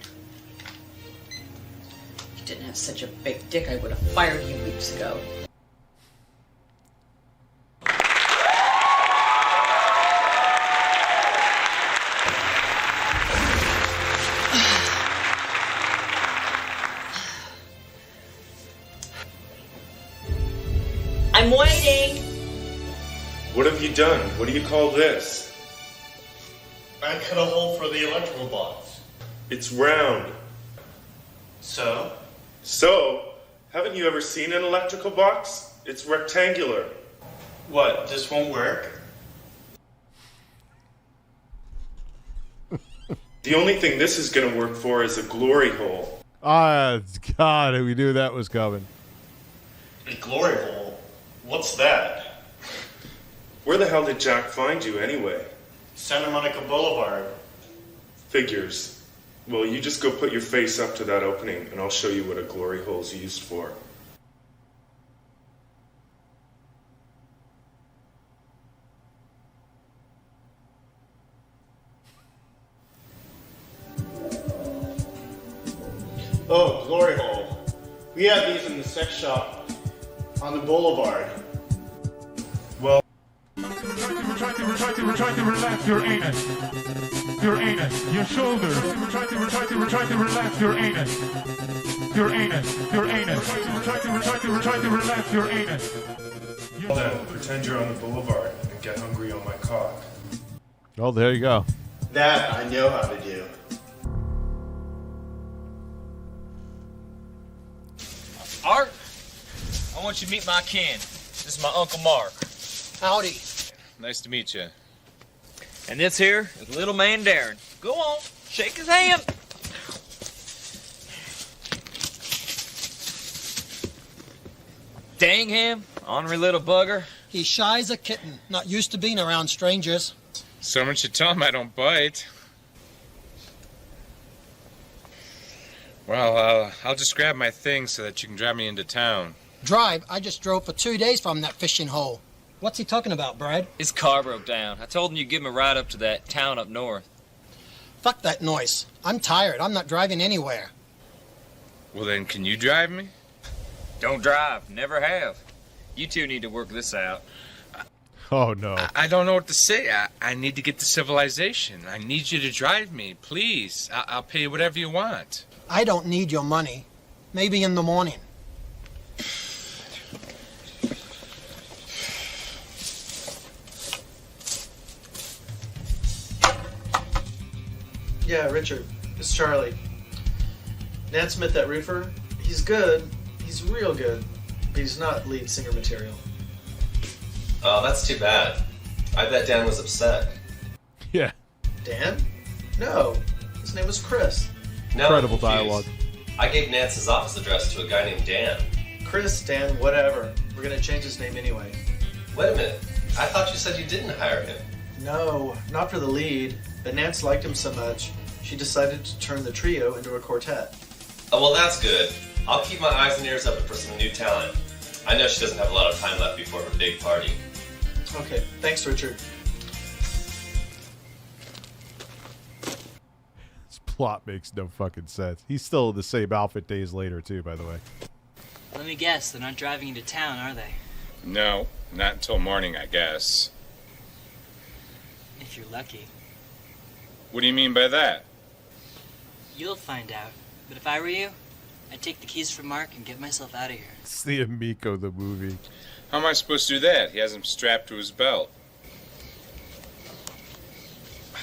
If you didn't have such a big dick, I would have fired you weeks ago. I'm waiting. What have you done? What do you call this? I cut a hole for the electrical box. It's round. So? So, haven't you ever seen an electrical box? It's rectangular. What, this won't work? The only thing this is going to work for is a glory hole. Ah, God, we knew that was coming. A glory hole? What's that? Where the hell did Jack find you anyway? Santa Monica Boulevard. Figures. Well, you just go put your face up to that opening, and I'll show you what a glory hole's used for. Oh, glory hole. We have these in the sex shop on the boulevard. Well, We're trying to relax your anus. Your anus. Your shoulders. We're trying to relax your anus. Your anus. Your anus. We're trying to relax your anus. well then, pretend you're on the boulevard and get hungry on my cock. Oh, there you go. That I know how to do. Art, I want you to meet my kin. This is my Uncle Mark. Howdy. Nice to meet you. And this here is little man Darren. Go on, shake his hand. Dang him, ornery little bugger. He's shy as a kitten, not used to being around strangers. Someone should tell him I don't bite. Well, I'll just grab my things so that you can drive me into town. Drive? I just drove for 2 days from that fishing hole. What's he talking about, Brad? His car broke down. I told him you'd give him a ride up to that town up north. Fuck that noise. I'm tired. I'm not driving anywhere. Well then, can you drive me? Don't drive. Never have. You two need to work this out. Oh, no. I don't know what to say. I need to get to civilization. I need you to drive me, please. I'll pay you whatever you want. I don't need your money. Maybe in the morning. Yeah, Richard. It's Charlie. Nat Smith, that roofer, he's good. He's real good. But he's not lead singer material. Oh, that's too bad. I bet Dan was upset. Yeah. Dan? No. His name was Chris. Now I'm Incredible confused. dialogue. I gave Nance's office address to a guy named Dan. Chris, Dan, whatever. We're gonna change his name anyway. Wait a minute. I thought you said you didn't hire him. No, not for the lead. But Nance liked him so much, she decided to turn the trio into a quartet. Oh, well, that's good. I'll keep my eyes and ears open for some new talent. I know she doesn't have a lot of time left before her big party. Okay, thanks, Richard. This plot makes no fucking sense. He's still in the same outfit days later, too, by the way. Let me guess, they're not driving into town, are they? No, not until morning, I guess. If you're lucky. What do you mean by that? You'll find out. But if I were you, I'd take the keys from Mark and get myself out of here. It's the Amico, the movie. How am I supposed to do that? He has him strapped to his belt.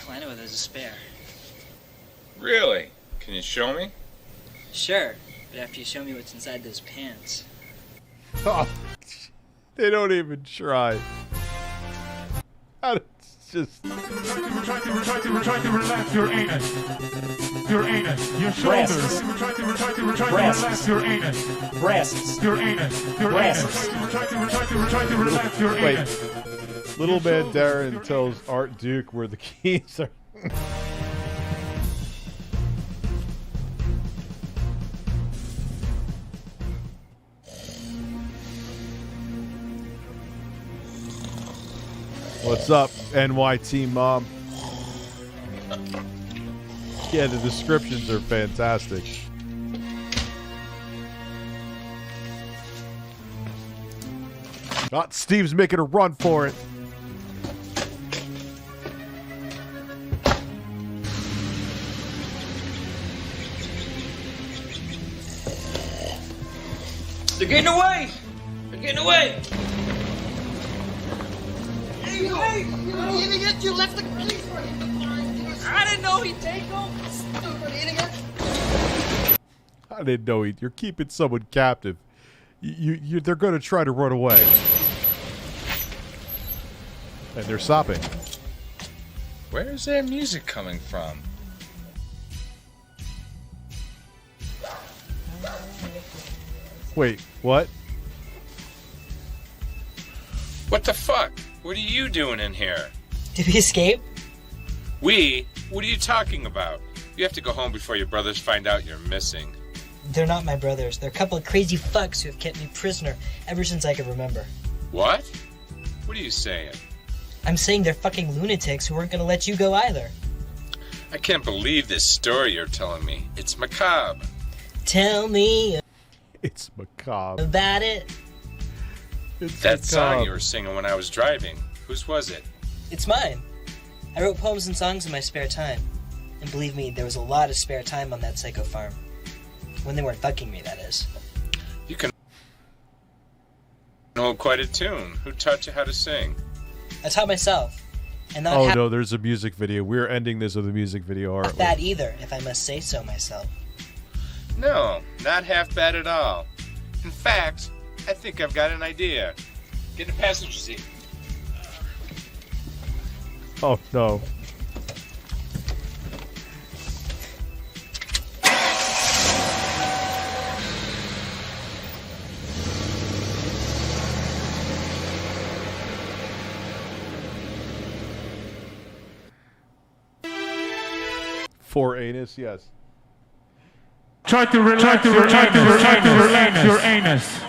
Well, I know there's a spare. Really? Can you show me? Sure, but after you show me what's inside those pants. Oh, they don't even try. It's just... We're trying to relax your anus. Your anus. Your shoulders. We're trying to relax your anus. Breasts. Your anus. Your anus. We're trying to relax your anus. Wait. Little man Darren tells Art Duke where the keys are. What's up, NYT Mom? Yeah, the descriptions are fantastic. Oh, Steve's making a run for it. They're getting away! They're getting away! Hey, wait! You idiot! You left the keys for him. I didn't know he'd take them. Stupid idiot! I didn't know you're keeping someone captive. They're going to try to run away. And they're stopping. Where is that music coming from? Wait, what? What the fuck? What are you doing in here? Did we escape? We? What are you talking about? You have to go home before your brothers find out you're missing. They're not my brothers. They're a couple of crazy fucks who have kept me prisoner ever since I could remember. What? What are you saying? I'm saying they're fucking lunatics who weren't gonna let you go either. I can't believe this story you're telling me. It's macabre. Tell me It's macabre. about it. It's That macabre. song you were singing when I was driving, whose was it? It's mine. I wrote poems and songs in my spare time. And believe me, there was a lot of spare time on that psycho farm. When they weren't fucking me, that is. You can hold quite a tune. Who taught you how to sing? I taught myself. And not Oh half no, there's a music video. We're ending this with a music video, aren't we? bad either, if I must say so myself. No, not half bad at all. In fact, I think I've got an idea. Get in the passenger seat. Oh no. For anus, yes. Try to relax your anus.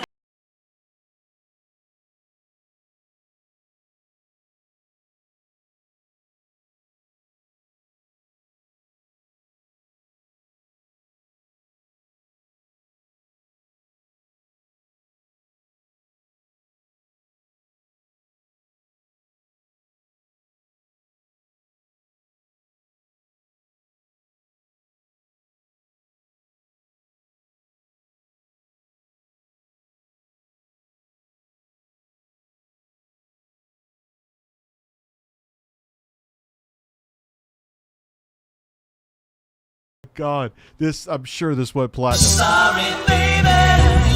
God, this, I'm sure this went platinum. Sorry, baby,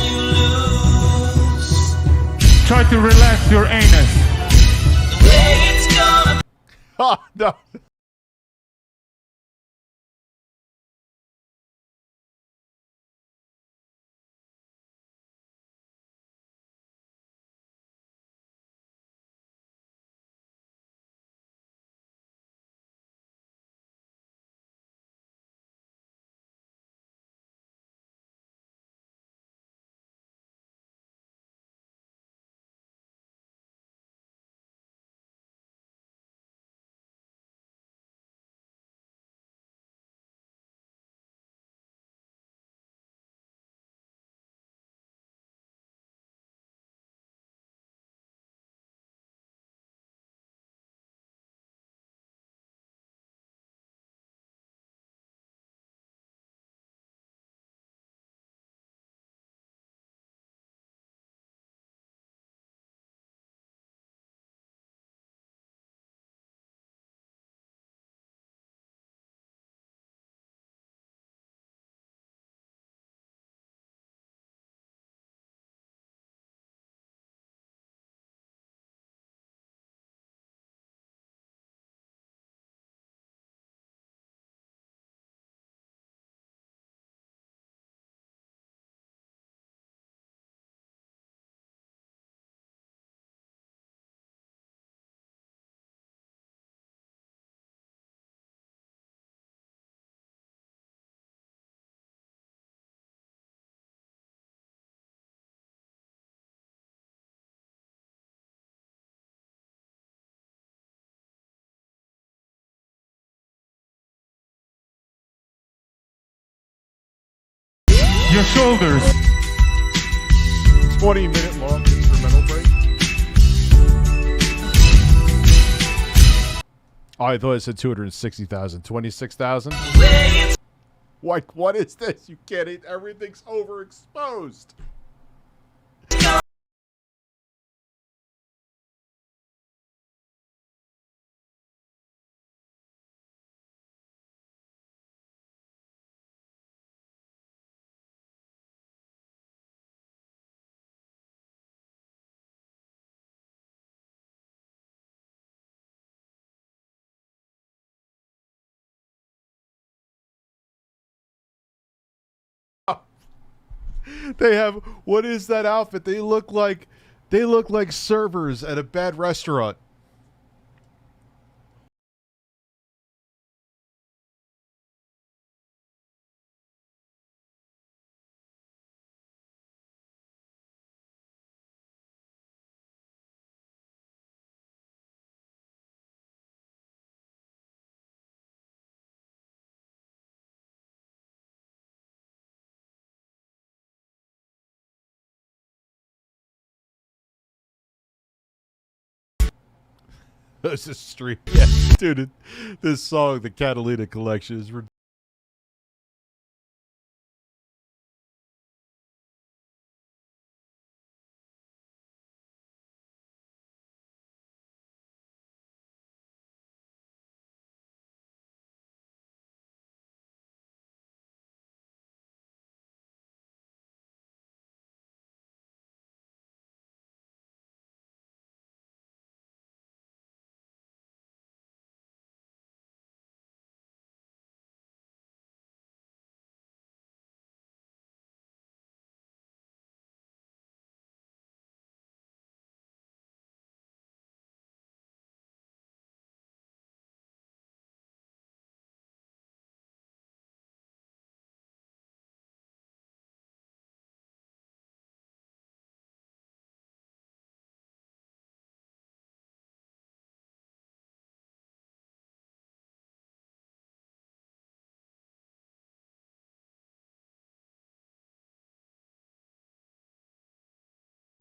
you lose. Try to relax your anus. Oh no. Your shoulders. 20-minute long instrumental break. Oh, I thought it said 260,000. 26,000? What is this? You get it? Everything's overexposed. They have, what is that outfit? They look like servers at a bad restaurant. This is stream. Yeah, dude, this song, the Catalina Collection, is ridiculous.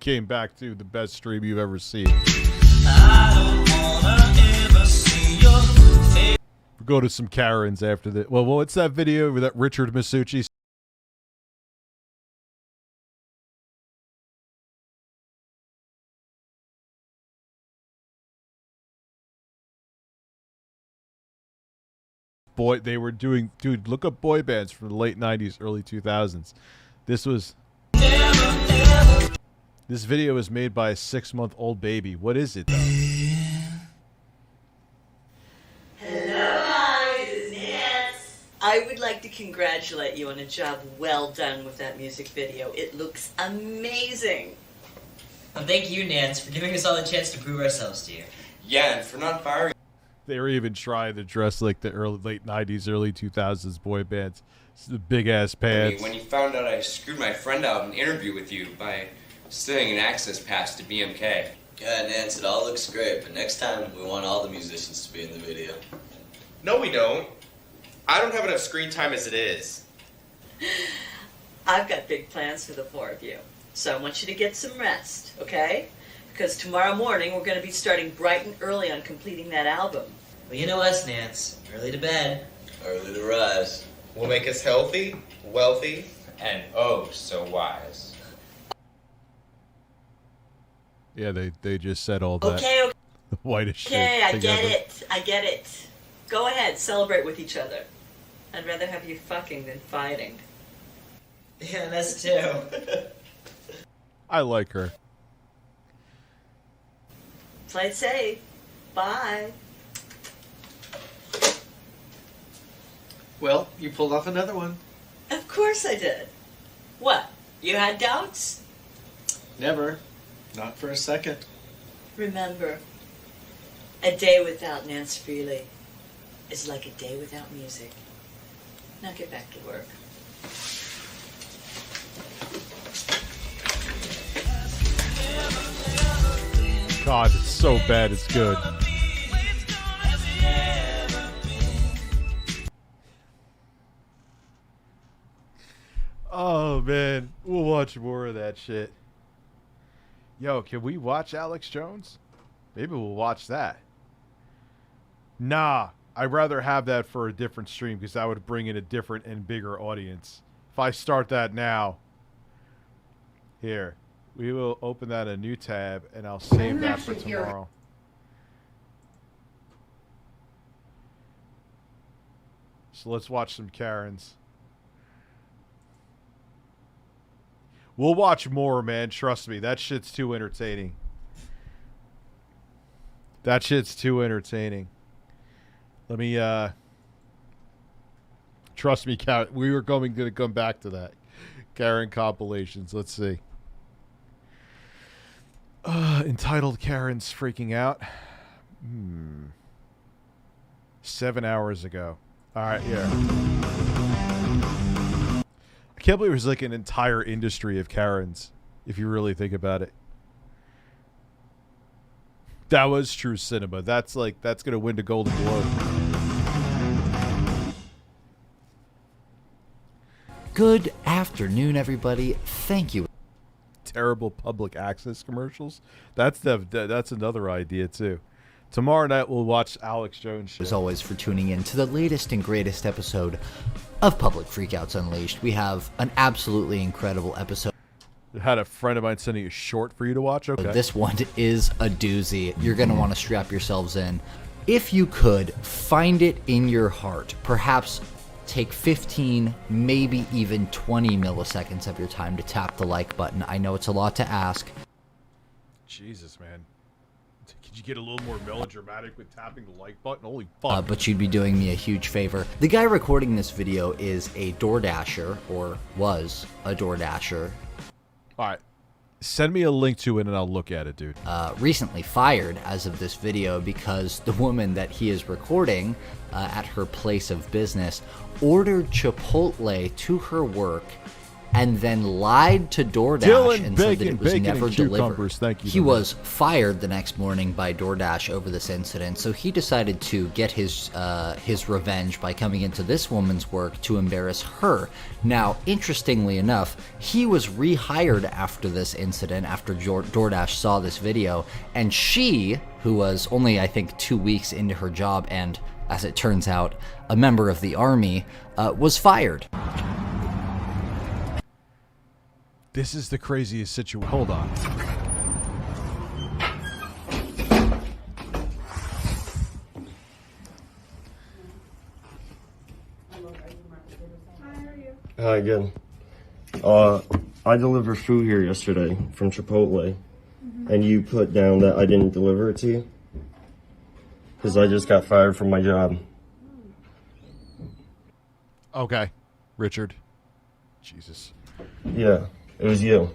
Came back to the best stream you've ever seen. We'll go to some Karens after that. Well, what's that video with that Richard Masucci? Boy, they were doing, dude, look up boy bands from the late 90s, early 2000s. This video was made by a 6-month-old baby. What is it, though? Hello, guys. It's Nance. I would like to congratulate you on a job well done with that music video. It looks amazing. And thank you, Nance, for giving us all a chance to prove ourselves to you. Yeah, and for not firing. They were even trying to dress like the late 90s, early 2000s boy bands. The big-ass pants. When you found out I screwed my friend out in an interview with you by stealing an access pass to BMK. Yeah, Nance, it all looks great, but next time we want all the musicians to be in the video. No, we don't. I don't have enough screen time as it is. I've got big plans for the four of you, so I want you to get some rest, okay? Because tomorrow morning we're going to be starting bright and early on completing that album. Well, you know us, Nance. Early to bed. Early to rise. Will make us healthy, wealthy, and oh so wise. Yeah, they just said all that. Okay, The whitest shit okay, I together. get it. I get it. Go ahead, celebrate with each other. I'd rather have you fucking than fighting. Yeah, us too. I like her. Play it safe. Bye. Well, you pulled off another one. Of course I did. What? You had doubts? Never. Not for a second. Remember, a day without Nance Freely is like a day without music. Now get back to work. God, it's so bad, it's good. Oh, man. We'll watch more of that shit. Yo, can we watch Alex Jones? Maybe we'll watch that. Nah, I'd rather have that for a different stream because that would bring in a different and bigger audience. If I start that now, here, we will open that in a new tab and I'll save that for tomorrow. So let's watch some Karens. We'll watch more, man. Trust me. That shit's too entertaining. That shit's too entertaining. Let me, trust me, Cat. We were going to come back to that. Karen compilations. Let's see. Entitled Karen's freaking out. 7 hours ago. All right, yeah. I can't believe there's like an entire industry of Karens, if you really think about it. That was true cinema. That's gonna win the Golden Globe. Good afternoon, everybody. Thank you. Terrible public access commercials. That's another idea too. Tomorrow night we'll watch Alex Jones show. As always, for tuning in to the latest and greatest episode of Public Freakouts Unleashed. We have an absolutely incredible episode. I had a friend of mine sending a short for you to watch. Okay. This one is a doozy. You're going to want to strap yourselves in. If you could, find it in your heart. Perhaps take 15, maybe even 20 milliseconds of your time to tap the like button. I know it's a lot to ask. Jesus, man. Could you get a little more melodramatic with tapping the like button? Holy fuck. But you'd be doing me a huge favor. The guy recording this video is a DoorDasher, or was a DoorDasher. Alright. Send me a link to it and I'll look at it, dude. Recently fired as of this video because the woman that he is recording at her place of business ordered Chipotle to her work and then lied to DoorDash and said that it was never delivered. Thank you. He was fired the next morning by DoorDash over this incident, so he decided to get his revenge by coming into this woman's work to embarrass her. Now, interestingly enough, he was rehired after this incident, after DoorDash saw this video, and she, who was only, I think, 2 weeks into her job and, as it turns out, a member of the army, was fired. This is the craziest situation. Hold on. Hi, good. I delivered food here yesterday from Chipotle, and you put down that I didn't deliver it to you because I just got fired from my job. Okay, Richard. Jesus. Yeah, it was you.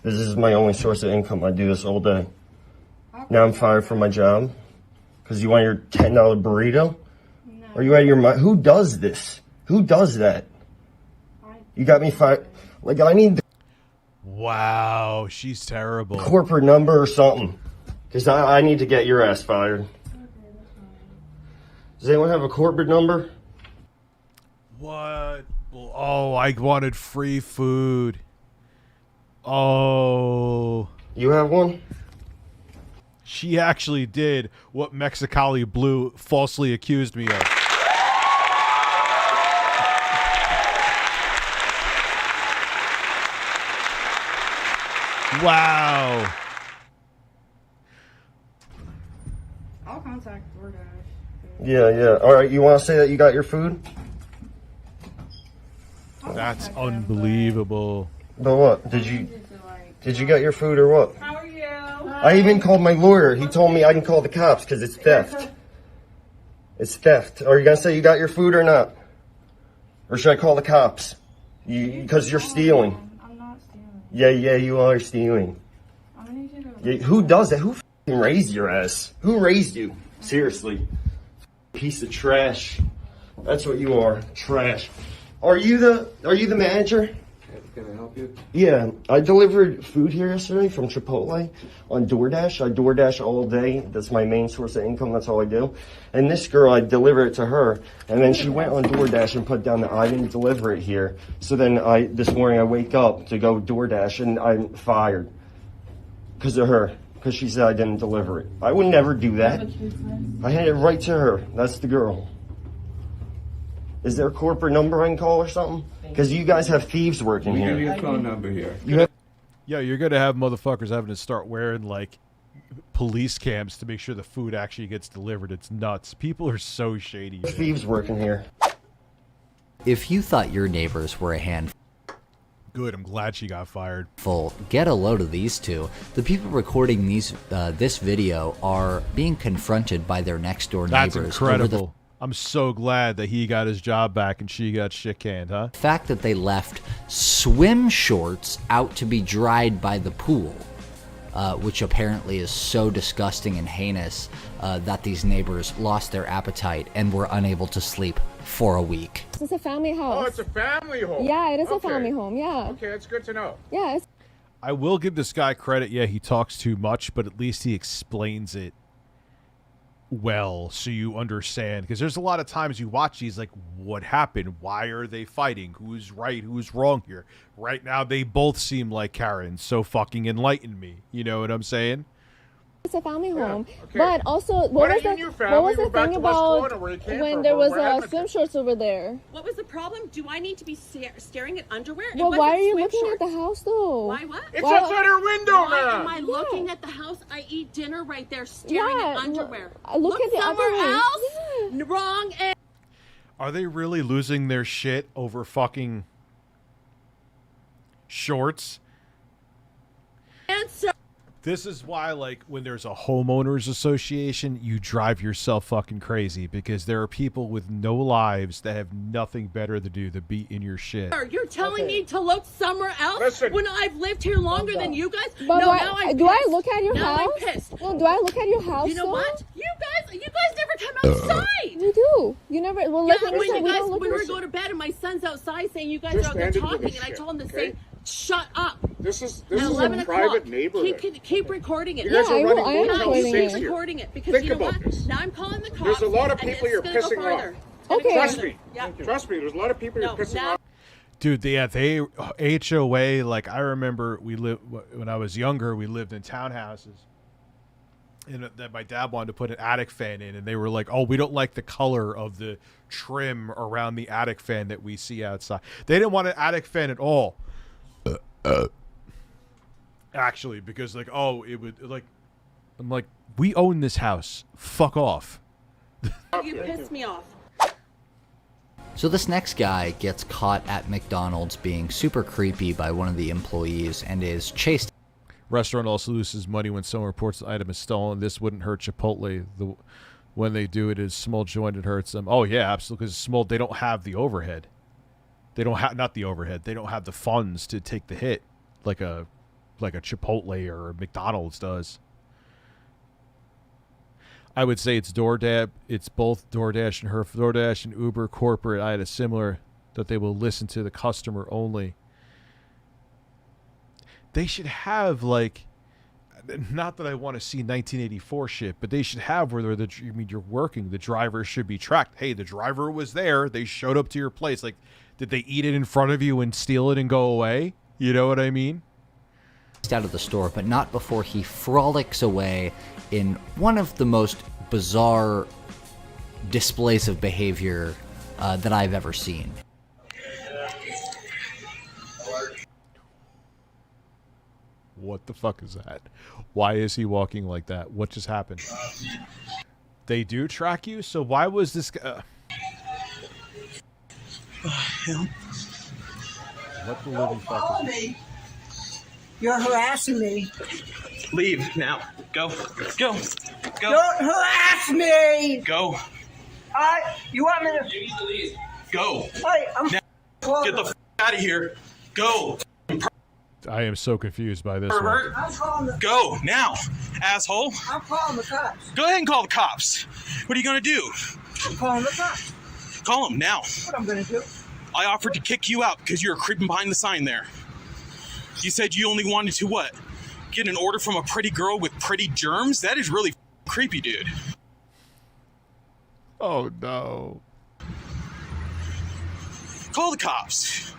This is my only source of income. I do this all day. Now I'm fired from my job because you want your $10 burrito? No. Are you out of your mind? Who does this? Who does that? You got me fired. Like, I need the wow, she's terrible. Corporate number or something. Because I need to get your ass fired. Does anyone have a corporate number? What? Oh, I wanted free food. Oh. You have one? She actually did what Mexicali Blue falsely accused me of. Wow. I'll contact DoorDash. Yeah. All right, you want to say that you got your food? That's unbelievable. But what? Did you get your food or what? How are you? I even called my lawyer. He told me I can call the cops because it's theft. It's theft. Are you going to say you got your food or not? Or should I call the cops? Because you're stealing. I'm not stealing. Yeah, you are stealing. Yeah, who does that? Who f***ing raised your ass? Who raised you? Seriously. Piece of trash. That's what you are. Trash. Are you the manager? Can I help you? Yeah, I delivered food here yesterday from Chipotle on DoorDash. I DoorDash all day. That's my main source of income. That's all I do. And this girl, I deliver it to her, and then she went on DoorDash and put down that I didn't deliver it here. So then this morning I wake up to go DoorDash, and I'm fired because of her, because she said I didn't deliver it. I would never do that. I handed it right to her. That's the girl. Is there a corporate number I can call or something? Because you guys have thieves working here. Give you a phone number here. Yeah, you're going to have motherfuckers having to start wearing, like, police cams to make sure the food actually gets delivered. It's nuts. People are so shady. Thieves working here. If you thought your neighbors were a handful, good, I'm glad she got fired. Get a load of these two. The people recording this video are being confronted by their next door neighbors. That's incredible. I'm so glad that he got his job back and she got shit canned, huh? The fact that they left swim shorts out to be dried by the pool, which apparently is so disgusting and heinous that these neighbors lost their appetite and were unable to sleep for a week. This is a family house. Oh, it's a family home. Yeah, it is a Okay. family home, yeah. Okay, that's good to know. Yeah, it's I will give this guy credit. Yeah, he talks too much, but at least he explains it well so you understand. Because there's a lot of times you watch these, like, what happened? Why are they fighting? Who's right? Who's wrong here? Right now, they both seem like Karens. So fucking enlighten me. You know what I'm saying? a family home. okay. But also, what Why was don't the, you and your family what was the go back thing to West about Florida where you came when from, there or was what happened swim shorts over there? What was the problem? Do I need to be staring at underwear? It Well, wasn't why are you swim looking shorts. at the house though? Why what? It's outside her window, Why man. am I looking at the house? I eat dinner right there staring at underwear. Look at the somewhere other one. else. Wrong. Are they really losing their shit over fucking shorts? Answer. This is why, like, when there's a homeowners association, you drive yourself fucking crazy, because there are people with no lives that have nothing better to do than be in your shit. You're telling me to look somewhere else Listen. when I've lived here longer than you guys? But no, why, now I'm do I pissed. look at your now house? I'm pissed. No, do I look at your house? You know though? what? You guys never come outside. We do. You never. Well, Yeah, listen, when listen, you we guys, don't look we at were your going to bed and my son's outside saying you guys Just are out there handed you talking, this and I shit, told him to okay? say, "Shut up." This is At 11 a private o'clock. neighborhood. Keep recording it. You guys Yeah, are I running will- I am multiple recording states it. here. Recording it because Think you know about what? this. Now I'm calling the cops. There's a lot of and people it's you're gonna go pissing off. further. It's gonna Okay. go Trust further. me. Yeah. Trust me. There's a lot of people you're pissing now- off. Dude, they HOA, like, I remember when I was younger, we lived in townhouses. And that my dad wanted to put an attic fan in, and they were like, "Oh, we don't like the color of the trim around the attic fan that we see outside." They didn't want an attic fan at all. Actually, because, like, oh, it would, like, I'm like, we own this house. Fuck off. You pissed me off. So this next guy gets caught at McDonald's being super creepy by one of the employees and is chased. Restaurant also loses money when someone reports the item is stolen. This wouldn't hurt Chipotle. When they do it is small joint, it hurts them. Oh yeah, absolutely. Because small, they don't have the overhead. They don't have not the overhead. They don't have the funds to take the hit like a Chipotle or a McDonald's does. I would say it's DoorDash. It's both DoorDash and DoorDash and Uber corporate. I had a similar that they will listen to the customer only. They should have, like, not that I want to see 1984 shit, but they should have where you're working. The driver should be tracked. Hey, the driver was there. They showed up to your place. Like, did they eat it in front of you and steal it and go away? You know what I mean? Out of the store, but not before he frolics away in one of the most bizarre displays of behavior that I've ever seen. What the fuck is that? Why is he walking like that? What just happened? They do track you, so why was this guy... What the living fuck is me. You're harassing me. Leave now. Go. Go. Go. Don't harass me. Go. You want me to? You need to leave. Go. I'm now. Get the f out of here. Go. I am so confused by this one. Pervert. I'm calling the. Go now, asshole. I'm calling the cops. Go ahead and call the cops. What are you gonna do? I'm calling the cops. Call them now. What I'm gonna do? I offered to kick you out because you were creeping behind the sign there. You said you only wanted to what? Get an order from a pretty girl with pretty germs? That is really creepy, dude. Oh no. Call the cops.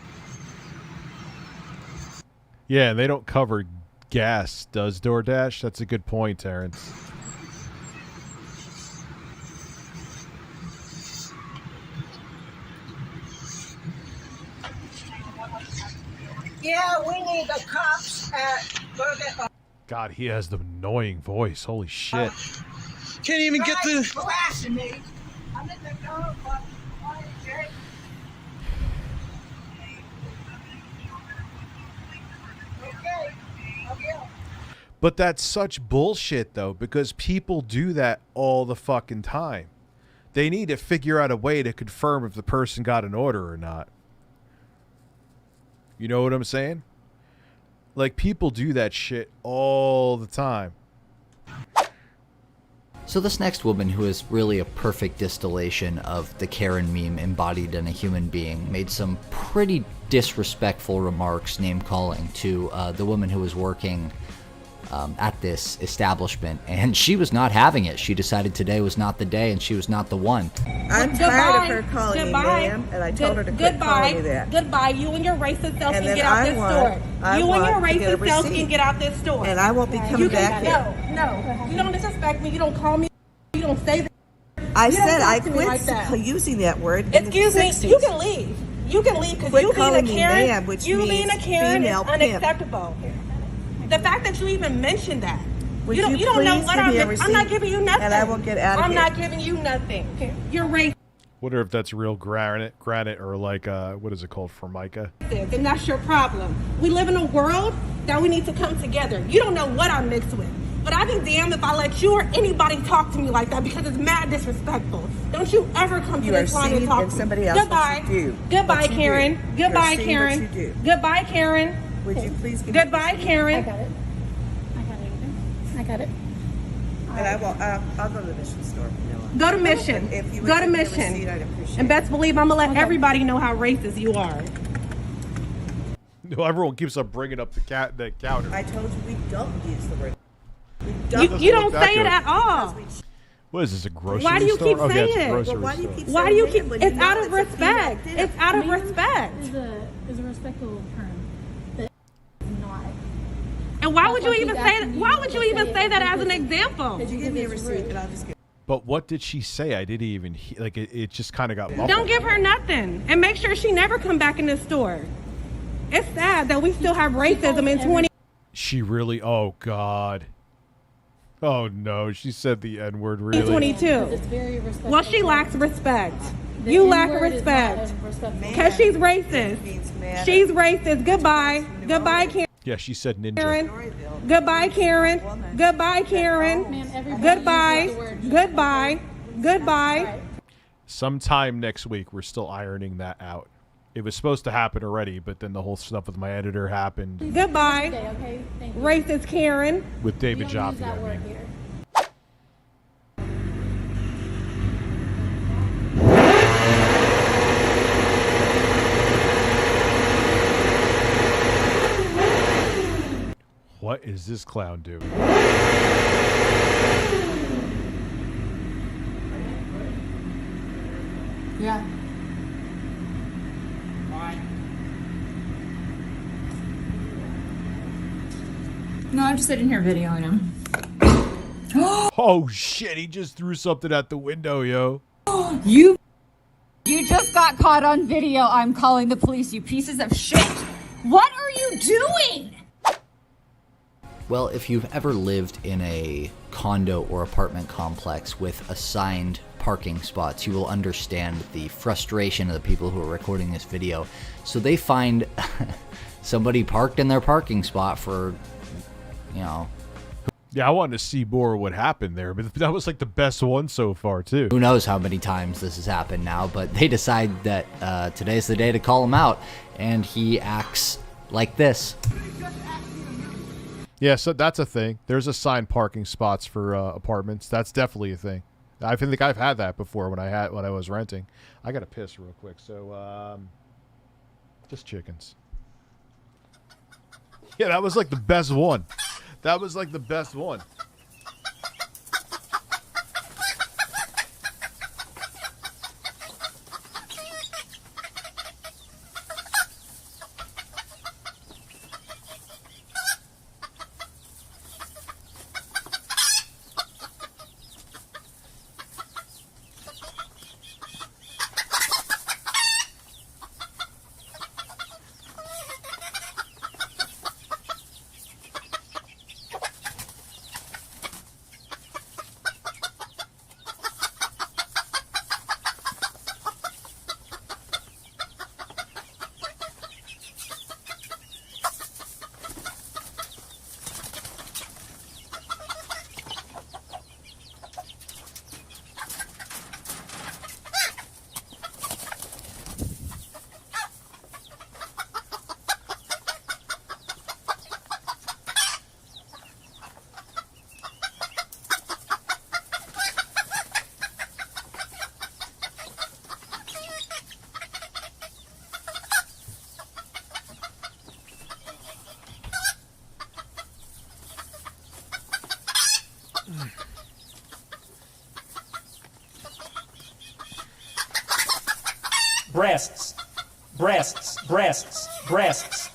Yeah, and they don't cover gas, does DoorDash? That's a good point, Terrence. Yeah, we need the cops at Burger. God, he has the annoying voice. Holy shit. Can't even get the... harassing me. I'm in the car, but But that's such bullshit, though, because people do that all the fucking time. They need to figure out a way to confirm if the person got an order or not. You know what I'm saying? Like, people do that shit all the time. So this next woman, who is really a perfect distillation of the Karen meme embodied in a human being, made some pretty disrespectful remarks, name-calling, to the woman who was working at this establishment, and she was not having it. She decided today was not the day, and she was not the one. I'm tired of her calling me ma'am, and I told her to quit calling me that. Goodbye. You and your racist self And can then get out I this want- store. I You and your want to get a racist self receipt. can get out this store. And I won't be coming back here. No. You don't disrespect me. You don't call me. You don't say that. I You don't said talk I to me quit like that. using that word. in Excuse the me. 60s. You can leave. You can leave because Quit you being a calling me Karen. ma'am, which You being a means Karen is female pimp. unacceptable. The fact that you even mentioned that. Would you don't know please what give I'm. me a I'm not receipt, giving you nothing. and I will get out of I'm here. not giving you nothing. You're racist. Wonder if that's real granite, or like, what is it called, Formica? And that's your problem. We live in a world that we need to come together. You don't know what I'm mixed with. But I'd be damned if I let you or anybody talk to me like that because it's mad disrespectful. Don't you ever come to You are this line and seeing talk in to somebody me. else Goodbye. what you do. Goodbye, What you Karen. do. Goodbye, You're seeing Karen. what you do. Goodbye, Karen. Would you please give me Goodbye, a receipt? Karen. I got it. I got it. And I will. I'll go to the mission store. from now on. Go to Mission. If you would Go to give me a Mission. receipt, I'd appreciate And it. best believe I'm gonna let everybody know how racist you are. No, everyone keeps on bringing up the counter. I told you we don't use the word. You don't say it at all. What is this, a grocery Why do you store? keep Okay, saying it's a it? grocery Why do you store. keep Why do saying you ma'am keep? when you It's know out of it's a female respect. pimp? It's out of Ma'am respect. is a respectable term. But it's not. And why would That's you what even he's say? asking you Why to would you say even it say that as because- an example? Could you give me a receipt and I'll just get. But what did she say? I didn't even like it just kind of got muffled. Don't give her nothing, and make sure she never come back in this store. It's sad that we still have racism in 20. She really? Oh God. Oh no, she said the N-word really. 22. It's very respectful. Well, she lacks respect. The You lack N-word is not respect a respectful because she's term. racist. She's racist. Goodbye. Goodbye, Karen. Yeah, she said ninja. Goodbye, Karen. Goodbye, Karen. Man, everybody Goodbye. uses the word Goodbye. Goodbye. Sometime next week, we're still ironing that out. It was supposed to happen already, but then the whole stuff with my editor happened Goodbye. Okay, thank you. Racist Karen. with David We don't use Jaffe. that I word mean. here. What is this clown doing? Yeah. No, I'm just sitting here videoing him. Oh shit, he just threw something at the window, yo. You just got caught on video. I'm calling the police, you pieces of shit. What are you doing? Well, if you've ever lived in a condo or apartment complex with assigned parking spots, you will understand the frustration of the people who are recording this video. So they find somebody parked in their parking spot for, you know... Yeah, I wanted to see more what happened there, but that was like the best one so far, too. Who knows how many times this has happened now, but they decide that today's the day to call him out, and he acts like this. Yeah, so that's a thing. There's assigned parking spots for apartments. That's definitely a thing. I think I've had that before when I was renting. I gotta piss real quick, so just chickens. Yeah, that was like the best one. That was like the best one. Breasts. Breasts. Breasts. Breasts.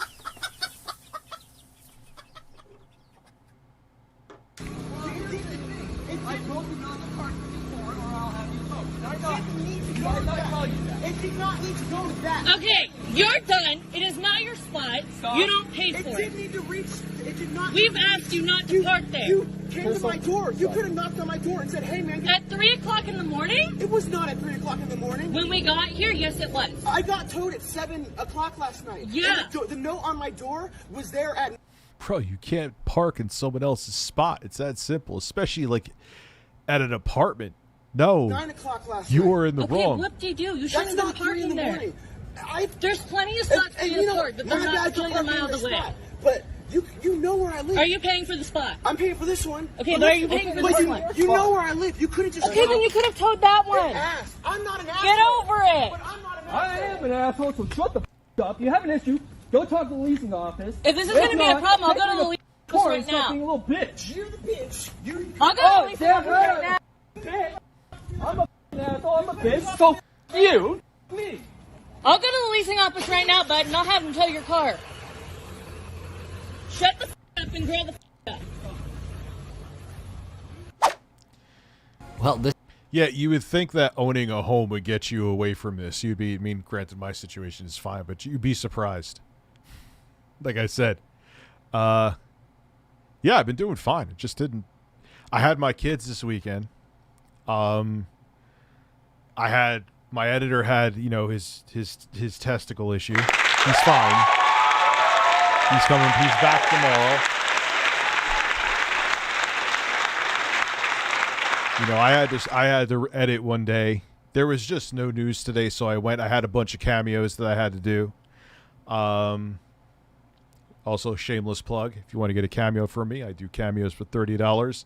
Okay, you're done. It is not your spot. Stop. You don't pay for it. It didn't need to reach. It did not. We've asked you not to park there. You came to my door. You could have knocked on my door and said, "Hey, man." At 3 o'clock in the morning? It was not at 3 o'clock in the morning. When we got here, yes, it was. I got towed at 7 o'clock last night. Yeah. And the note on my door was there at. Bro, you can't park in someone else's spot. It's that simple, especially like at an apartment. No. 9 o'clock last you night. were in the Okay, wrong. what do you do? You shouldn't have been parking the there. morning. There's plenty of spots for you to park, but they're not a million miles away. But you know where I live. Are you paying for the spot? I'm paying for this one. Okay, but are you paying for But this one? You know where I live. You could have just. Okay, then you could have towed that one. I'm not an asshole. Get over it. I am an asshole, so shut the up. You have an issue. Go talk to the leasing office. If this is going to be a problem, I'll go to the leasing office right now. Being a little bitch. You're the bitch. I'll go to the leasing office right now. I'm a asshole. I'm a bitch. So you. Me. I'll go to the leasing office right now, bud, and I'll have them tow your car. Shut the up and grow the up. Well, this. Yeah, you would think that owning a home would get you away from this. You'd be, I mean, granted, my situation is fine, but you'd be surprised. Like I said, yeah, I've been doing fine. It just didn't. I had my kids this weekend. My editor had, you know, his testicle issue. He's fine. He's coming. He's back tomorrow. You know, I had to edit one day. There was just no news today, so I went. I had a bunch of cameos that I had to do. Also, shameless plug. If you want to get a cameo from me, I do cameos for $30.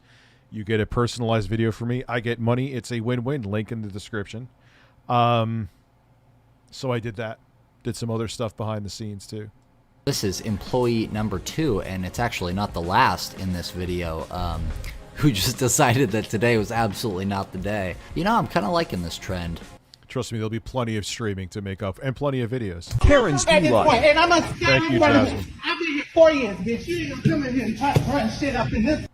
You get a personalized video from me. I get money. It's a win-win. Link in the description. So I did that. Did some other stuff behind the scenes too. This is employee number 2, and it's actually not the last in this video, who just decided that today was absolutely not the day. You know, I'm kind of liking this trend. Trust me, there'll be plenty of streaming to make up, and plenty of videos. Karen's At this point, and I'm a Thank you, Jasmine. I've been here 4 years, bitch. You ain't gonna come in here and try to run shit up in this.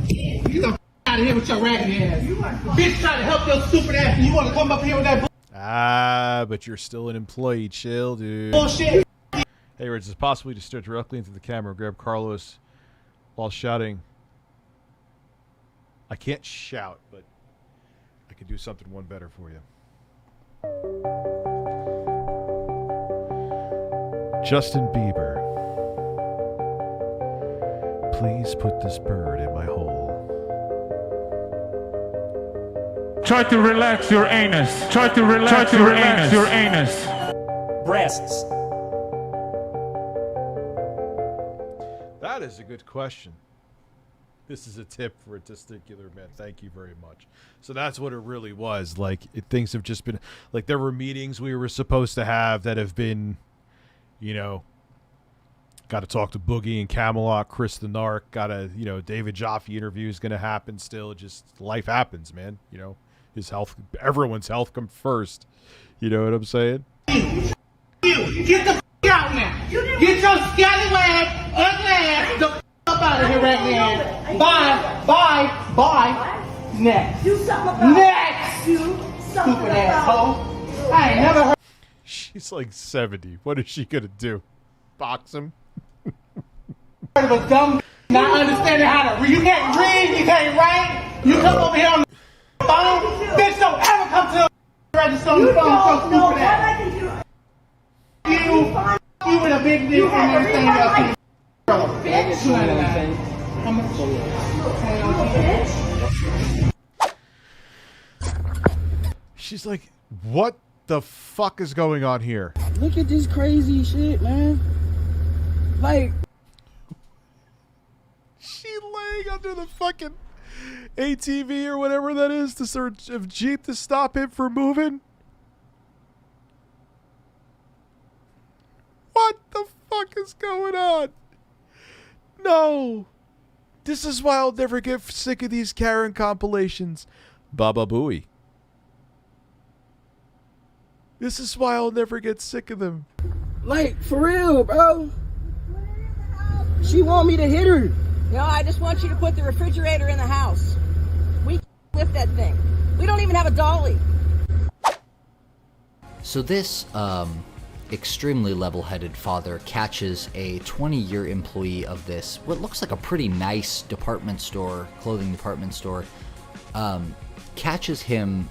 You the out of here with your raggedy ass. Bitch trying to help your stupid ass, and you want to come up here with that But you're still an employee. Chill, dude. bullshit. Hey, Rich, is it possible to stare directly into the camera and grab Carlos while shouting? I can't shout, but I can do something one better for you. Justin Bieber, please put this bird in my hole. Try to relax your anus. Try to relax your anus. Breasts. That is a good question. This is a tip for a testicular man. Thank you very much. So that's what it really was. Like, things have just been, like, there were meetings we were supposed to have that have been, you know, got to talk to Boogie and Camelot, Chris the Narc, got to, you know, David Jaffe interview is going to happen still. Just life happens, man. You know, his health, everyone's health comes first. You know what I'm saying? You get the out now. Get your scallywag, ugly ass, the up out of here right now. Bye. Next. Next. Stupid asshole. I ain't never heard. She's like 70. What is she going to do? Box him? Of a dumb, not understanding how to read. You can't read, you can't write. You come over here on the phone. Bitch, don't ever come to the register on the phone. So stupid ass. You with a big dick and everything else. She's like, what the fuck is going on here? Look at this crazy shit, man. Like, she laying under the fucking ATV or whatever that is to sort of Jeep to stop him from moving. What the fuck is going on? No. This is why I'll never get sick of these Karen compilations. Baba Booey. This is why I'll never get sick of them. Like, for real, bro. She want me to hit her. No, I just want you to put the refrigerator in the house. We lift that thing. We don't even have a dolly. So this extremely level-headed father catches a 20-year employee of this, what looks like a pretty nice department store, clothing department store, catches him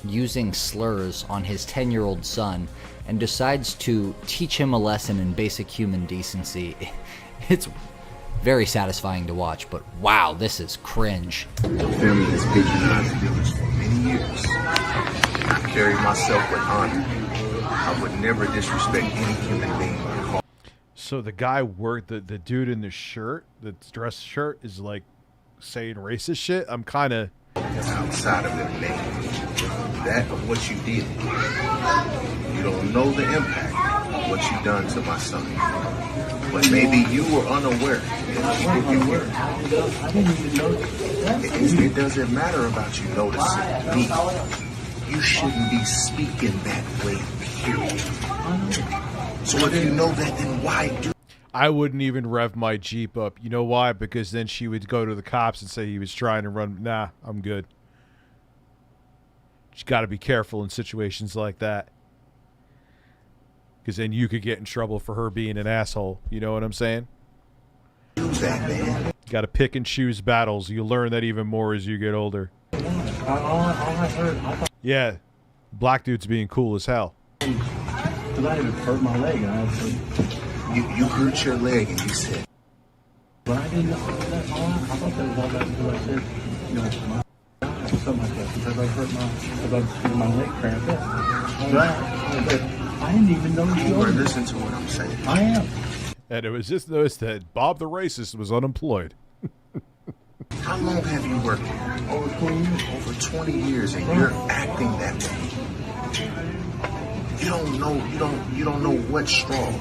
using slurs on his 10-year-old son and decides to teach him a lesson in basic human decency. It's very satisfying to watch, but wow, this is cringe. The family has patronized the village for many years. I carry myself with honor. I would never disrespect any human being by calling. So the guy worked, the dude in the shirt, the dress shirt, is like saying racist shit. I'm kind of outside of their name. That of what you did. You don't know the impact of what you done to my son. But maybe you were unaware. It doesn't matter about you noticing me. You shouldn't be speaking that way, period. So if you know that, then why do? I wouldn't even rev my Jeep up. You know why? Because then she would go to the cops and say he was trying to run. Nah, I'm good. You got to be careful in situations like that. Because then you could get in trouble for her being an asshole. You know what I'm saying? Use that, man. Got to pick and choose battles. You learn that even more as you get older. Yeah, black dude's being cool as hell. Because I even hurt my leg. You hurt your leg and you said. But I didn't know that. I thought that was all that because I said, you know, something like that. Because I hurt my leg cramped up. I didn't even know you were listening to what I'm saying. I am. And it was just noticed that Bob the racist was unemployed. How long have you worked here? Over 20 years. Over 20 years, and you're acting that way. You don't know. You don't know what straw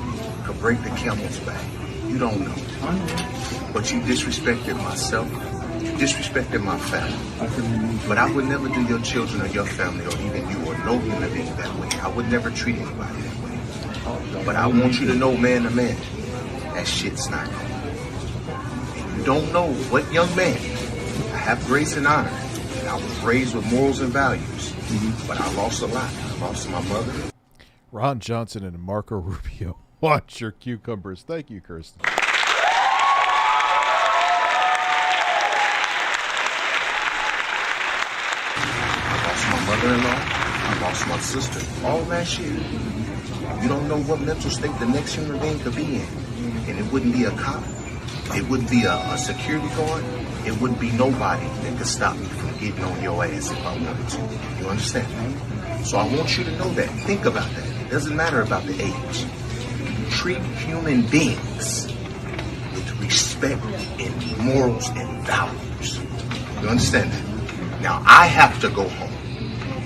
could break the camel's back. You don't know. But you disrespected myself. You disrespected my family. But I would never do your children or your family or even you or no human being that way. I would never treat anybody that way. But I want you to know, man to man, that shit's not cool. And you don't know what young man. I have grace and honor. And I was raised with morals and values. But I lost a lot. I lost my mother. Ron Johnson and Marco Rubio. Watch your cucumbers. Thank you, Kirsten. My mother-in-law, I lost my sister all last year. You don't know what mental state the next human being could be in. And it wouldn't be a cop. It wouldn't be a security guard. It wouldn't be nobody that could stop me from getting on your ass if I wanted to. You understand? So I want you to know that. Think about that. It doesn't matter about the age. Treat human beings with respect and morals and values. You understand that? Now I have to go home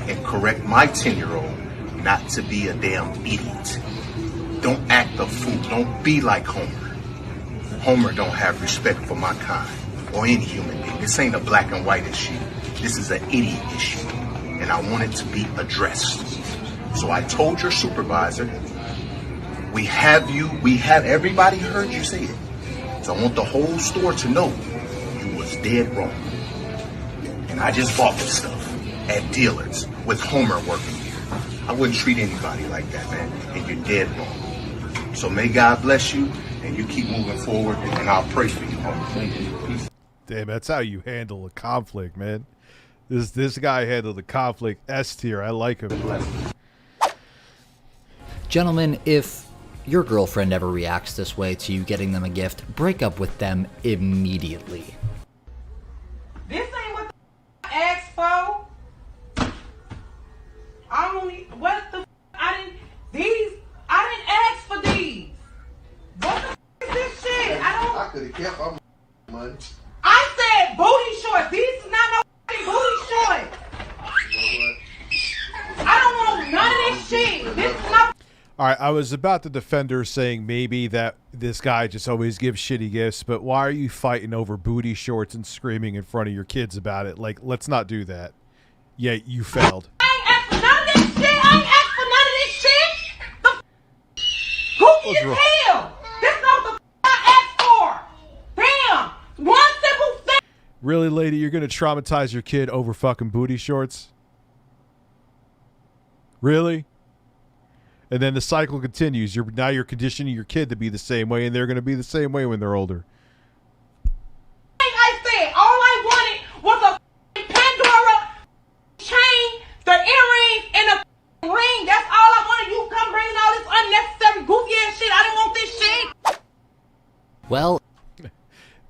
and correct my 10-year-old not to be a damn idiot. Don't act a fool. Don't be like Homer. Homer don't have respect for my kind or any human being. This ain't a black and white issue. This is an idiot issue. And I want it to be addressed. So I told your supervisor, we have everybody heard you say it. So I want the whole store to know you was dead wrong. And I just bought this stuff at dealers with Homer working here. I wouldn't treat anybody like that, man. And you're dead wrong. So may God bless you, and you keep moving forward, and I'll pray for you, Homer. Peace. Damn, that's how you handle a conflict, man. This guy handled the conflict S tier. I like him. Gentlemen, if your girlfriend ever reacts this way to you getting them a gift, break up with them immediately. This ain't what the asked for. I only what the I didn't ask for these. What the is this shit? I could have kept all my money. I said booty shorts. These is not no booty shorts. I don't want none of this shit. This is not. All right, I was about to defend her saying maybe that this guy just always gives shitty gifts, but why are you fighting over booty shorts and screaming in front of your kids about it? Like, let's not do that. Yeah, you failed. I ain't asked for none of this shit. I ain't asked for none of as hell. That's not the I asked for. Damn. One simple thing. Really, lady, you're gonna traumatize your kid over fucking booty shorts? Really? And then the cycle continues. Now you're conditioning your kid to be the same way, and they're gonna be the same way when they're older. I said all I wanted was a Pandora chain, the earrings, and a ring. That's all I wanted. You come bringing all this unnecessary goofy ass shit. I didn't want this shit. Well,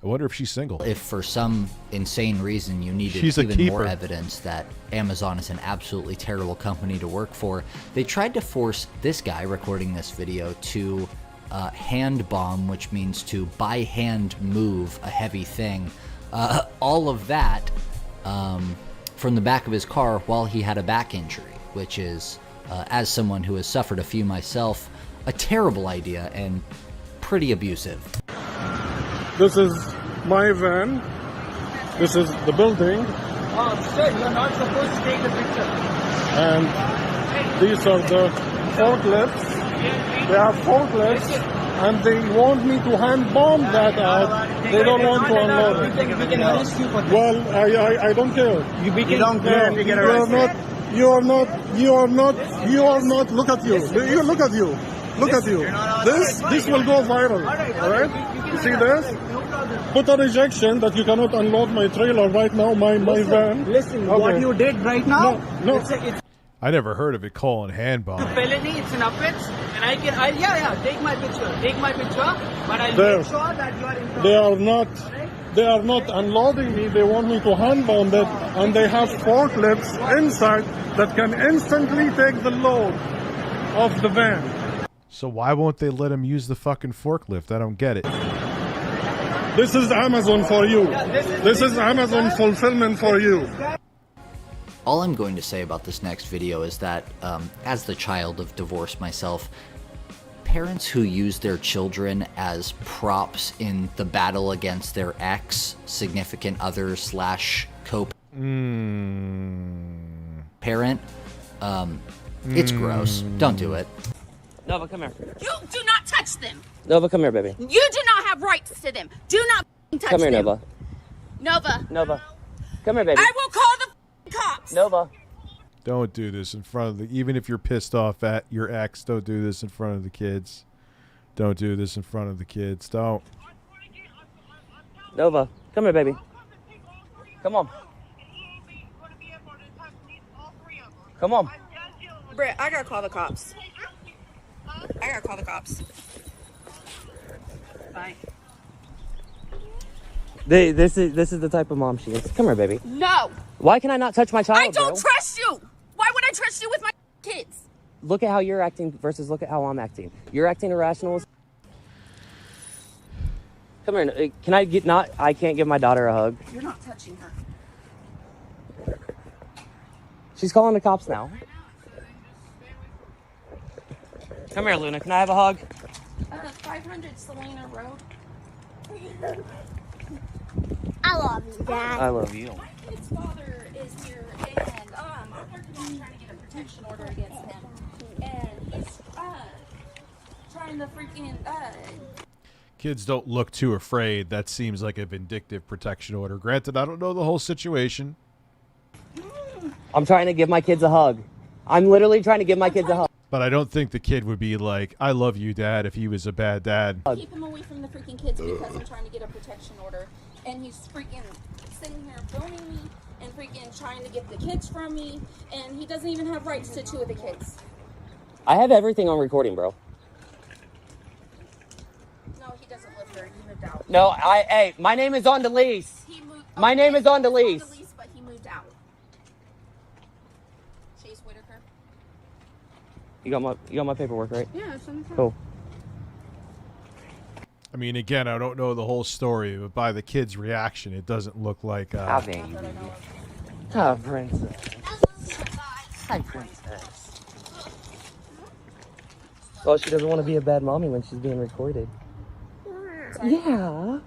I wonder if she's single. If for some insane reason you needed She's a even more keeper. evidence that Amazon is an absolutely terrible company to work for, they tried to force this guy recording this video to hand bomb, which means to by hand move a heavy thing. All of that from the back of his car while he had a back injury, which is, as someone who has suffered a few myself, a terrible idea and pretty abusive. This is my van. This is the building. Oh, sir, you're not supposed to take the picture. And these are the forklifts. They have forklifts, and they want me to hand bomb that out. They don't want to unload it. We can arrest you for this. Well, I don't care. You don't care if you get arrested. You are not. Look at you. Look at you. Look at you. This will go viral. All right? See this? Put a rejection that you cannot unload my trailer right now, my van. Listen, Okay. what you did right now, No. it's I never heard of it calling hand bomb. a felony, it's an offense, and take my picture, but I'll There. make sure that you are in They are not unloading me. They want me to hand bomb it, and they have forklifts inside that can instantly take the load of the van. So why won't they let him use the fucking forklift? I don't get it. This is Amazon for you. This is Amazon fulfillment for you. All I'm going to say about this next video is that, as the child of divorce myself, parents who use their children as props in the battle against their ex, significant other / co-parent, it's gross. Don't do it. Nova, come here. You do not touch them. Nova, come here, baby. You do not have rights to them. Do not touch Come here, them. Nova. Nova. Nova. Come here, baby. I will call the cops. Nova. Don't do this in front of the... Even if you're pissed off at your ex, don't do this in front of the kids. Don't do this in front of the kids. Don't. Nova, come here, baby. Come on. Come on. Britt, I gotta call the cops. Bye. This is the type of mom she is. Come here, baby. No. Why can I not touch my child, I don't bro? trust you. Why would I trust you with my kids? Look at how you're acting versus look at how I'm acting. You're acting irrational. Come here. Can I get not? I can't give my daughter a hug. You're not touching her. She's calling the cops now. Come here, Luna. Can I have a hug? 500 Selena Road. I love you, Dad. I love you. My kid's father is here, and I'm working on trying to get a protection order against him, and he's trying to freaking Kids don't look too afraid. That seems like a vindictive protection order. Granted, I don't know the whole situation. I'm trying to give my kids a hug. I'm literally trying to give my kids a hug. But I don't think the kid would be like, I love you, Dad, if he was a bad dad. keep him away from the freaking kids because I'm trying to get a protection order, and he's freaking sitting here filming me and freaking trying to get the kids from me, and he doesn't even have rights to 2 of the kids. I have everything on recording, bro. No, he doesn't live here. He moved out. No, hey, my name is on the lease. My name is on the lease. On the lease, but he moved out. Chase Whitaker. You got my paperwork, right? Yeah, it's on the Cool. I mean, again, I don't know the whole story, but by the kid's reaction, it doesn't look like... How dare you, baby. Oh, princess. Hi, princess. Well, she doesn't want to be a bad mommy when she's being recorded. Yeah.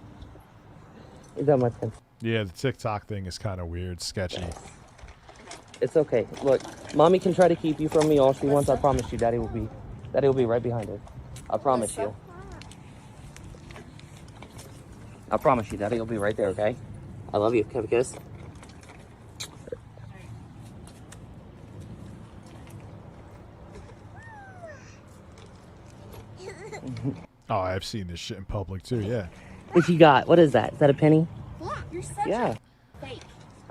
Is that my princess? Yeah, the TikTok thing is kind of weird, sketchy. It's okay. Look, mommy can try to keep you from me all she wants. I promise you, daddy will be right behind her. I promise you. I promise you, Daddy will be right there, okay? I love you. Can I have a kiss? Oh, I've seen this shit in public too, yeah. What you got? What is that? Is that a penny? Yeah, you're such Yeah. a fake.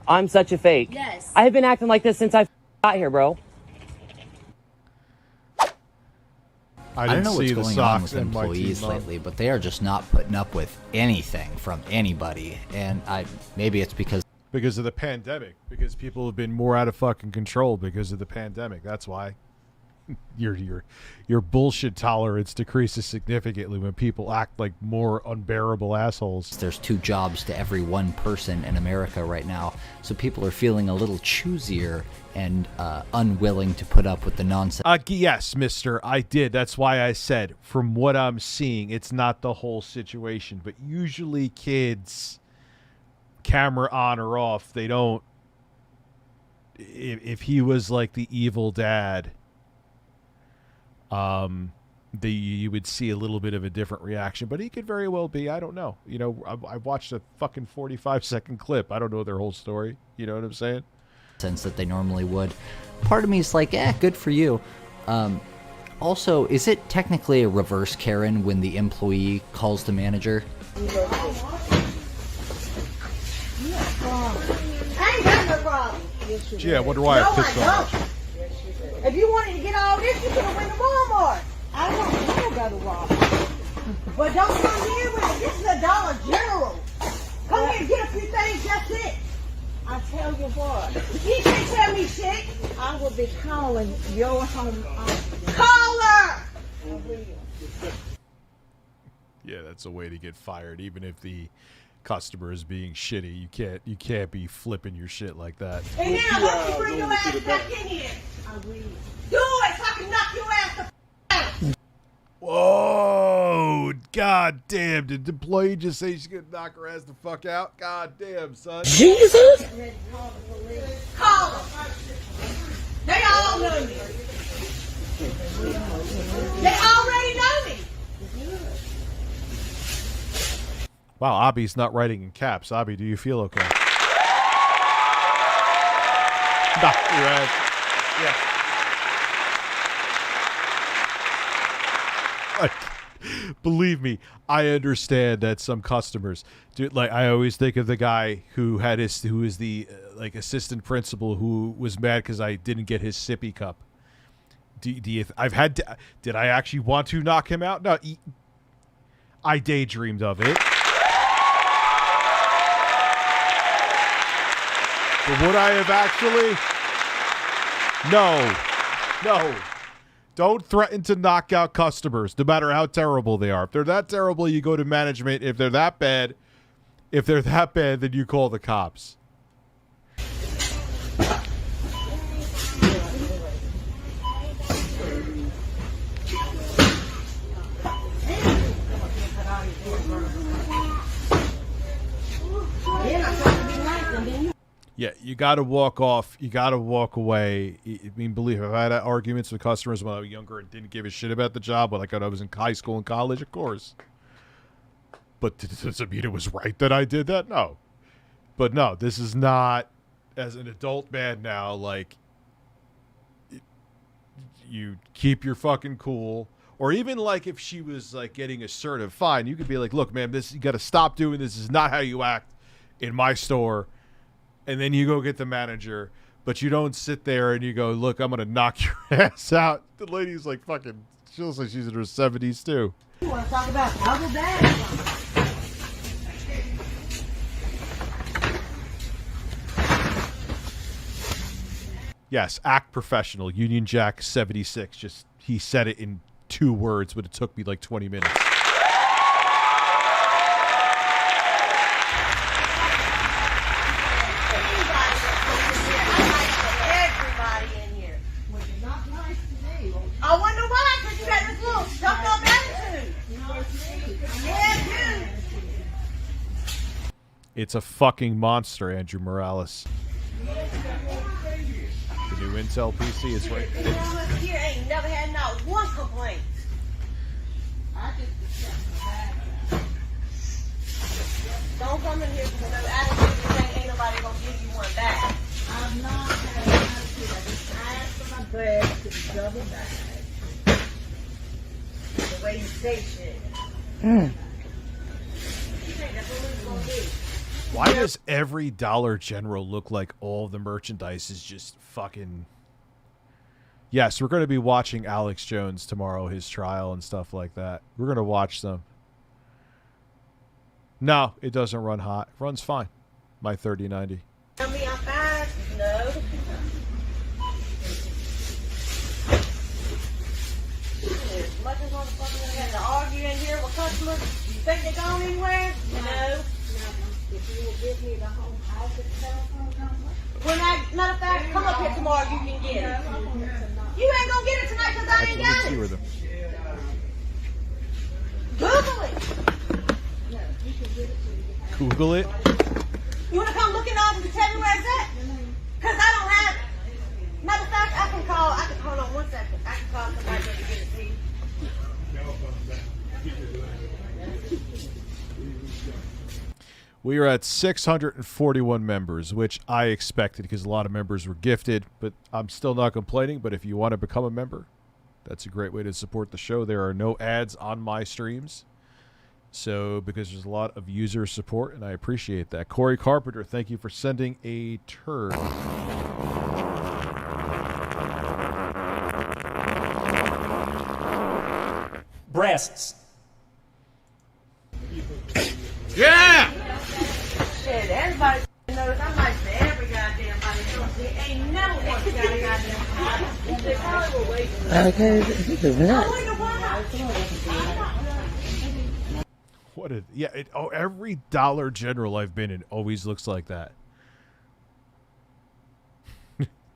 I'm such a fake. Yes. I have been acting like this since I got here, bro. I don't know what's going on with employees lately, but they are just not putting up with anything from anybody. And maybe it's because of the pandemic, because people have been more out of fucking control because of the pandemic. That's why your bullshit tolerance decreases significantly when people act like more unbearable assholes. there's 2 jobs to every 1 person in America right now, so people are feeling a little choosier and unwilling to put up with the nonsense. Yes, mister, I did. That's why I said, from what I'm seeing, it's not the whole situation. But usually kids, camera on or off, they don't... If he was like the evil dad, you would see a little bit of a different reaction. But he could very well be. I don't know. You know, I watched a fucking 45-second clip. I don't know their whole story. You know what I'm saying? Sense that they normally would. Part of me is like, good for you. Also, is it technically a reverse Karen when the employee calls the manager? I ain't got no problem. Gee, I wonder why I pissed so much. If you wanted to get all this, you could have went to Walmart. I don't go to Walmart. But don't come here with it. This is a Dollar General. Come here and get a few things, that's it. I tell you what. You can't tell me shit. I will be calling your home. Call her! Yeah, that's a way to get fired, even if the customer is being shitty. You can't be flipping your shit like that. And now, don't you bring your ass back in here. I will. Do it so I can knock your ass the out. Whoa! God damn! Did the employee just say she's gonna knock her ass the fuck out? God damn, son! Jesus! Call them. They all know me. They already know me. Wow, Abby's not writing in caps. Abby, do you feel okay? Knock your ass. Yeah. Believe me, I understand that some customers, dude. Like, I always think of the guy who is the like assistant principal who was mad because I didn't get his sippy cup. Did I actually want to knock him out? No, I daydreamed of it. But would I have actually? No. Don't threaten to knock out customers, no matter how terrible they are. If they're that terrible, you go to management. If they're that bad, then you call the cops. Yeah, you got to walk off. You got to walk away. I mean, believe me, I've had arguments with customers when I was younger and didn't give a shit about the job. But like when I was in high school and college, of course. But does it mean it was right that I did that? No. But no, this is not, as an adult man now, like, you keep your fucking cool. Or even like if she was like getting assertive, fine. You could be like, look, man, you got to stop doing this. This is not how you act in my store. And then you go get the manager, but you don't sit there and you go, look, I'm going to knock your ass out. The lady's like fucking, she looks like she's in her 70s too. You want to talk about double bag? Yes, act professional. Union Jack 76. Just, he said it in 2 words, but it took me like 20 minutes. I wonder why, because you got this little stuck up attitude. Yeah, dude. It's a fucking monster, Andrew Morales. The new Intel PC is right. Here ain't never had not one complaint. Don't come in here with no attitude. Ain't nobody gonna give you one back. I'm not having an attitude. I just asked for my bread to be double back. The way you say shit. You think that's what we're gonna do? Why does every Dollar General look like all the merchandise is just fucking... Yes, we're going to be watching Alex Jones tomorrow, his trial and stuff like that. We're going to watch them. No, it doesn't run hot. It runs fine. My 3090. Tell me I'm fast? No. As much as motherfuckers have to argue in here with customers, you think they're going anywhere? No. If you will give me the whole house at the telephone number. When matter of fact, come up here tomorrow, you can get it. You ain't gonna get it tonight because I ain't got it. Google it. Google it? You wanna come look it up and tell me where it's at? Because I don't have it. Matter of fact, I can hold on one second. I can call somebody to get it to you. We are at 641 members, which I expected because a lot of members were gifted, but I'm still not complaining. But if you want to become a member, that's a great way to support the show. There are no ads on my streams. So, because there's a lot of user support, and I appreciate that. Corey Carpenter, thank you for sending a turd. Breasts. Yeah! Shit, everybody knows I'm nice to every goddamn body. There ain't never one got a goddamn body. They probably were waiting. Okay, this is nuts. What a, yeah, every Dollar General I've been in always looks like that.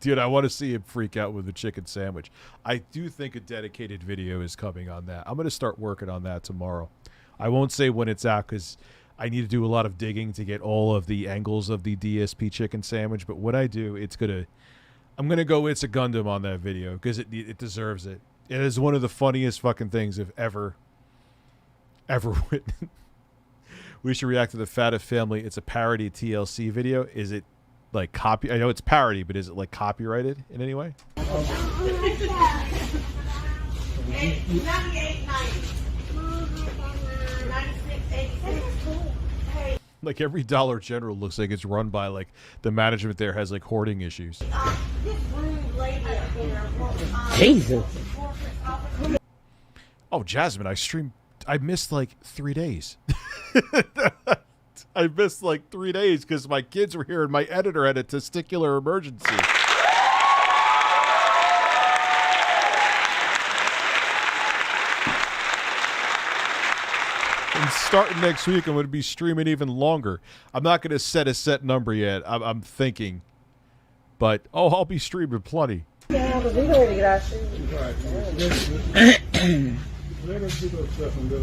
Dude, I want to see him freak out with the chicken sandwich. I do think a dedicated video is coming on that. I'm going to start working on that tomorrow. I won't say when it's out because I need to do a lot of digging to get all of the angles of the DSP chicken sandwich. But when I do, I'm going to go It's a Gundam on that video because it deserves it. It is one of the funniest fucking things I've ever witnessed. We should react to the Fattest Family. It's a parody TLC video. Is it like copy? I know it's parody, but is it like copyrighted in any way? Like every Dollar General looks like it's run by like the management there has like hoarding issues. Jesus. Oh, Jasmine, I missed like 3 days. I missed like 3 days because my kids were here and my editor had a testicular emergency. And starting next week, I'm going to be streaming even longer. I'm not going to set a set number yet. I'm thinking. But, I'll be streaming plenty. Yeah, but we ready to get our shoes. Let us do that stuff and go.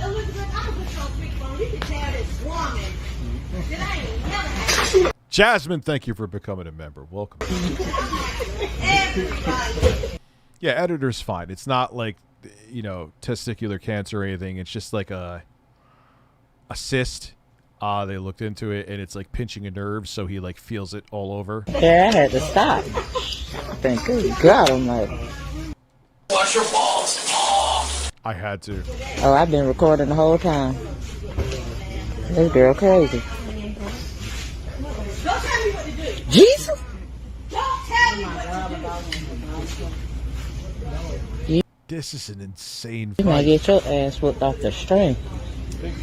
Elizabeth, I'm going to on speakerphone. You can tell this woman that I ain't never had. Jasmine, thank you for becoming a member. Welcome. Everybody. Yeah, editor's fine. It's not like, testicular cancer or anything. It's just like a cyst. They looked into it, and it's like pinching a nerve, so he like feels it all over. Yeah, I had to stop. Thank God, I'm like... Watch your balls. I had to. Oh, I've been recording the whole time. This girl crazy. Don't tell me what to do. Jesus! Don't tell me what to do. This is an insane You might fight. get your ass whipped off the string. Bring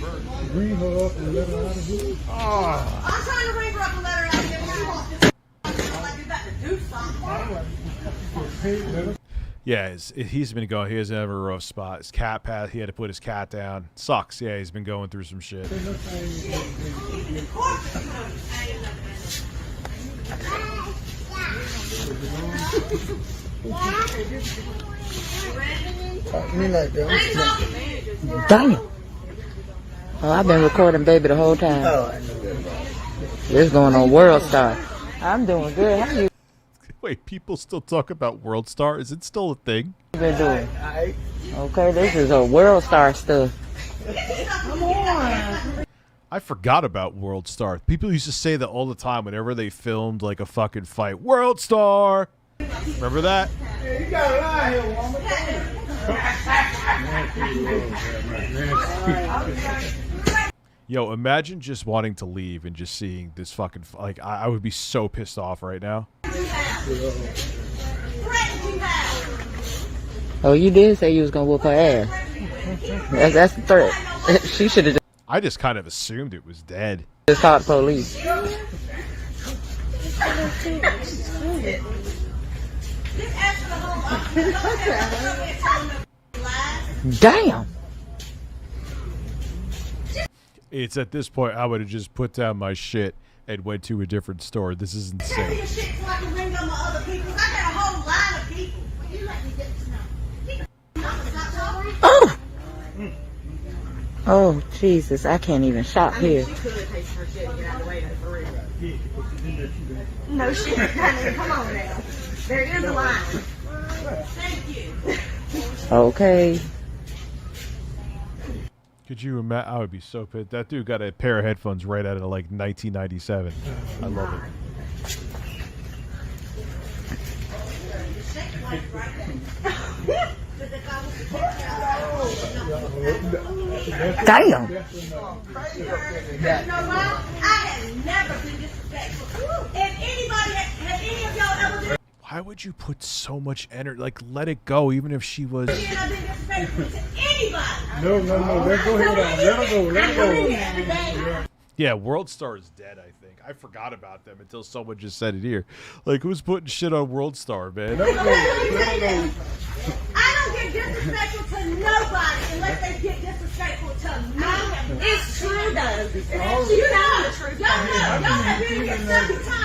her up and let her out of here. I'm trying to ring her up and let her out of here. She wants to like you got to do something. Yeah, he's been going. He doesn't have a rough spot. His cat path. He had to put his cat down. Sucks. Yeah, he's been going through some shit. Damn. Oh, I've been recording baby the whole time. This going on World Star. I'm doing good. How you Wait, people still talk about World Star? Is it still a thing? been doing? Okay, this is a world star stuff. Come on. I forgot about World Star. People used to say that all the time whenever they filmed like a fucking fight. World Star! Remember that? Yeah, you got a lie here, woman. Yo, imagine just wanting to leave and just seeing this fucking... Like, I would be so pissed off right now. Oh, you did say you was gonna whoop her ass. That's the threat. She should have I just kind of assumed it was dead. just called the police. Damn. It's at this point I would have just put down my shit and went to a different store. This is insane. Oh! Oh, Jesus, I can't even shop here. No shit. Come on now. There is a line. Thank you. Okay. Could you imagine? I would be so pissed. That dude got a pair of headphones right out of like 1997. I love it. Damn. You know what? I have never been disrespectful. If anybody has any of y'all ever been Why would you put so much energy? Like, let it go, even if she was... I've been disrespectful to anybody. No. Let's go ahead on. Let her go. Yeah, World Star is dead, I think. I forgot about them until someone just said it here. Like, who's putting shit on World Star, man? I don't get disrespectful to nobody unless they get disrespectful to me. It's true, though. You know, y'all have been here 70 times.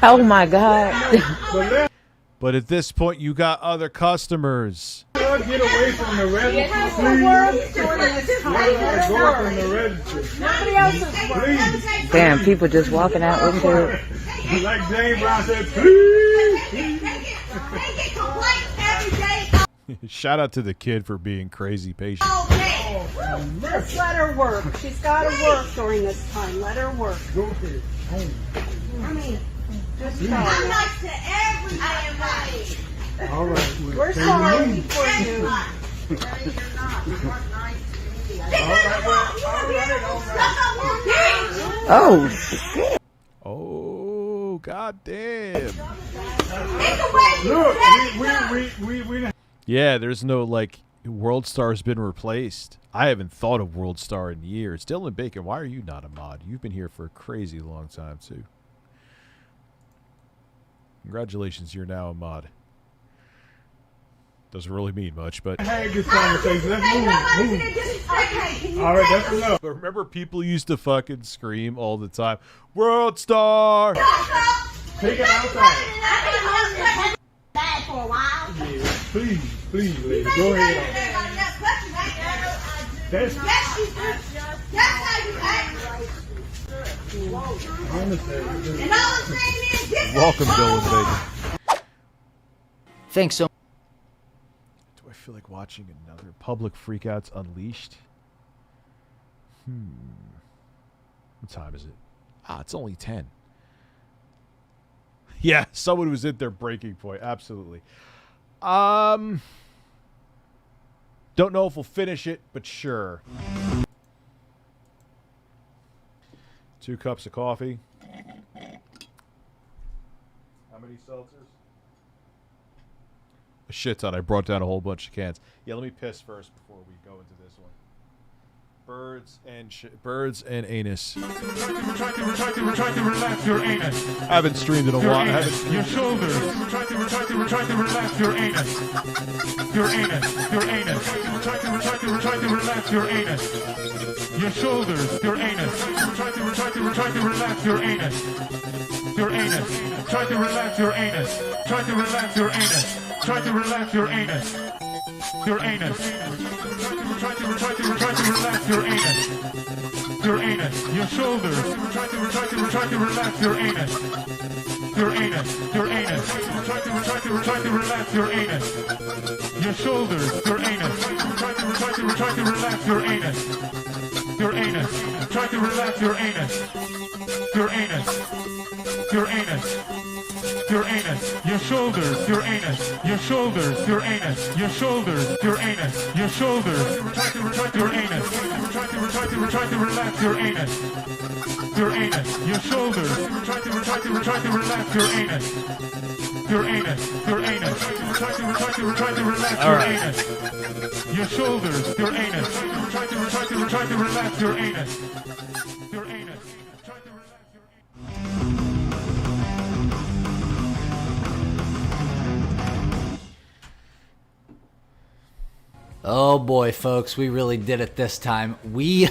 Oh my God. But at this point, you got other customers. Get away from the register, please. Go from the register. Nobody else is working. Damn, people just walking out with their... Like James Brown said, please. Shout out to the kid for being crazy patient. Just let her work. She's got to work during this time. Let her work. Go ahead. I mean, just tell her. I'm nice to everybody. All right. We're sorry for you. Oh, shit. Oh, goddamn. Look, we Yeah, there's no, like, World Star's been replaced. I haven't thought of World Star in years. Dylan Bacon, why are you not a mod? You've been here for a crazy long time, too. Congratulations, you're now a mod. Doesn't really mean much, but... had this conversation. Let's move. All right, that's enough. But remember, people used to fucking scream all the time, World Star! Take it outside. Bad for a while. Yeah, please, lady. Go ahead. That's how you act. And all I'm saying is, Welcome, Dylan Bacon. Thanks so much. Do I feel like watching another Public Freakouts Unleashed? What time is it? It's only 10. Yeah, someone was at their breaking point. Absolutely. Don't know if we'll finish it, but sure. 2 cups of coffee. How many seltzers? A shit ton. I brought down a whole bunch of cans. Yeah, let me piss first before we go into this one. Birds and anus. Try to relax your anus. I haven't streamed in a while. Your shoulders. Try to relax your anus. Your anus. Try to relax your anus. Your shoulders. Your anus. Try to relax your anus. Your anus. Try to relax your anus. Try to relax your anus. Try to relax your anus. Your anus. Try to relax your anus. Your anus. Your shoulders. Try to relax your anus. your anus, your anus. Try to relax your anus. Your shoulders, your anus. Try to relax your anus. Your anus. Try to relax your anus. Your anus. Your anus. Your anus, your shoulders, your anus, your shoulders, your anus, your shoulders, your anus, your shoulders, your anus, try to relax your anus, your anus, your shoulders, try to relax your anus, your anus, try to relax your anus, your shoulders, your anus, try to relax your anus, your anus. Oh boy, folks, we really did it this time. We,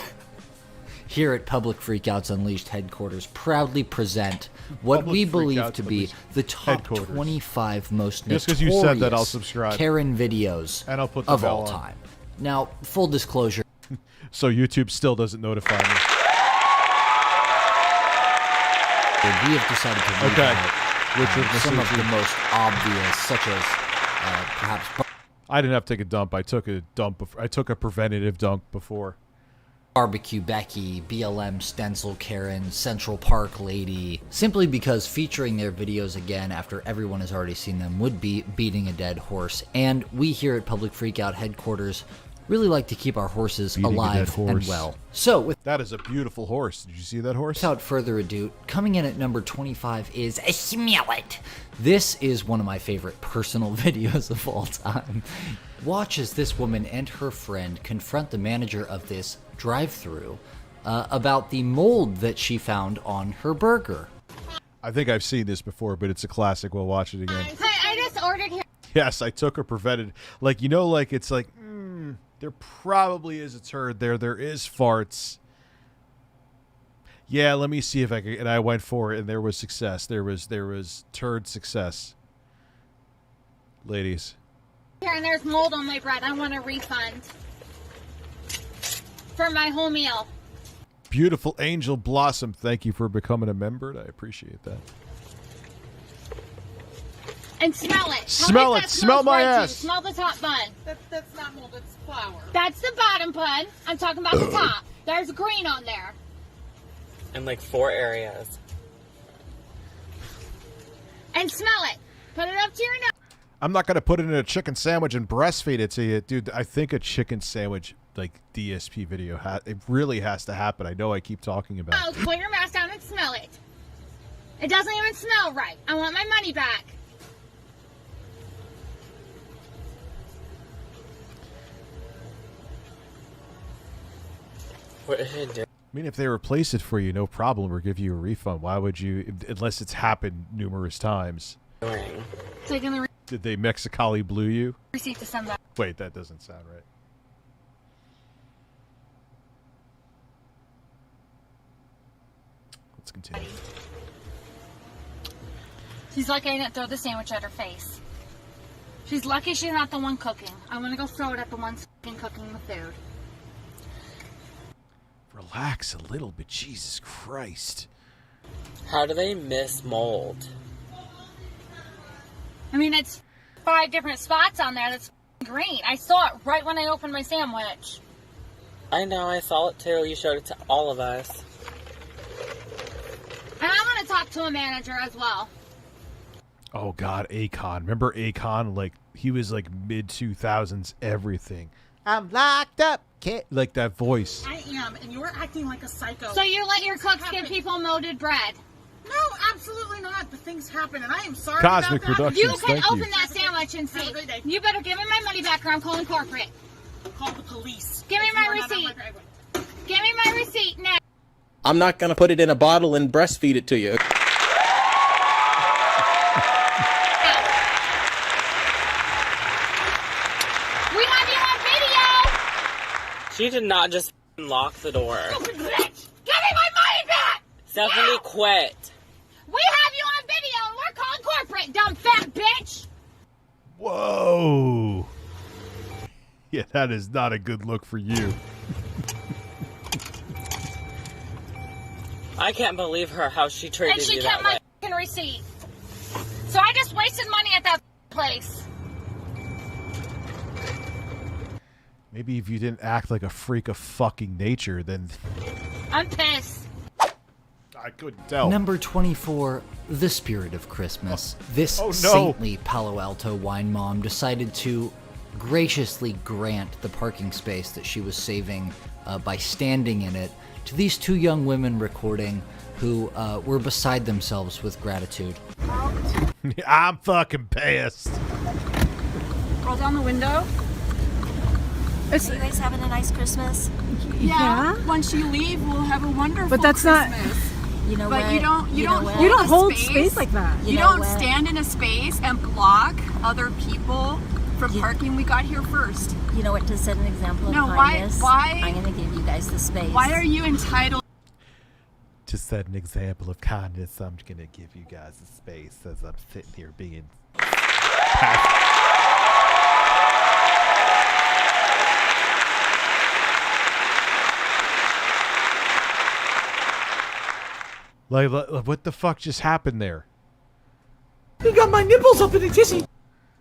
here at Public Freakouts Unleashed headquarters, proudly present what we believe to be the top 25 most Just because you said that, I'll notorious subscribe. Karen videos And I'll put of them all all on. time. Now, full disclosure. So YouTube still doesn't notify me. We have decided to leave out some of the most obvious, such as perhaps... I didn't have to take a dump. I took a preventative dump before. Barbecue Becky, BLM Stencil Karen, Central Park Lady, simply because featuring their videos again after everyone has already seen them would be beating a dead horse. And we here at Public Freakout headquarters really like to keep our horses Beating a alive dead horse. and well. So, that is a beautiful horse. Did you see that horse? Without further ado, coming in at number 25 is Smell It. This is one of my favorite personal videos of all time. Watch as this woman and her friend confront the manager of this drive-thru about the mold that she found on her burger. I think I've seen this before, but it's a classic. We'll watch it again. I just ordered here. Yes, I took a prevented. Like, you know, like it's like, there probably is a turd there. There is farts. Yeah, let me see if I can. And I went for it, and there was success. There was turd success. Ladies. Here, and there's mold on my bread. I want a refund for my whole meal. Beautiful Angel Blossom, thank you for becoming a member. I appreciate that. And smell it. Smell it. Smell my ass. Smell the top bun. That's not mold, it's flour. That's the bottom bun. I'm talking about the top. There's green on there. In like 4 areas. And smell it. Put it up to your nose. I'm not going to put it in a chicken sandwich and breastfeed it to you. Dude, I think a chicken sandwich, like, DSP video, it really has to happen. I know I keep talking about it. Put your mask down and smell it. It doesn't even smell right. I want my money back. What did it do? I mean, if they replace it for you, no problem, or give you a refund. Why would you, unless it's happened numerous times? Taking the Did they Mexicali blue you? receipt to somebody. Wait, that doesn't sound right. Let's continue. She's lucky I didn't throw the sandwich at her face. She's lucky she's not the one cooking. I want to go throw it at the one cooking the food. Relax a little bit, Jesus Christ. How do they miss mold? I mean, it's 5 different spots on there that's green. I saw it right when I opened my sandwich. I know, I saw it too. You showed it to all of us. And I want to talk to a manager as well. Oh God, Akon. Remember Akon? Like, he was like mid-2000s everything. I'm locked up, kid. Like that voice. I am, and you're acting like a psycho. So you let your cooks give people molded bread? No, absolutely not. But things happen, and I am sorry Cosmic about that. Productions, You can thank you. open that sandwich and see. You better give me my money back or I'm calling corporate. Call the police. Give me my receipt. Give me my receipt now. I'm not going to put it in a bottle and breastfeed it to you. We have you on video. She did not just lock the door. Stupid bitch. Give me my money back. Stephanie, quit. We have you on video and we're calling corporate, dumb fat bitch. Whoa. Yeah, that is not a good look for you. I can't believe her, how she treated And she you kept that way. my receipt. So I just wasted money at that place. Maybe if you didn't act like a freak of fucking nature, then I'm pissed. I couldn't tell. Number 24, the spirit of Christmas. This saintly Palo Alto wine mom decided to graciously grant the parking space that she was saving by standing in it to these two young women recording who were beside themselves with gratitude. I'm fucking pissed. Roll down the window. Are you guys having a nice Christmas? Yeah. Once you leave, we'll have a wonderful But that's Christmas. You know But what? you don't You know what? You don't a hold space like that. You You know don't what? stand in a space and block other people from parking. We got here first. You know what? To set an example of No, why- kindness, why- I'm going to give you guys the space. Why are you entitled? To set an example of kindness, I'm gonna give you guys a space as I'm sitting here being like, what the fuck just happened there? He got my nipples up in a tissy.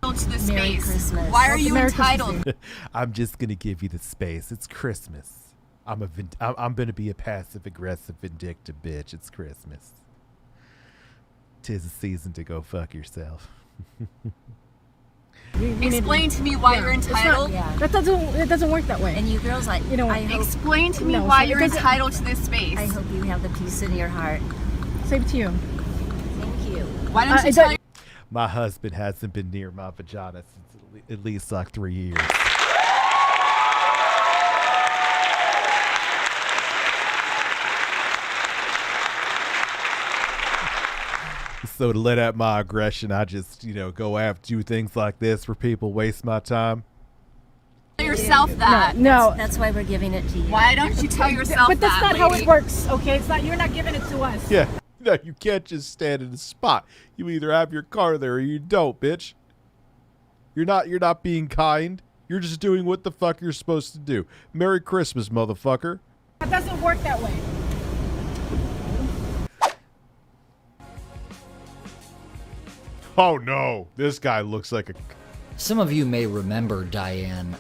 To the Merry space. Christmas. Why are you Merry entitled? I'm just gonna give you the space. It's Christmas. I'm gonna be a passive aggressive vindictive bitch. It's Christmas. 'Tis a season to go fuck yourself. Explain to me why you're entitled. That doesn't work that way. And you girls, I hope, Explain to me No, why so it you're doesn't- entitled to this space. I hope you have the peace in your heart. Same to you. Thank you. Why don't you tell your My husband hasn't been near my vagina since at least like 3 years. So to let out my aggression, I just, go after do things like this where people waste my time. yourself that? No. That's why we're giving it to you. Why don't you tell yourself But that's that, not how lady? it works, okay? It's not. You're not giving it to us. Yeah. No, you can't just stand in a spot. You either have your car there or you don't, bitch. You're not being kind. You're just doing what the fuck you're supposed to do. Merry Christmas, motherfucker. It doesn't work that way. Oh no, this guy looks like a... Some of you may remember Diane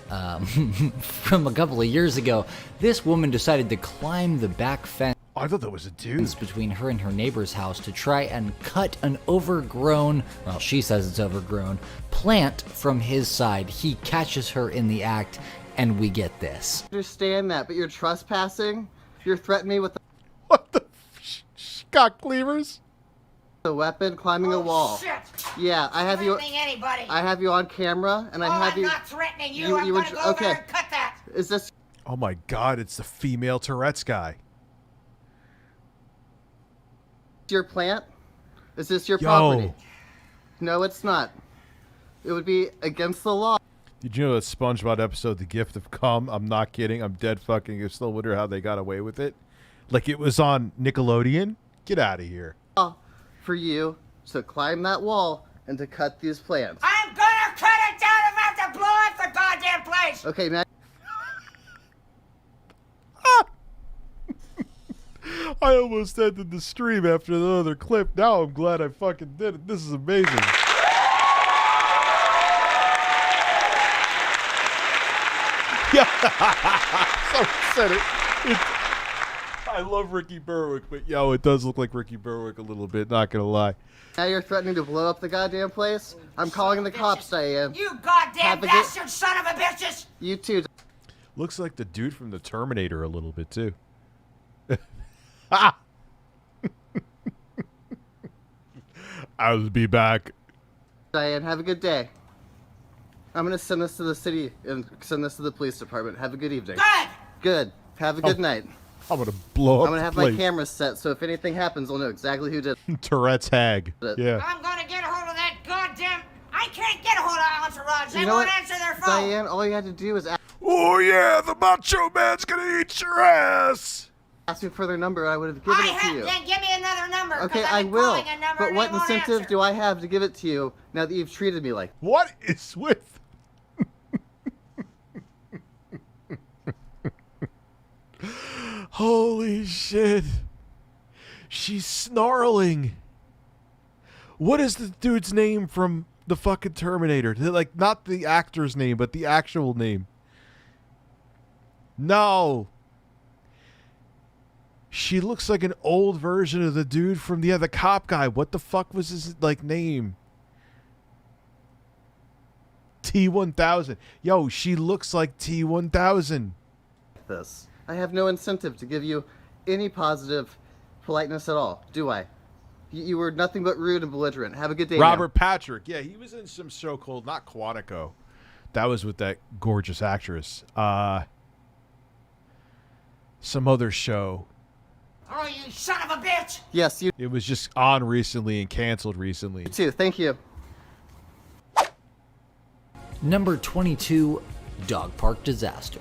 from a couple of years ago. This woman decided to climb the back fence. I thought that was a dude. Between her and her neighbor's house to try and cut an overgrown, well, she says it's overgrown, plant from his side. He catches her in the act, and we get this. I understand that, but you're trespassing? You're threatening me with What the... Scott Cleavers? a weapon, climbing a wall. Shit. Yeah, I have you. Threatening anybody. I have you on camera, and I have I'm you. not threatening you. I'm gonna go over there and cut that. Is this Oh my god, it's the female Tourette's guy. your plant? Is this your Yo. property? No, it's not. It would be against the law. Did you know that SpongeBob episode, The Gift of Cum? I'm not kidding. I'm dead fucking. I still wonder how they got away with it. Like it was on Nickelodeon? Get out of here. For you to climb that wall and to cut these plants. I'm gonna cut it down if I have to blow up the goddamn place. Okay, man. I almost ended the stream after the other clip. Now I'm glad I fucking did it. This is amazing. Yeah. Someone said it. I love Ricky Berwick, but yo, it does look like Ricky Berwick a little bit, not gonna lie. Now you're threatening to blow up the goddamn place? I'm calling the cops, Diane. You goddamn Have a good- bastard son of a bitches. You too. Looks like the dude from the Terminator a little bit too. I'll be back. Diane, have a good day. I'm gonna send this to the city and send this to the police department. Have a good evening. Good. Good. Have a good night. I'm gonna blow up I'm gonna have the my place. cameras set, so if anything happens, I'll know exactly who did it. Tourette's hag. Yeah. I'm gonna get a hold of that goddamn. I can't get a hold of Entourage. They You know won't what, answer their phone. Diane, all you had to do was Oh yeah, the Macho Man's gonna eat your ass. ask me for their number, and I would have given it to you. Then give me another number. 'cause Okay, I've I been will. calling a number But and what they won't incentive answer. do I have to give it to you now that you've treated me like? What is with? Holy shit. She's snarling. What is the dude's name from the fucking Terminator? Like, not the actor's name, but the actual name. No. She looks like an old version of the dude from the cop guy. What the fuck was his name? T-1000. Yo, she looks like T-1000. This. I have no incentive to give you any positive politeness at all, do I? You were nothing but rude and belligerent. Have a good day. Robert Patrick. Yeah, he was in some show called, not Quantico. That was with that gorgeous actress. Some other show. Oh, you son of a bitch! Yes, you. It was just on recently and canceled recently. You too. Thank you. Number 22, dog park disaster.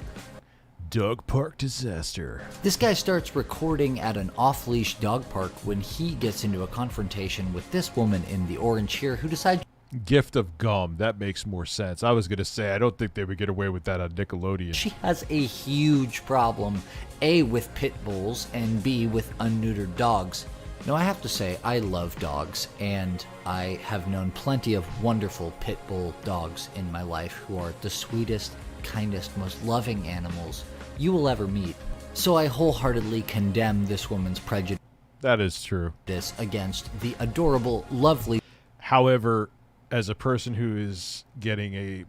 Dog park disaster. This guy starts recording at an off-leash dog park when he gets into a confrontation with this woman in the orange here who decides... Gift of gum. That makes more sense. I was going to say, I don't think they would get away with that on Nickelodeon. She has a huge problem, A, with pit bulls, and B, with unneutered dogs. Now, I have to say, I love dogs, and I have known plenty of wonderful pit bull dogs in my life who are the sweetest, kindest, most loving animals you will ever meet. So I wholeheartedly condemn this woman's prejudice. That is true. Against the adorable, lovely... However, as a person who is getting a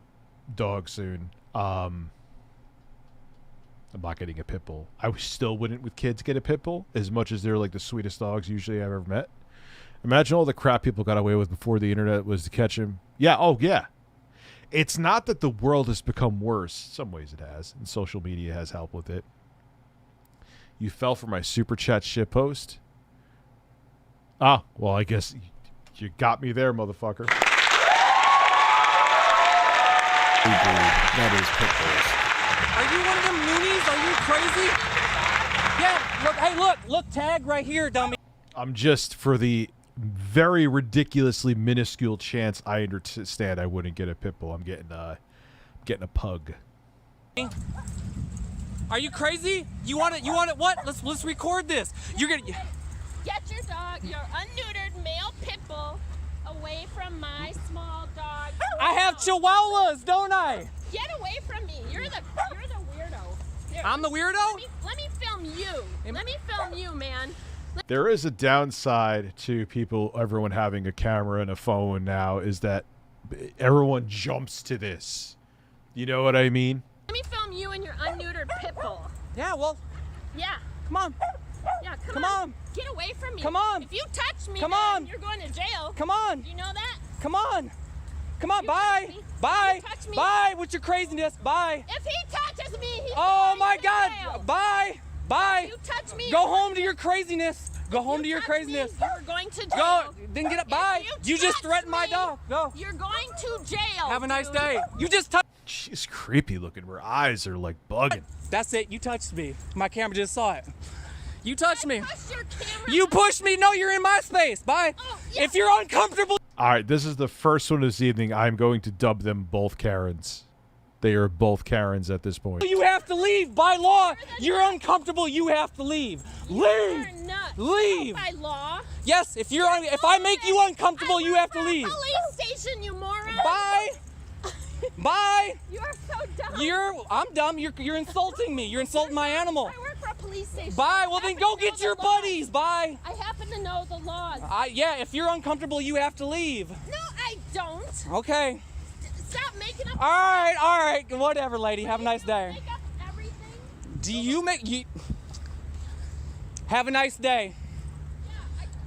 dog soon, I'm not getting a pit bull. I still wouldn't with kids get a pit bull, as much as they're like the sweetest dogs usually I've ever met. Imagine all the crap people got away with before the internet was to catch them. Yeah, oh yeah. It's not that the world has become worse. In some ways it has, and social media has helped with it. You fell for my super chat shitpost? Ah, well, I guess you got me there, motherfucker. That is pit bulls. Are you one of them loonies? Are you crazy? Yeah, look, hey, look, tag right here, dummy. I'm just, for the very ridiculously minuscule chance I understand I wouldn't get a pit bull, I'm getting a pug. Are you crazy? You want it? What? Let's record this. You're gonna... Get your dog, your unneutered male pit bull, away from my small dog. I have chihuahuas, don't I? Get away from me. You're the weirdo. Here, I'm the weirdo? Let me film you. Let me film you, man. There is a downside to everyone having a camera and a phone now, is that everyone jumps to this. You know what I mean? Let me film you and your unneutered pit bull. Yeah, well. Yeah. Come on. Yeah, come on. Get away from me. Come on. If you touch me, come on. You're going to jail. Come on. Do you know that? Come on. Come on, bye. Bye. Bye with your craziness. Bye. If he touches me, he's oh my to God. jail. Bye. Bye. If you touch me. Go home to your craziness. Go home to your craziness. You're going to jail. Go. Then get up. Bye. You just threatened my dog. Go. You're going to jail. Have a nice day. You just touched. She's creepy looking. Her eyes are like bugging. That's it. You touched me. My camera just saw it. You touched me. Your camera. You pushed me. No, you're in my space. Bye. Oh, yes. If you're uncomfortable. All right, this is the first one this evening. I'm going to dub them both Karens. They are both Karens at this point. You have to leave by law. You're uncomfortable. You have to leave. Leave. Leave. By law. Yes, if I make you uncomfortable, you have to leave. Police station, you moron. Bye. Bye. You are so dumb. I'm dumb. You're insulting me. You're insulting my animal. I work for a police station. Bye. Well, then go get your buddies. Bye. I happen to know the laws. Yeah, if you're uncomfortable, you have to leave. No, I don't. Okay. Stop making up. All right. Whatever, lady. Have a nice day. Make up everything. Do you make you? Have a nice day.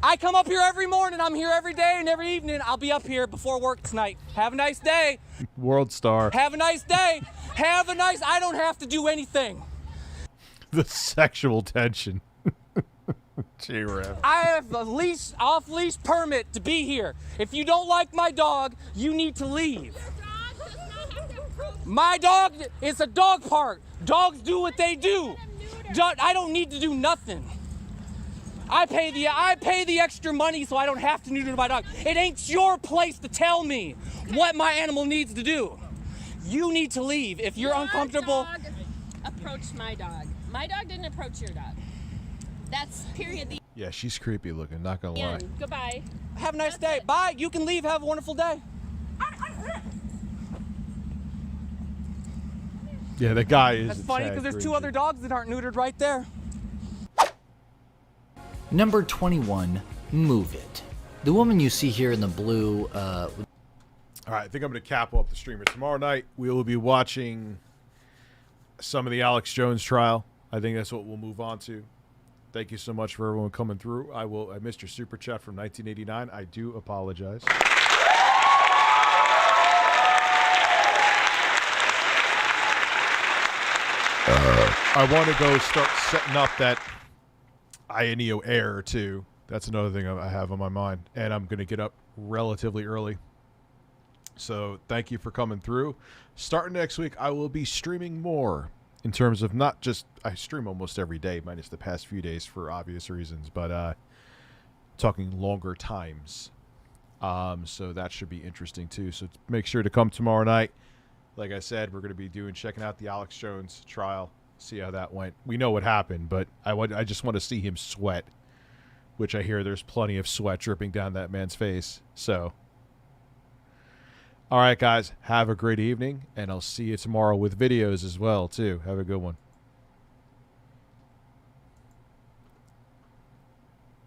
I come up here every morning. I'm here every day and every evening. I'll be up here before work tonight. Have a nice day. World star. Have a nice day. I don't have to do anything. The sexual tension. J-Rev. I have a off-leash permit to be here. If you don't like my dog, you need to leave. My dog is a dog park. Dogs do what they do. I don't need to do nothing. I pay the extra money so I don't have to neuter my dog. It ain't your place to tell me what my animal needs to do. You need to leave if you're uncomfortable. Dog approached my dog. My dog didn't approach your dog. That's period. Yeah, she's creepy looking, not gonna lie. Goodbye. Have a nice day. Bye. You can leave. Have a wonderful day. Yeah, the guy is. That's funny because there's two other dogs that aren't neutered right there. Number 21, Move It. The woman you see here in the blue. All right, I think I'm going to cap up the streamer. Tomorrow night, we will be watching some of the Alex Jones trial. I think that's what we'll move on to. Thank you so much for everyone coming through. I missed your super chat from 1989. I do apologize. I want to go start setting up that INEO Air too. That's another thing I have on my mind, and I'm going to get up relatively early. So thank you for coming through. Starting next week, I will be streaming more in terms of not just, I stream almost every day, minus the past few days for obvious reasons, but talking longer times. So that should be interesting too. So make sure to come tomorrow night. Like I said, we're going to be checking out the Alex Jones trial, see how that went. We know what happened, but I just want to see him sweat, which I hear there's plenty of sweat dripping down that man's face. So, all right, guys, have a great evening, and I'll see you tomorrow with videos as well, too. Have a good one.